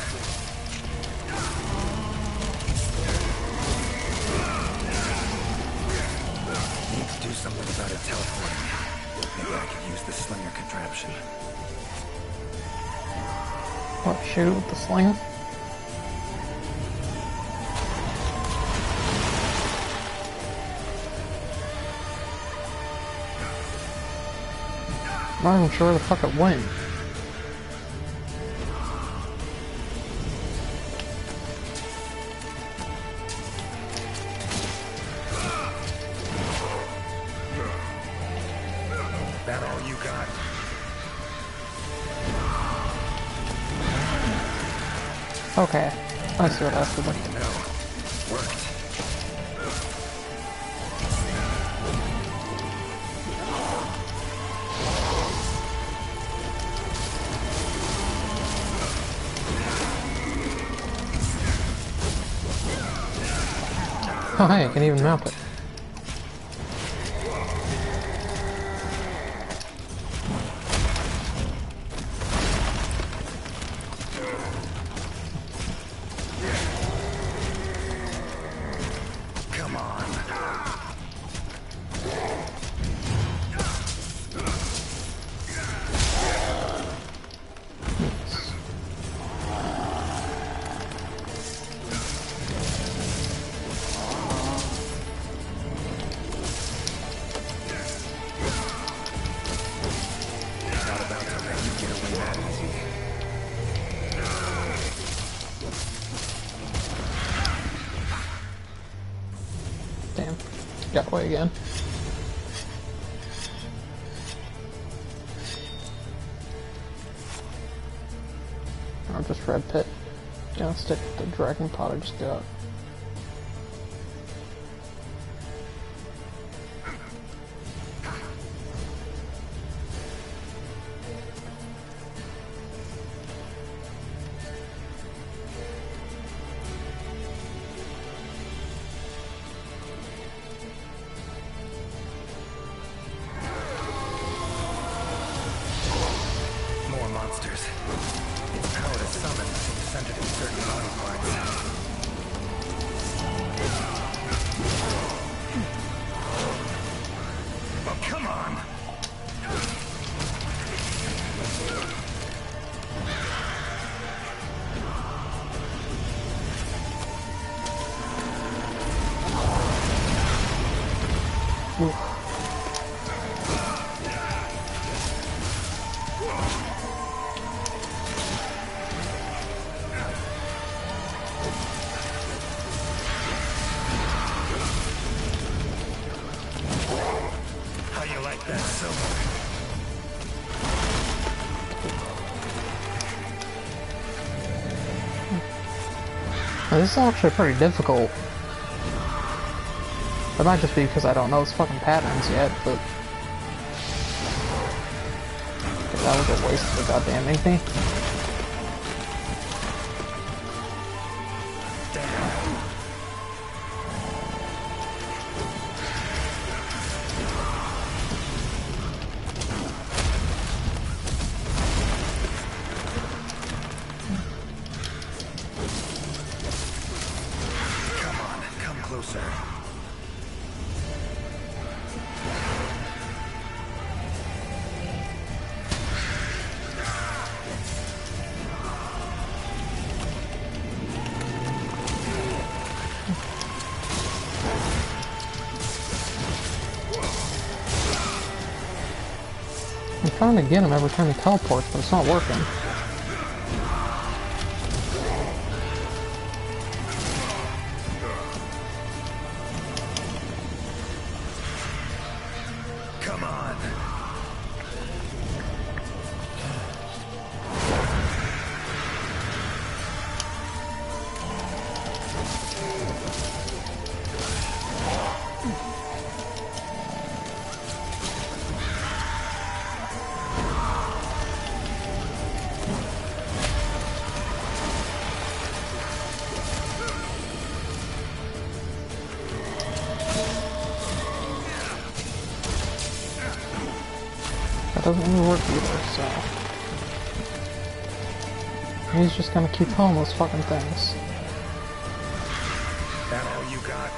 Need to do something about it teleporting. Maybe I could use the slinger contraption. What, shoot with the sling? I'm not even sure where the fuck it went. That all you got? Okay, I see what I have to do. No. Worked. Oh hey, I can even mount it. Come on. Not about to let you get away that easy. Damn. Got away again. or just red pit. Gonna stick with the dragon pot I just got. More monsters. Its power to summon seems centered in certain body parts. Oh, come on! How you like that silver? Now, this is actually pretty difficult. It might just be because I don't know its fucking patterns yet, but... that was a waste of a goddamn ink. Come on, come closer. I'm trying to get him every time he teleports, but it's not working. Come on. That doesn't really work either, so... he's just gonna keep pulling those fucking things. That all you got?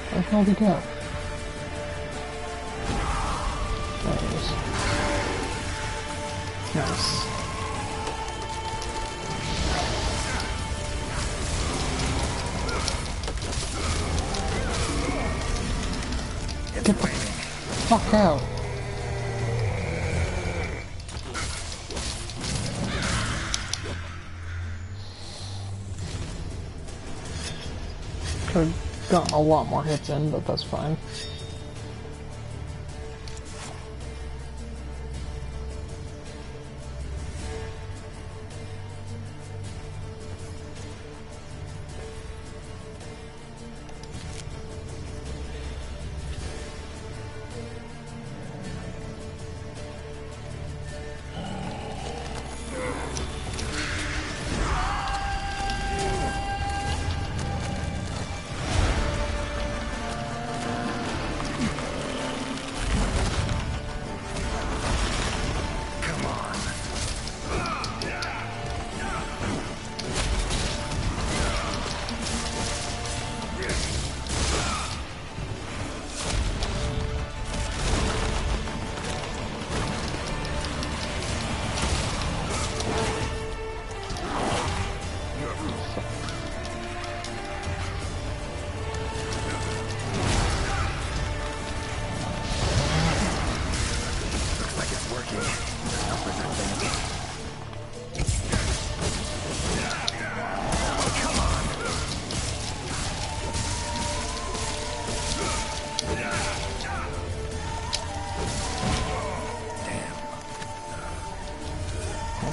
Where the hell did he go? There he is. Nice. Get the fuck out. Could have gotten a lot more hits in, but that's fine.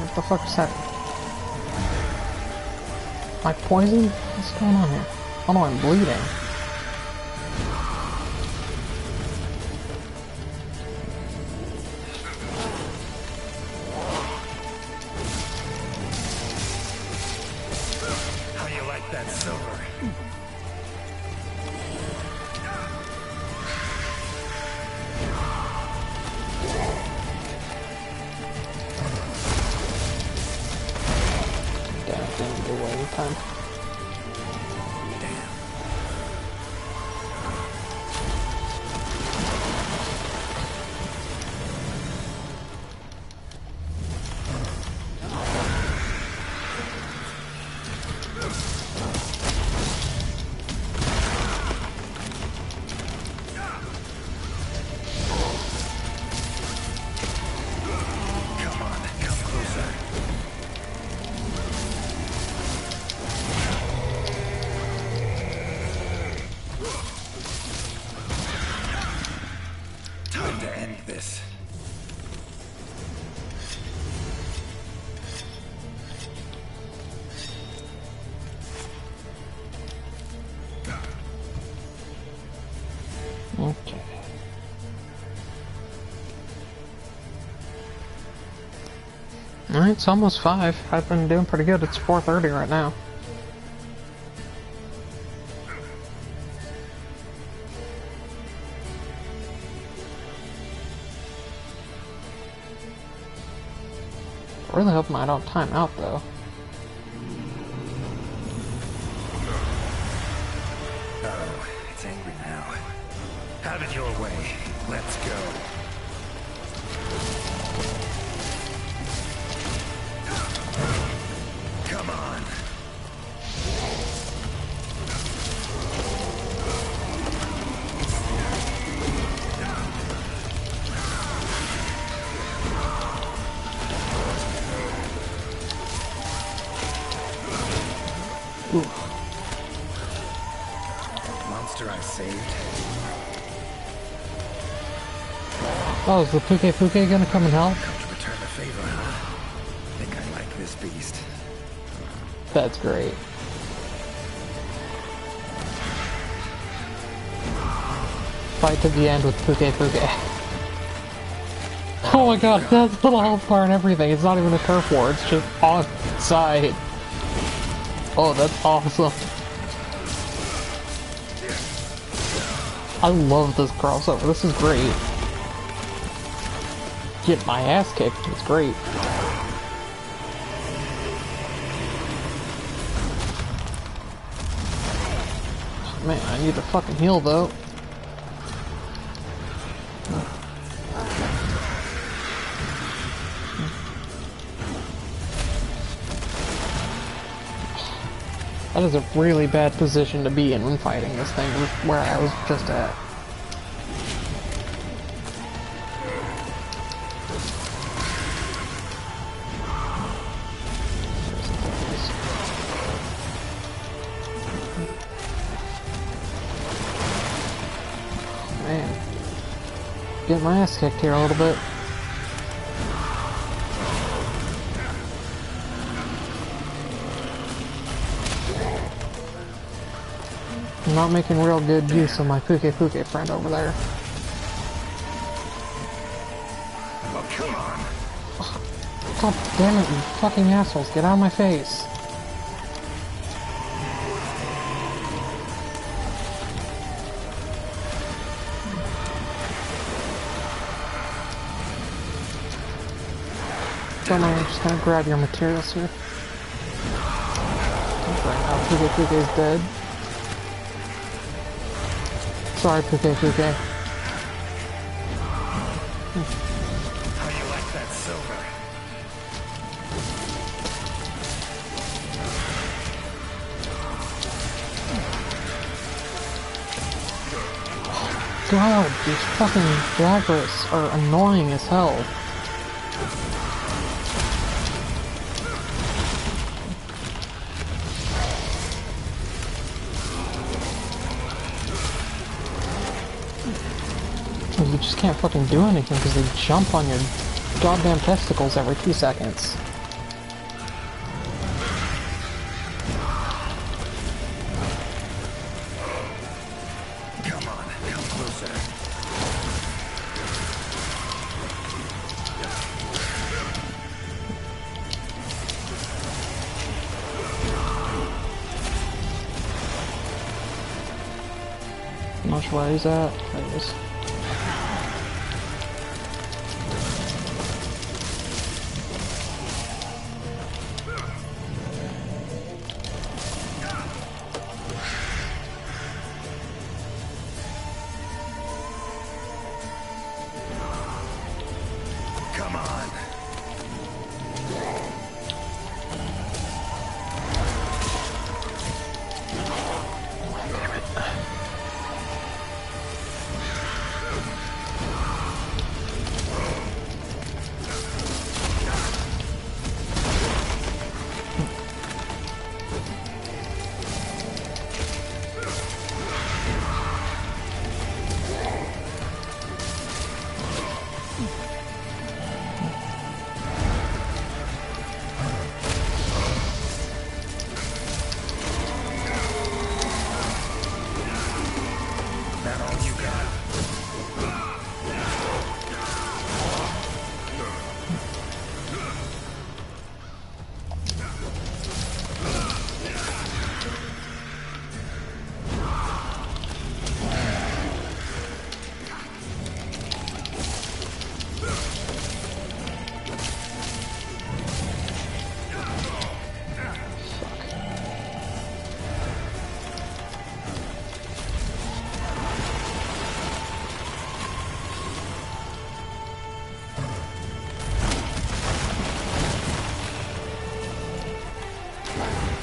What the fuck is that? Am I poisoned? What's going on here? Oh no, I'm bleeding. How you like that silver? Damn, it didn't do well this time. Come on, come closer. Time to end this. Okay. Alright, it's almost 5. I've been doing pretty good. It's 4:30 right now. Really hoping I don't time out though. Uh-oh, it's angry now. Have it your way. Let's go. Come on. Ooh. Monster I saved. Oh, is the Puke gonna come and help? Come to return the favor, huh? Think I like this beast. That's great. Fight to the end with Puke. Oh my god, that's little health bar and everything. It's not even a turf war, it's just on side. Oh, that's awesome. I love this crossover. This is great. Get my ass kicked. It's great. Man, I need to fucking heal though. That is a really bad position to be in when fighting this thing, where I was just at. Man. Get my ass kicked here a little bit. I'm not making real good use of my Puke friend over there. Oh, come on. God damn it, you fucking assholes. Get out of my face. Don't mind, I'm just gonna grab your materials here. Right now, Puke is dead. Sorry, Puke. How you like that silver? God, these fucking daggers are annoying as hell. You just can't fucking do anything because they jump on your goddamn testicles every 2 seconds. which way he's at. There he is. Come on. That all you got?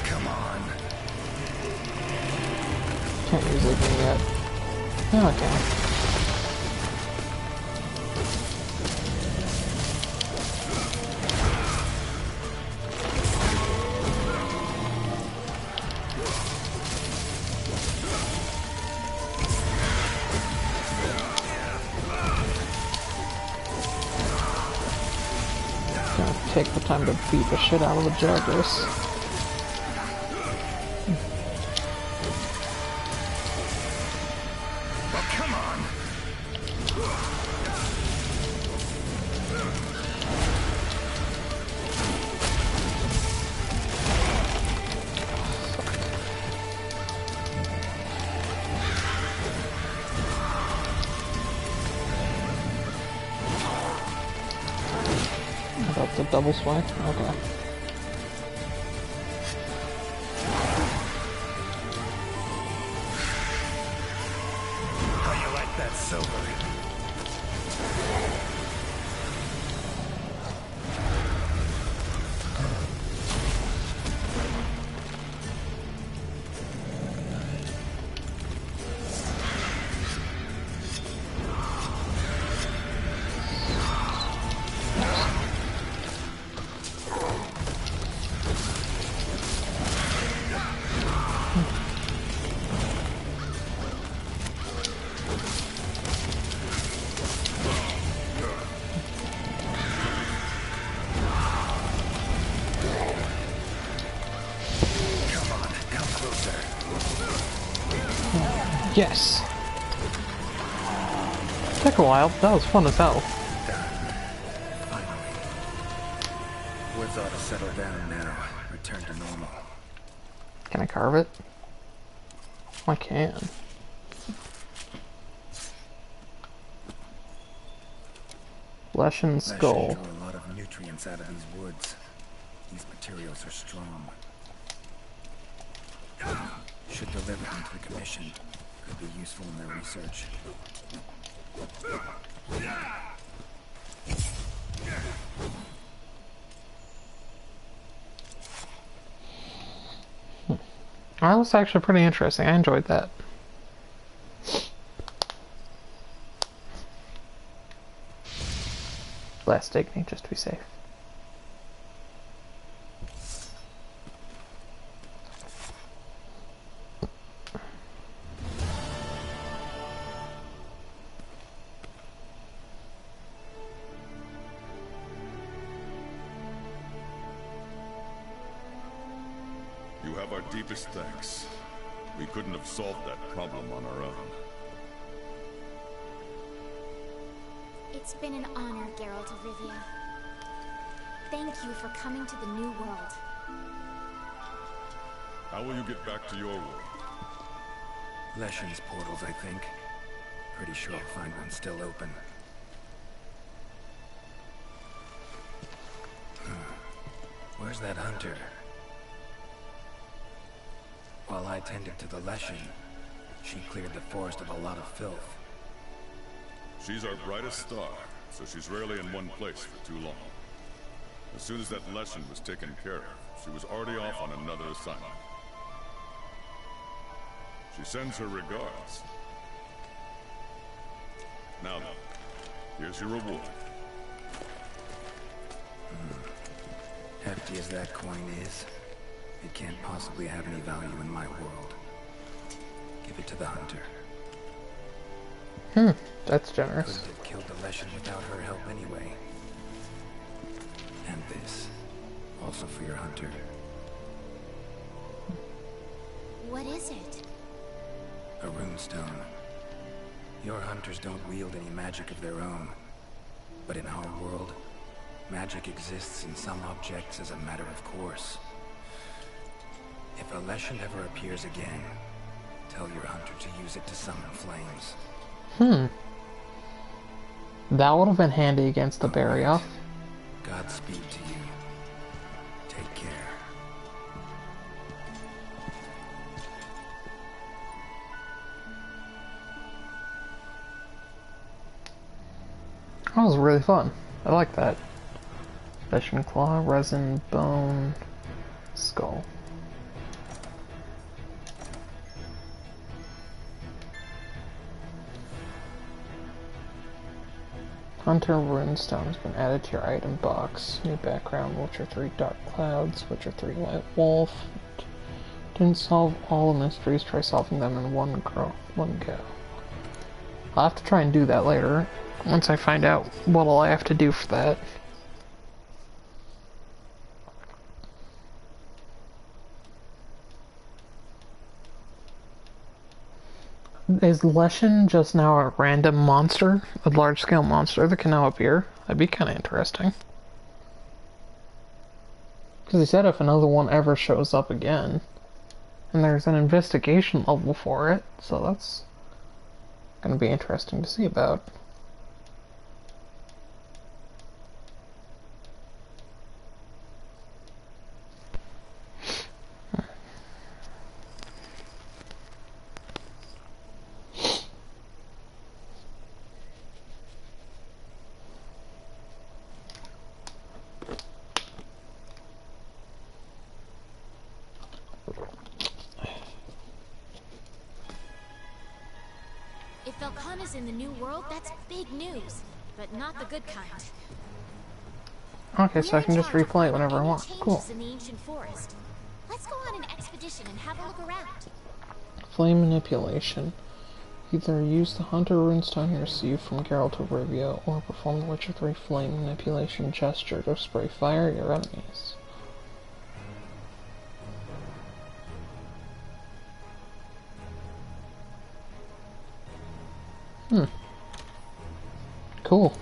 Come on. Can't use anything yet. Oh, okay. Gonna take the time to beat the shit out of the judges. Well, come on. That's a double swipe? Okay. How you like that silver? Come on, come closer. Yes! Took a while, that was fun as hell. Finally. Woods ought to settle down now. Return to normal. Can I carve it? I can. Flesh and skull. Drew a lot of nutrients out of these woods. These materials are strong. Should deliver them to the commission. Could be useful in their research. That was actually pretty interesting. I enjoyed that. Last Igni, just to be safe. You have our deepest thanks. We couldn't have solved that problem on our own. It's been an honor, Geralt of Rivia. Thank you for coming to the New World. How will you get back to your world? Leshen's portals, I think. Pretty sure I'll find one still open. Where's that hunter? While I tended to the Leshen, she cleared the forest of a lot of filth. She's our brightest star, so she's rarely in one place for too long. As soon as that lesson was taken care of, she was already off on another assignment. She sends her regards. Now then, here's your reward. Hefty as that coin is, it can't possibly have any value in my world. Give it to the hunter. That's generous. Couldn't have killed the Leshen without her help anyway. And this, also for your hunter. What is it? A runestone. Your hunters don't wield any magic of their own. But in our world, magic exists in some objects as a matter of course. If a Leshen ever appears again, tell your hunter to use it to summon flames. That would have been handy against the barrier. Godspeed to you. Take care. That was really fun. I like that. Leshen claw, resin, bone, skull. Hunter runestone has been added to your item box. New background, Witcher 3 Dark Clouds, Witcher 3 White Wolf. Didn't solve all the mysteries, try solving them in one go. I'll have to try and do that later, once I find out what all I have to do for that. Is Leshen just now a random monster? A large-scale monster that can now appear? That'd be kind of interesting. Because he said if another one ever shows up again, and there's an investigation level for it, so that's going to be interesting to see about. If Velkhana's in the new world, that's big news, but not the good kind. Okay, so I can just replay it whenever I want. Cool. In the ancient forest. Let's go on an expedition and have a look around. Flame manipulation. Either use the Hunter runestone you received from Geralt of Rivia, or perform the Witcher 3 flame manipulation gesture to spray fire at your enemies. Cool.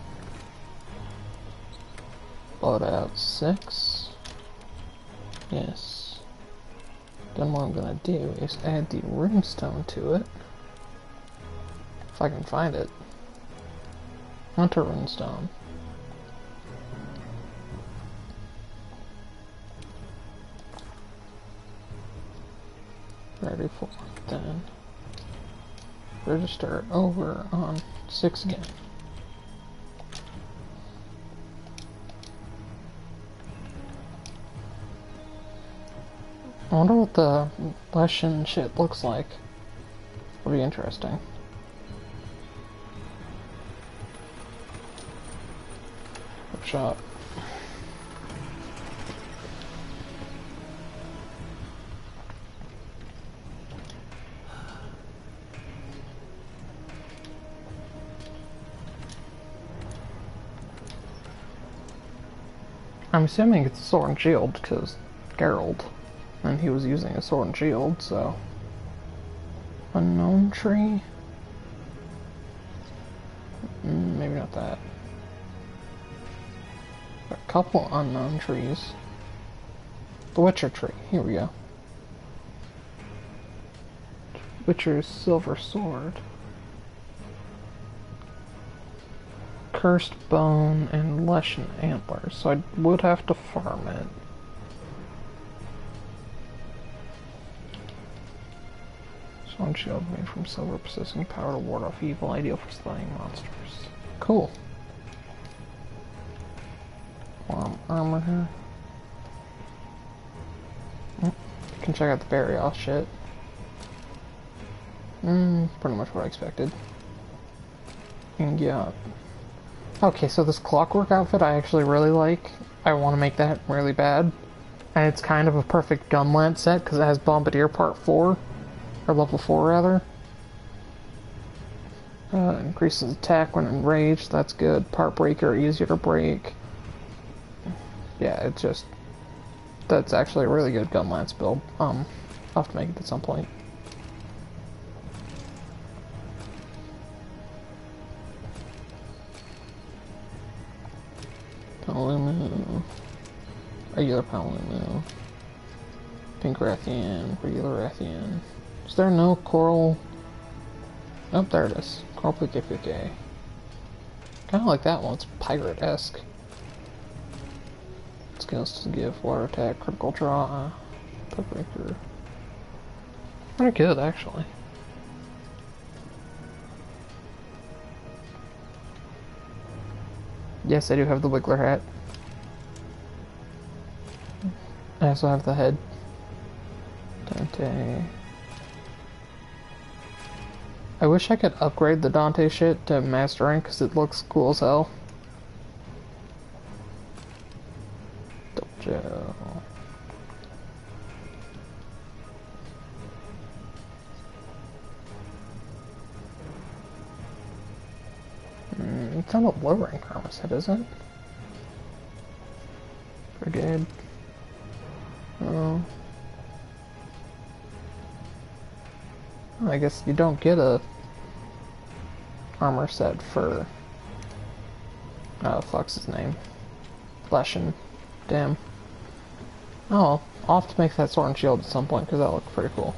Loadout 6. Yes. Then what I'm gonna do is add the runestone to it. If I can find it. Hunter runestone. Ready for it then. Register over on 6 again. I wonder what the Leshen shit looks like. Would be interesting. Good shot. I'm assuming it's a sword and shield because Geralt. And he was using a sword and shield, so... Unknown tree? Maybe not that. A couple unknown trees. The Witcher tree, here we go. Witcher's silver sword. Cursed Bone and Leshen Antlers, so I would have to farm it. Sword shield made from silver, possessing power to ward off evil, ideal for slaying monsters. Cool. Armor here. You can check out the burial shit. Pretty much what I expected. And yeah. Okay, so this clockwork outfit I actually really like. I want to make that really bad. And it's kind of a perfect gunlance set because it has Bombardier Part 4. Or level 4 rather. Increases attack when enraged, that's good. Part breaker, easier to break. Yeah, it's just... That's actually a really good gunlance build. I'll have to make it at some point. Palumu. Regular Palumu. Pink Rathian. Regular Rathian. Is there no coral? Oh, there it is. Coral Pike. Kind of like that one. It's pirate-esque. Skills to give water attack, critical draw, breaker. Pretty good, actually. Yes, I do have the Wiggler hat. I also have the head. Dante. I wish I could upgrade the Dante shit to Master Rank because it looks cool as hell. Dojo. It's not a low rank armor set, is it? Brigade. Oh. I guess you don't get a armor set for fuck's his name? Leshen. Damn. Oh, I'll have to make that sword and shield at some point because that looks pretty cool.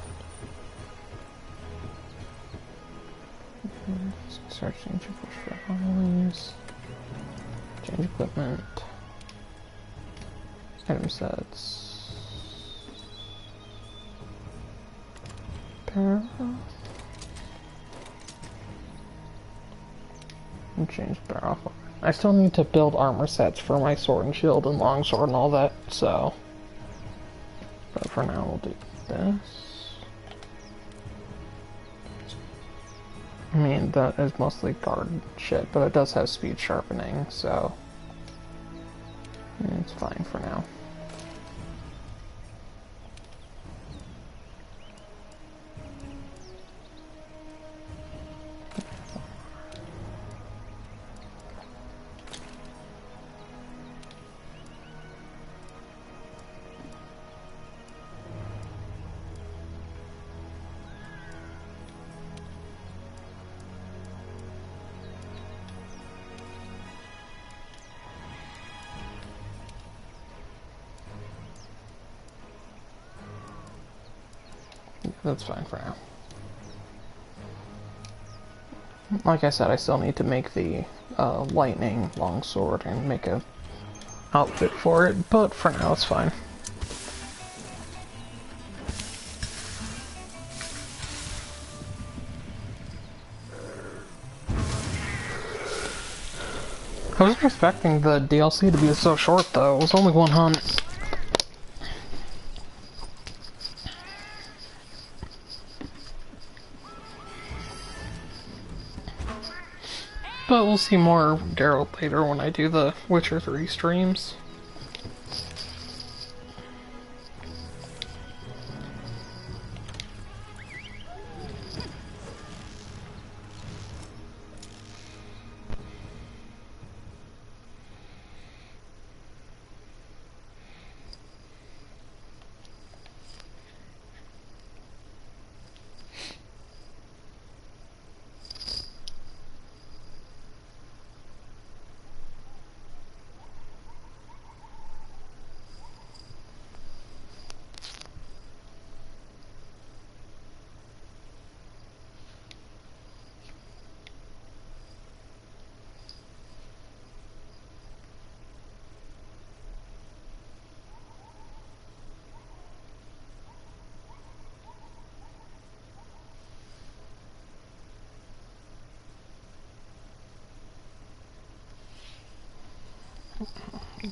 Start changing for always. Change equipment. Item sets. Para. And change barrel. I still need to build armor sets for my sword and shield and longsword and all that, so. But for now, we'll do this. I mean, that is mostly guard shit, but it does have speed sharpening, so. It's fine for now. That's fine for now. Like I said, I still need to make the lightning longsword and make a outfit for it, but for now it's fine. I wasn't expecting the DLC to be so short though. It was only one hunt. But we'll see more of Geralt later when I do the Witcher 3 streams.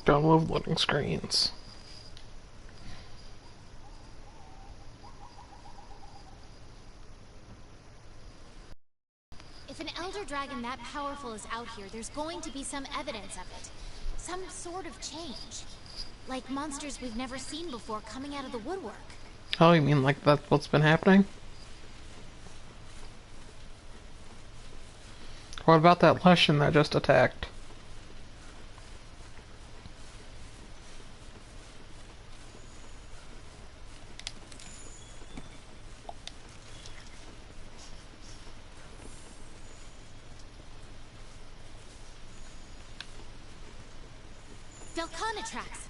Don't love loading screens. If an elder dragon that powerful is out here, there's going to be some evidence of it. Some sort of change. Like monsters we've never seen before coming out of the woodwork. Oh, you mean like that's what's been happening? What about that Lushan that just attacked? Delcana tracks.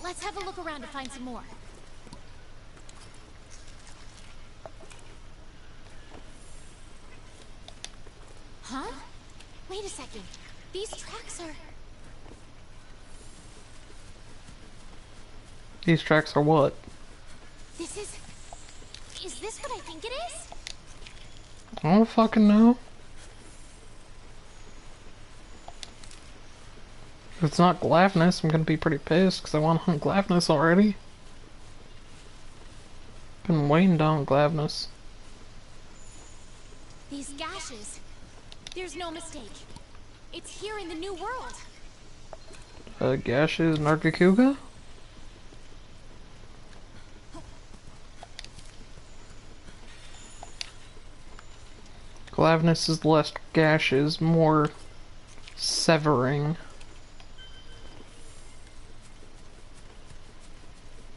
Let's have a look around to find some more. Huh? Wait a second. These tracks are... These tracks are what? This is... Is this what I think it is? I don't fucking know. If it's not Glavnus, I'm gonna be pretty pissed because I want to hunt Glavnus already. Been waiting to hunt Glavnus. These gashes. There's no mistake. It's here in the new world. Gashes Nargacuga? Glavnus is less gashes, more severing.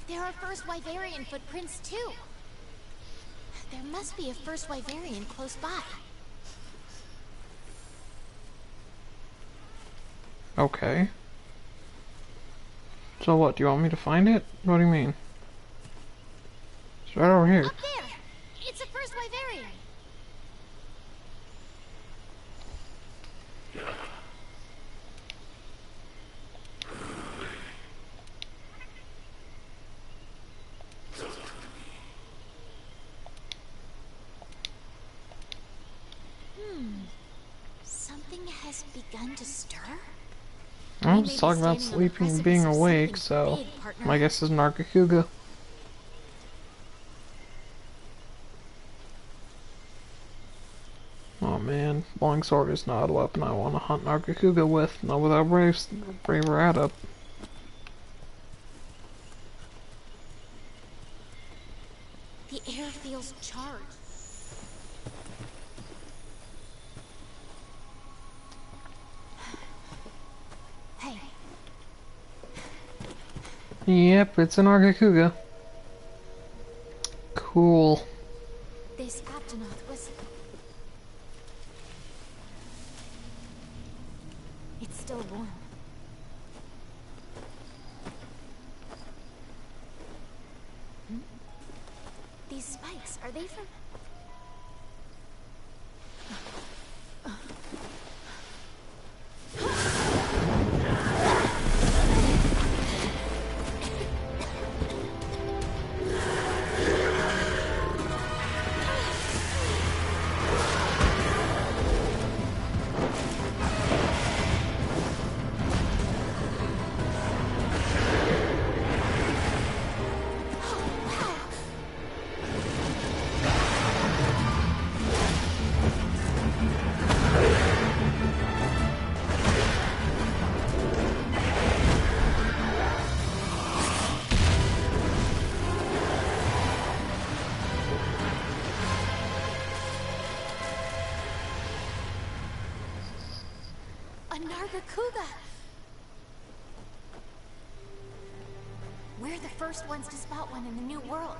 There are first Wyverian footprints too. There must be a first Wyverian close by. Okay. So what, do you want me to find it? What do you mean? It's right over here. Up there! It's a first Wyverian! Something has begun to stir? I was talking about sleeping and being awake, so my guess is Nargacuga. Oh man, longsword is not a weapon I want to hunt Nargacuga with, not without Brave Rat up. The air feels charged. Hey. Yep, it's an Nargacuga. Cool. This Aptonoth was... It's still warm. These spikes, are they from... A Nargacuga! We're the first ones to spot one in the new world.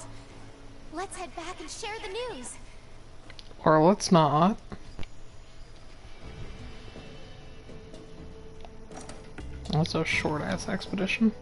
Let's head back and share the news. Or let's not. That's a short-ass expedition.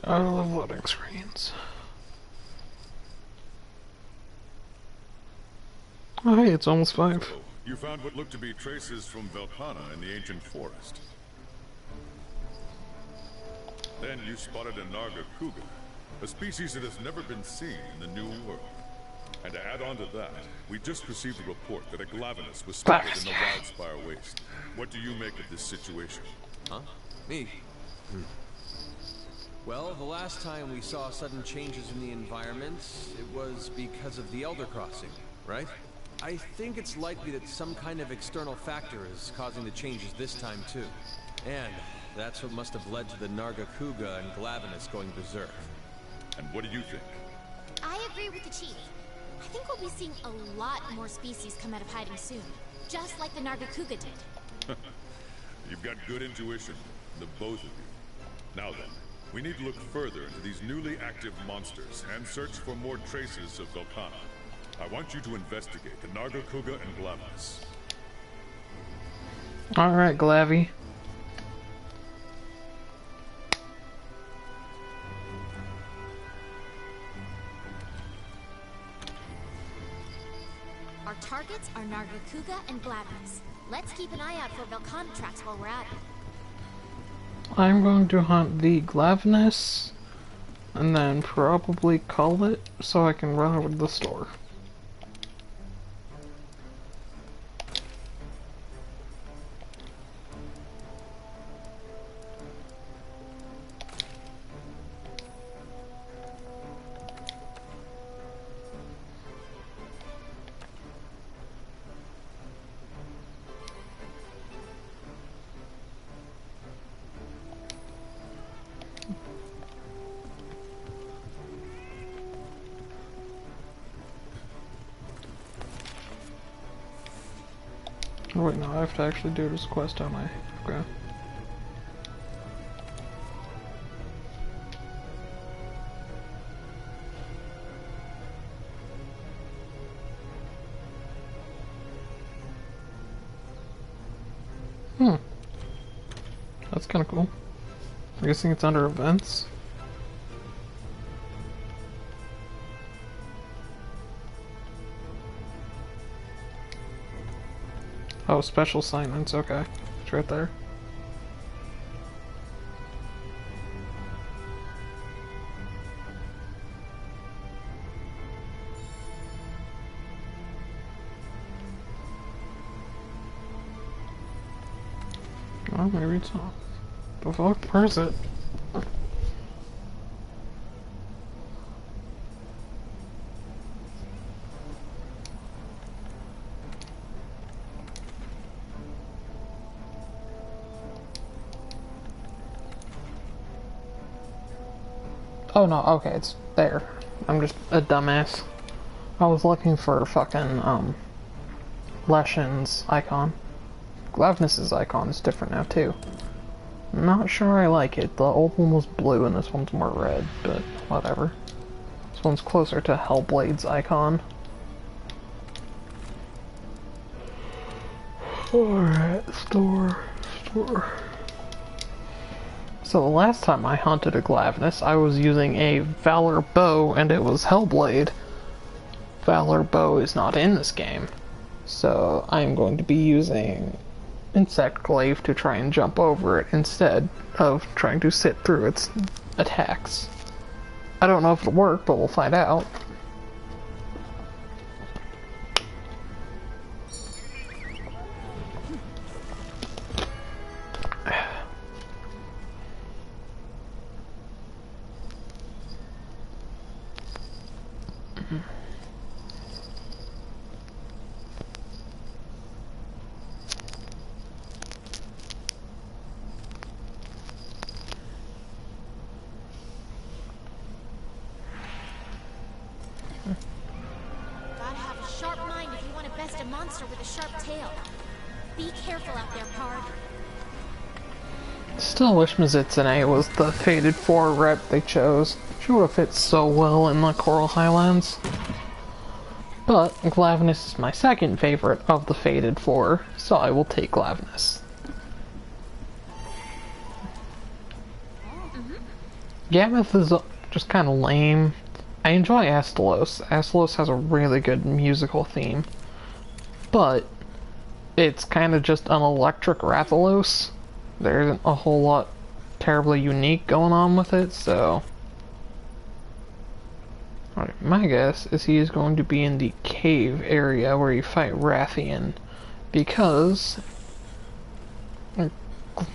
I love loading screens. Oh hey, it's almost 5. So, you found what looked to be traces from Velkhana in the ancient forest. Then you spotted a Narga Kuga, a species that has never been seen in the New World. And to add on to that, we just received a report that a Glavenus was spotted in the Wildspire Waste. What do you make of this situation? Huh? Me? Well, the last time we saw sudden changes in the environment, it was because of the Elder Crossing, right? I think it's likely that some kind of external factor is causing the changes this time too. And that's what must have led to the Narga Kuga and Glavenus going berserk. And what do you think? I agree with the chief. I think we'll be seeing a lot more species come out of hiding soon, just like the Nargacuga did. You've got good intuition, the both of you. Now then, we need to look further into these newly active monsters and search for more traces of Velkhana. I want you to investigate the Nargacuga and Glavenus. Alright, Glavy. Our targets are Nargacuga and Glavenus. Let's keep an eye out for Velkhana tracks while we're at it. I'm going to hunt the Glavenus and then probably call it so I can run over to the store. Oh, wait, no, I have to actually do this quest, don't I? Okay. That's kinda cool. I'm guessing it's under events. Oh, special assignments, okay. It's right there. Oh, maybe it's not. The fuck? Where is it? Oh no, okay, it's there. I'm just a dumbass. I was looking for fucking, Leshen's icon. Glavenus's icon is different now, too. Not sure I like it. The old one was blue and this one's more red, but whatever. This one's closer to Hellblade's icon. Alright, store. So the last time I hunted a Glavenus, I was using a Valor bow and it was Hellblade. Valor bow is not in this game. So I'm going to be using Insect Glaive to try and jump over it instead of trying to sit through its attacks. I don't know if it'll work, but we'll find out. Gotta have a sharp mind if you want to best a monster with a sharp tail. Be careful out there, Pard. Still wish Mizitsune was the Fated 4 rep they chose. She would have fit so well in the Coral Highlands. But Glavenus is my second favorite of the Fated 4, so I will take Glavenus. Gameth is just kind of lame. I enjoy Astalos. Astalos has a really good musical theme. But it's kind of just an electric Rathalos. There isn't a whole lot terribly unique going on with it, so... Alright, my guess is he is going to be in the cave area where you fight Rathian, because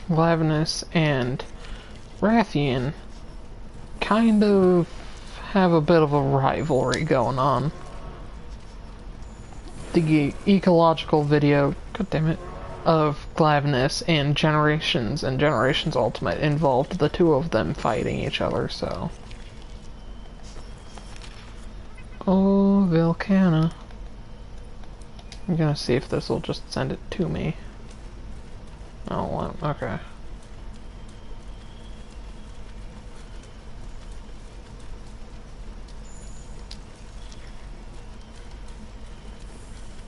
Glavenus and Rathian kind of have a bit of a rivalry going on. The ecological video, goddammit, of Glavenus and Generations Ultimate involved the two of them fighting each other, so... Oh, Volcana. I'm gonna see if this will just send it to me. Oh, well, okay.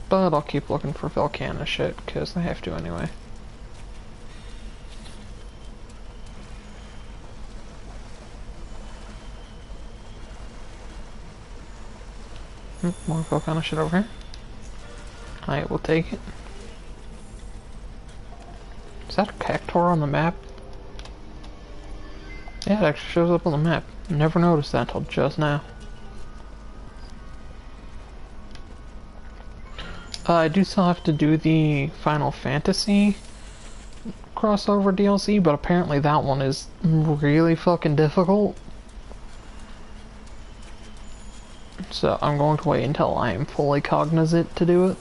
But I'll keep looking for Volcana shit, because I have to anyway. More Volcana shit over here. I will take it. Is that a cactuar on the map? Yeah, it actually shows up on the map. Never noticed that until just now. I do still have to do the Final Fantasy crossover DLC, but apparently that one is really fucking difficult. So I'm going to wait until I am fully cognizant to do it.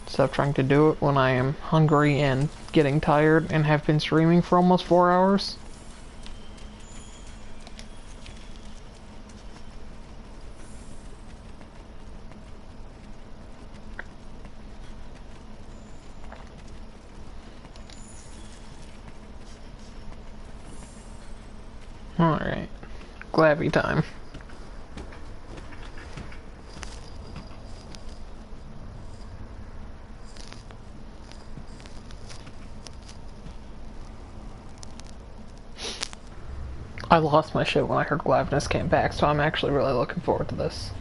Instead of trying to do it when I am hungry and getting tired and have been streaming for almost 4 hours. Alright. Glavy time. I lost my shit when I heard Glavenus came back, so I'm actually really looking forward to this.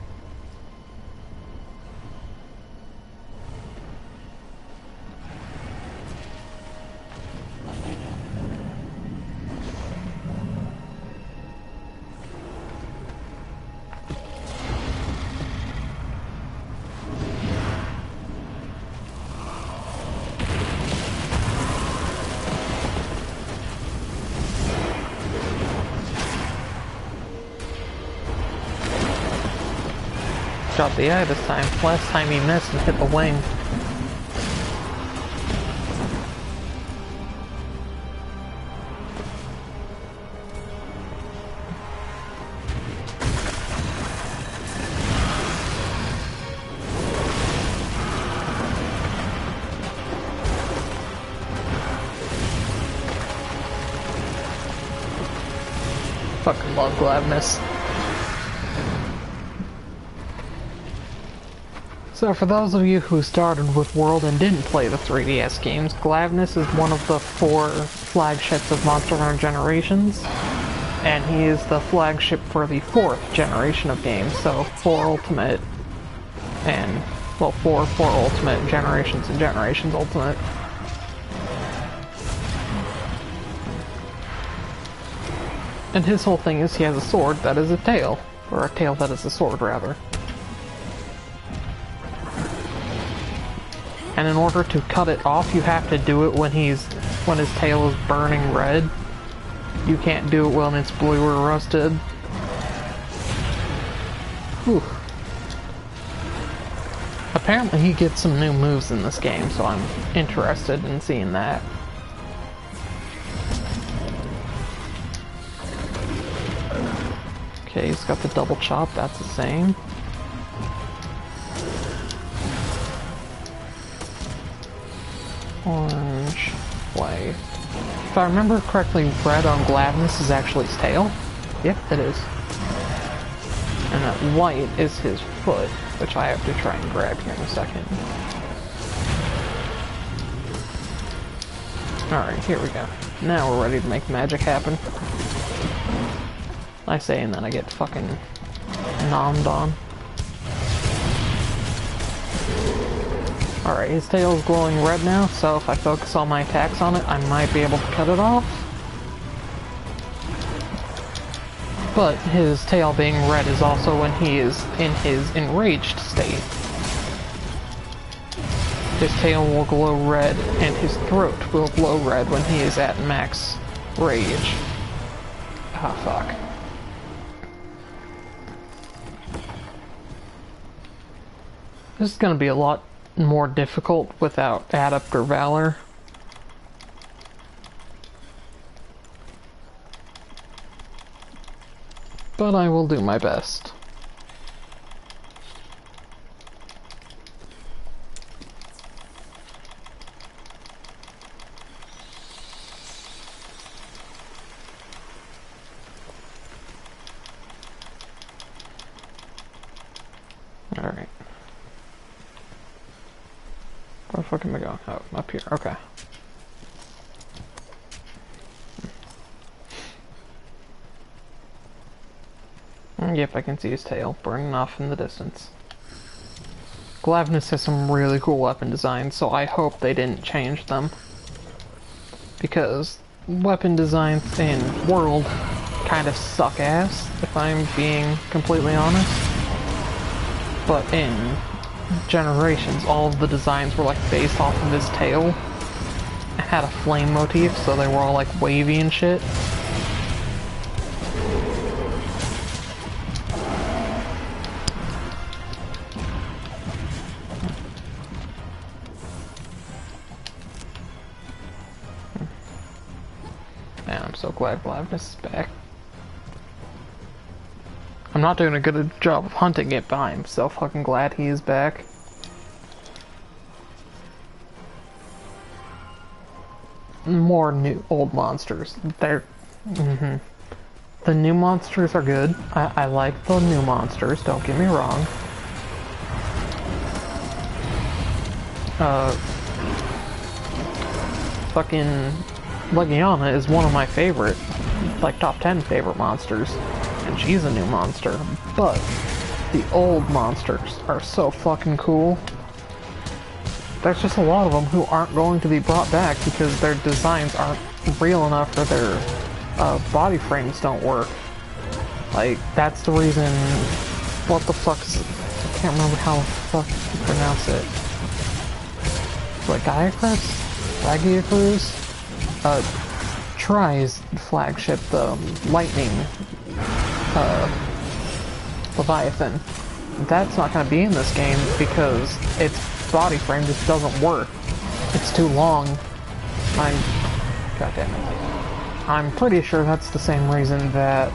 Got the eye this time. Last time he missed and hit the wing. Fucking love Glavenus. So for those of you who started with World and didn't play the 3DS games, Glavenus is one of the 4 flagships of Monster Hunter Generations, and he is the flagship for the 4th generation of games, so 4 Ultimate, and, well, 4 Ultimate, Generations, and Generations Ultimate. And his whole thing is he has a sword that is a tail, or a tail that is a sword, rather. And in order to cut it off, you have to do it when his tail is burning red. You can't do it when it's blue or rusted. Whew. Apparently he gets some new moves in this game, so I'm interested in seeing that. Okay, he's got the double chop, that's the same. Orange, white. If I remember correctly, red on Glavenus is actually his tail. Yep, it is. And that white is his foot, which I have to try and grab here in a second. Alright, here we go. Now we're ready to make magic happen. I say, and then I get fucking nommed on. Alright, his tail's glowing red now, so if I focus all my attacks on it, I might be able to cut it off. But his tail being red is also when he is in his enraged state. His tail will glow red, and his throat will glow red when he is at max rage. Ah, fuck. This is gonna be a lot more difficult without Adept or Valor. But I will do my best. Alright. Where the fuck am I going? Oh, up here. Okay. Yep, I can see his tail burning off in the distance. Glavnus has some really cool weapon designs, so I hope they didn't change them. Because weapon designs in World kind of suck ass, if I'm being completely honest. But in Generations, all of the designs were like based off of his tail. It had a flame motif, so they were all like wavy and shit. Man, I'm so glad Glavnus is back. I'm not doing a good job of hunting it, but I'm so fucking glad he is back. More old monsters. They're... The new monsters are good. I like the new monsters, don't get me wrong. Fucking Legiana is one of my favorite, like top 10 favorite monsters. And she's a new monster, but the old monsters are so fucking cool. There's just a lot of them who aren't going to be brought back because their designs aren't real enough or their body frames don't work. Like, that's the reason... What the fuck's... I can't remember how the fuck you pronounce it. Like, Giacruz? Tries flagship, the Lightning Leviathan. That's not going to be in this game because its body frame just doesn't work. It's too long. God damn it. I'm pretty sure that's the same reason that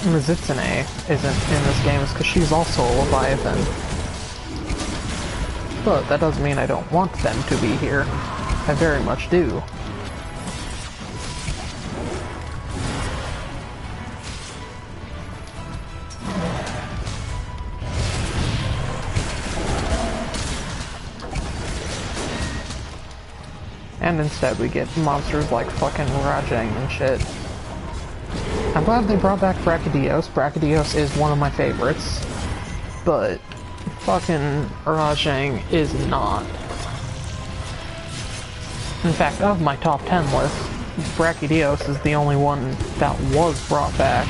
Mizitsune isn't in this game, is because she's also a Leviathan. But that doesn't mean I don't want them to be here. I very much do. And instead we get monsters like fucking Rajang and shit. I'm glad they brought back Brachydios. Brachydios is one of my favorites. But fucking Rajang is not. In fact, of my top 10 list, Brachydios is the only one that was brought back.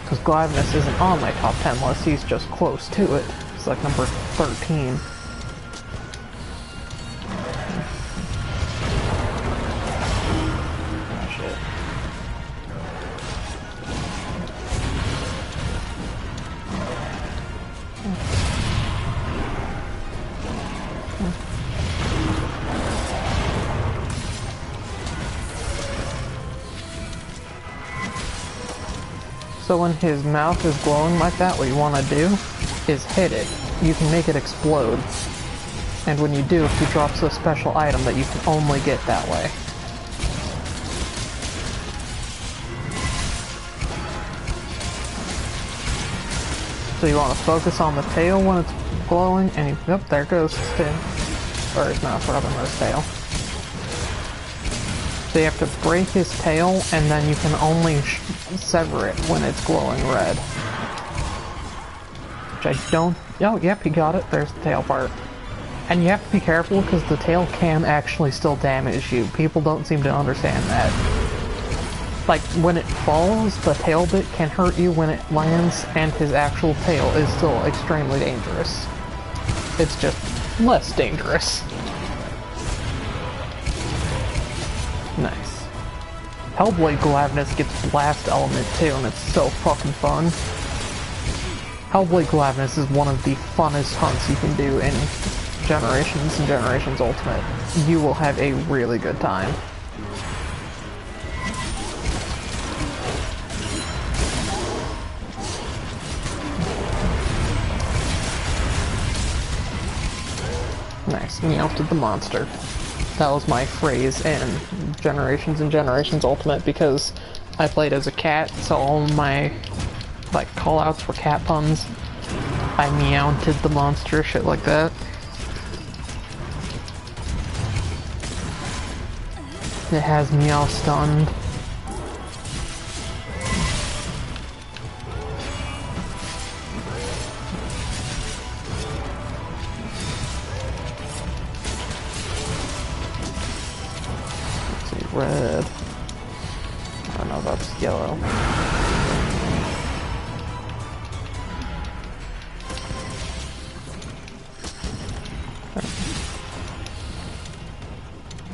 Because Glavnus isn't on my top 10 list, he's just close to it. It's like number 13. So when his mouth is glowing like that, what you want to do is hit it. You can make it explode. And when you do, he drops a special item that you can only get that way. So you want to focus on the tail when it's glowing, and you, yep, there goes his tail. Or his mouth, rather than his tail. So you have to break his tail, and then you can only sever it when it's glowing red. Which I don't... Oh, yep, he got it. There's the tail part. And you have to be careful, because the tail can actually still damage you. People don't seem to understand that. Like, when it falls, the tail bit can hurt you when it lands, and his actual tail is still extremely dangerous. It's just less dangerous. Nice. Hellblade Glavnus gets Blast Element too, and it's so fucking fun. Hellblade Glavnus is one of the funnest hunts you can do in Generations and Generations Ultimate. You will have a really good time. Nice, meowed the monster. That was my phrase in Generations and Generations Ultimate because I played as a cat, so all my like callouts were cat puns. I meowed the monster, shit like that. It has meow stunned. Red. Oh no, that's yellow.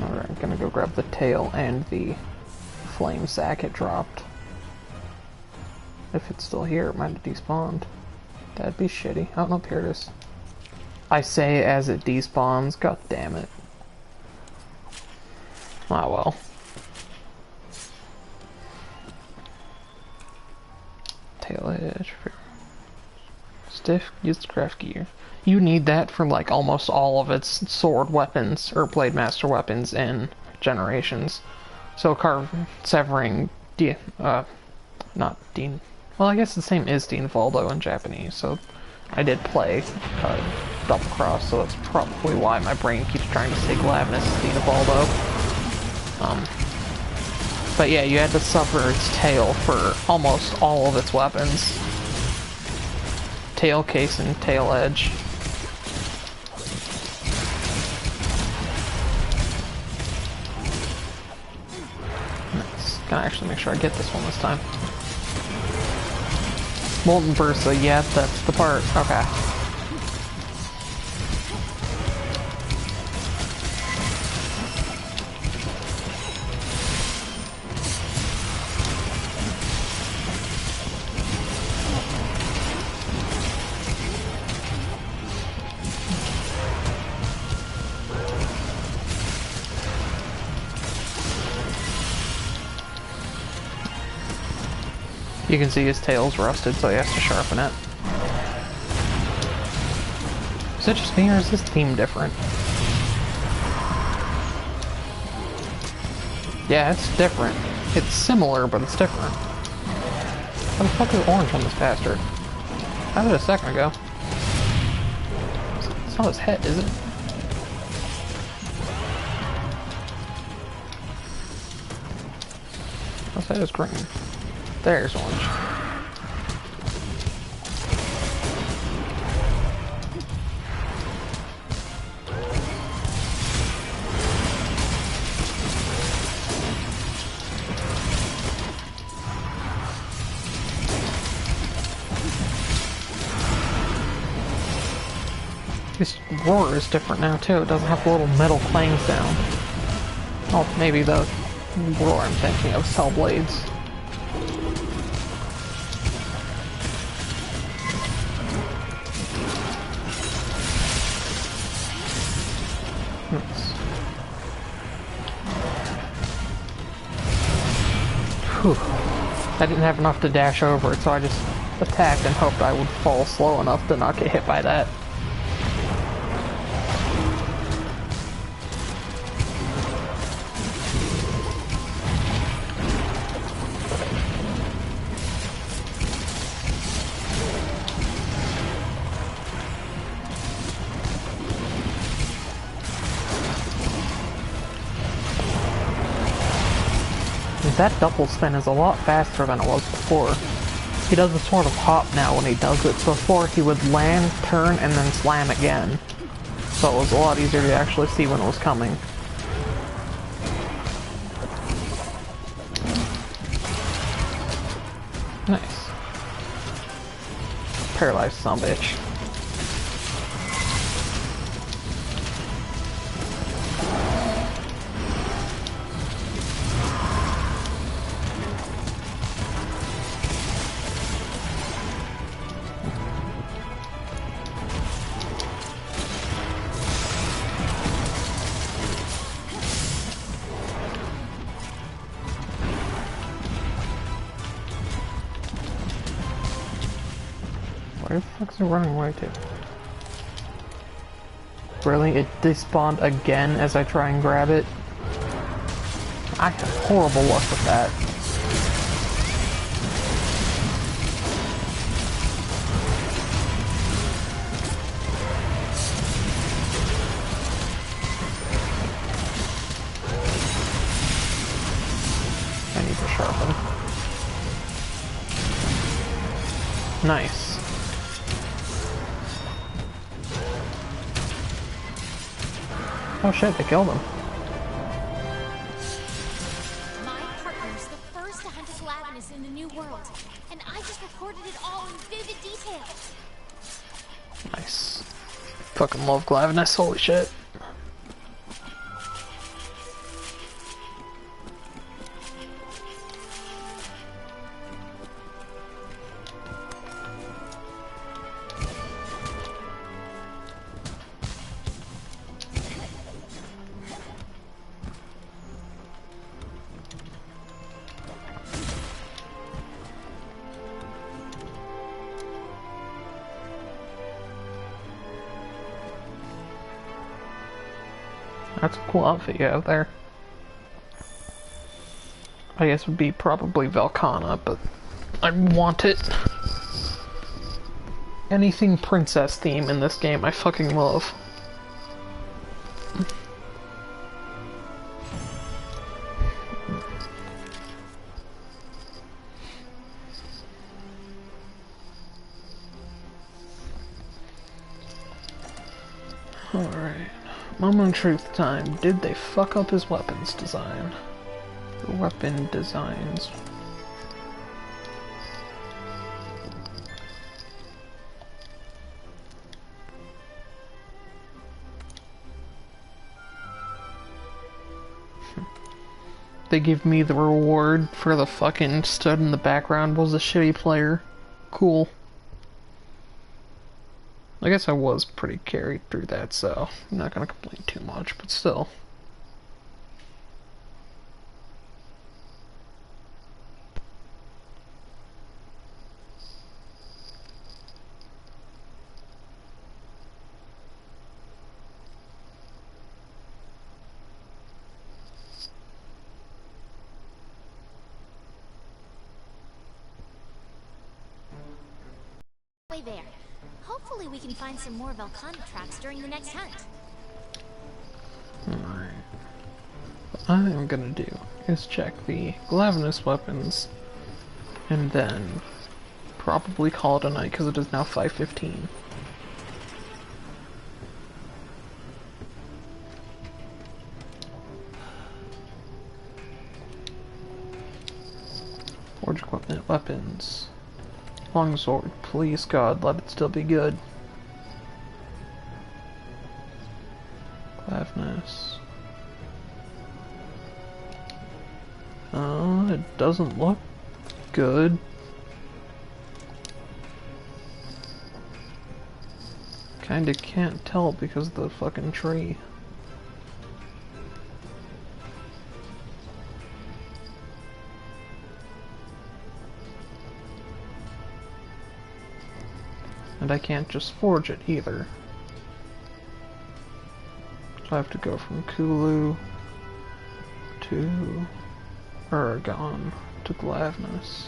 Alright, I'm gonna go grab the tail and the flame sack it dropped. If it's still here, it might have despawned. That'd be shitty. Oh no, here it is. I say as it despawns, god damn it. Ah well. Tail edge. Stiff used craft gear. You need that for like almost all of its sword weapons or blade master weapons in Generations. So severing not Dean. Well, I guess the same is Dean Valdo in Japanese. So I did play Double Cross, so that's probably why my brain keeps trying to say Glavnus is Dean Valdo. But yeah, you had to sever its tail for almost all of its weapons. Tail case and tail edge. Nice. Gonna actually make sure I get this one this time. Molten Bursa, yeah, that's the part. Okay. You can see his tail's rusted, so he has to sharpen it. Is it just me, or is this theme different? Yeah, it's different. It's similar, but it's different. How the fuck is orange on this bastard? How did it a second ago? It's not his head, is it? His head is green. There's orange. This roar is different now too. It doesn't have a little metal clang sound. Oh, maybe the roar I'm thinking of Cell Blades. Whew. I didn't have enough to dash over it, so I just attacked and hoped I would fall slow enough to not get hit by that. that double spin is a lot faster than it was before. He does a sort of hop now when he does it. Before, he would land, turn, and then slam again. So it was a lot easier to actually see when it was coming. Nice. Paralyzed son of a bitch. Where the fuck's it running away to? Really? It despawned again as I try and grab it? I have horrible luck with that. I need to sharpen. Nice. Oh shit, they killed him. My partner's the first to hunt a Glavenus in the New World, and I just recorded it all in vivid detail. Nice. Fucking love Glavenus, holy shit. That's a cool outfit you have there. I guess it would be probably Velkhana, but I want it. Anything princess theme in this game I fucking love. Alright. Moment of truth time. Did they fuck up his weapons design? The weapon designs. They give me the reward for the fucking stud in the background was a shitty player. Cool. I guess I was pretty carried through that, so I'm not gonna complain too much, but still. Way there. Hopefully we can find some more Velkhana tracks during the next hunt. Alright. What I am gonna do is check the Glavenus weapons and then probably call it a night because it is now 5:15. Forge equipment, weapons. Longsword, please God, let it still be good. Glavenus. It doesn't look good. Kinda can't tell because of the fucking tree. And I can't just forge it either. So I have to go from Kulu to Aragon to Glavenus.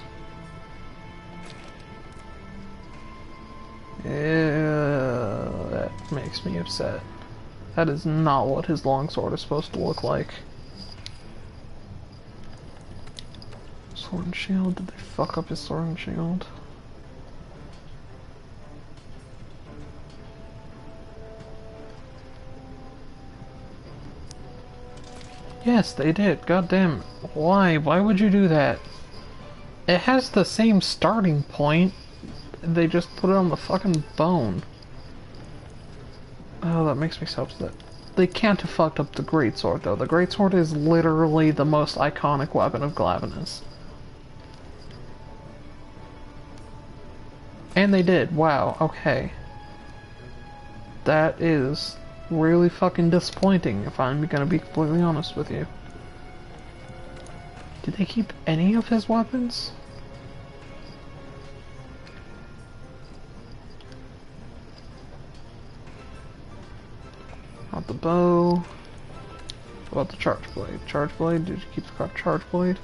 Yeah, that makes me upset. That is not what his longsword is supposed to look like. Sword and shield. Did they fuck up his sword and shield? Yes, they did. God damn. Why? Why would you do that? It has the same starting point. They just put it on the fucking bone. Oh, that makes me so upset. They can't have fucked up the greatsword, though. The greatsword is literally the most iconic weapon of Glavenus. And they did. Wow, okay. That is really fucking disappointing, if I'm gonna be completely honest with you. Did they keep any of his weapons? Not the bow. What about the charge blade? Charge blade? Did you keep the charge blade?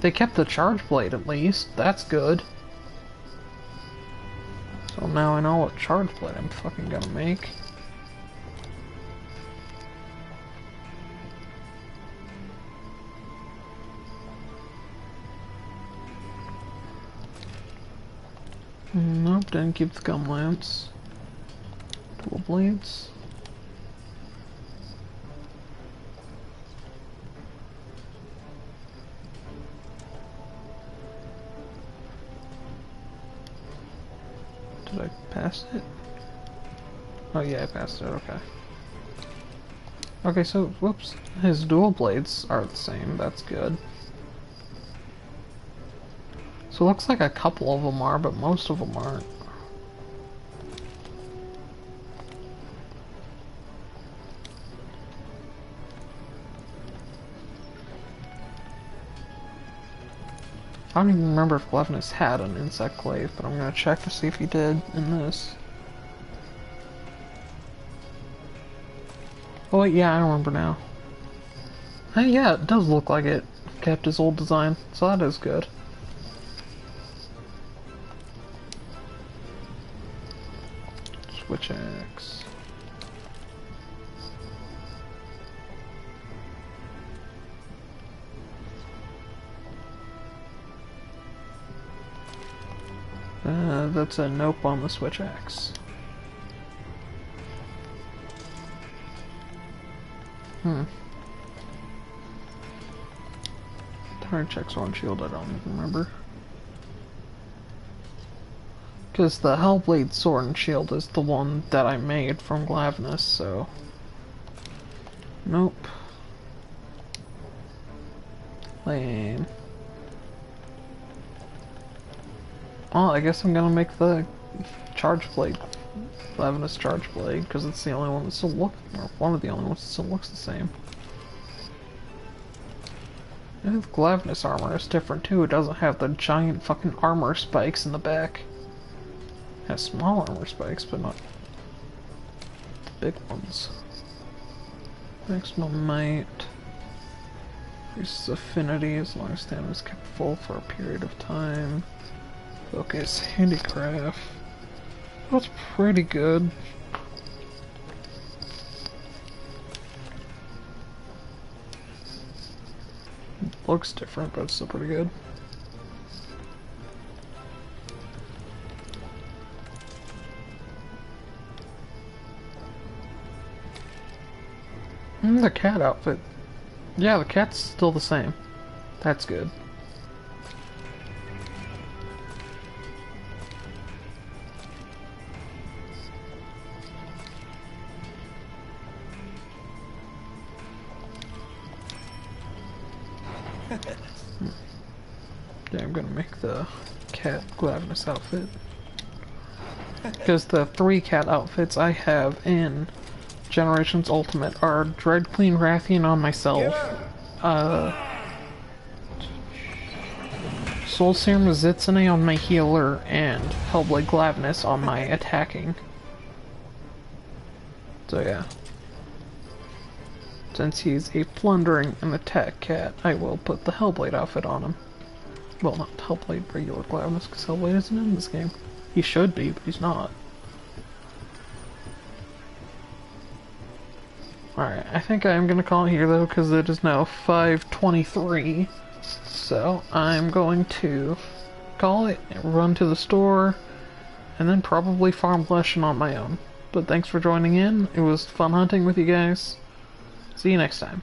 They kept the charge blade at least. That's good. So now I know what charge blade I'm fucking gonna make. Nope, didn't keep the gum lance. Dual blades. Did I pass it? Oh yeah, I passed it, okay. Okay, so, whoops, his dual blades are the same, that's good. So it looks like a couple of them are, but most of them aren't. I don't even remember if Glavenus had an insect glaive, but I'm gonna check to see if he did in this. Oh wait, yeah, I remember now. Hey, yeah, it does look like it kept his old design, so that is good. Switch axe. That's a nope on the switch axe. Turn check sword and shield, I don't even remember. Because the Hellblade sword and shield is the one that I made from Glavenus, so... Nope. Lame. Well, I guess I'm gonna make the charge blade. Glavenus charge blade, because it's the only one that still looks, or one of the only ones that still looks the same. And the Glavenus armor is different too, it doesn't have the giant fucking armor spikes in the back. It has small armor spikes, but not the big ones. Maximum might. Increases affinity as long as stamina is kept full for a period of time. Focus, handicraft. That's pretty good. Looks different, but it's still pretty good. The cat outfit. Yeah, the cat's still the same. That's good. Yeah, I'm gonna make the cat Glavenus outfit. Because the 3 cat outfits I have in Generations Ultimate are Dread Queen Rathian on myself, Soul Serum Zitsune on my healer, and Hellblade Glavenus on my attacking. So yeah. Since he's a plundering and attack cat, I will put the Hellblade outfit on him. Well, not Hellblade, regular Glavenus, because Hellblade isn't in this game. He should be, but he's not. Alright, I think I am going to call it here though, because it is now 5:23. So I'm going to call it, run to the store, and then probably farm Leshen on my own. But thanks for joining in. It was fun hunting with you guys. See you next time.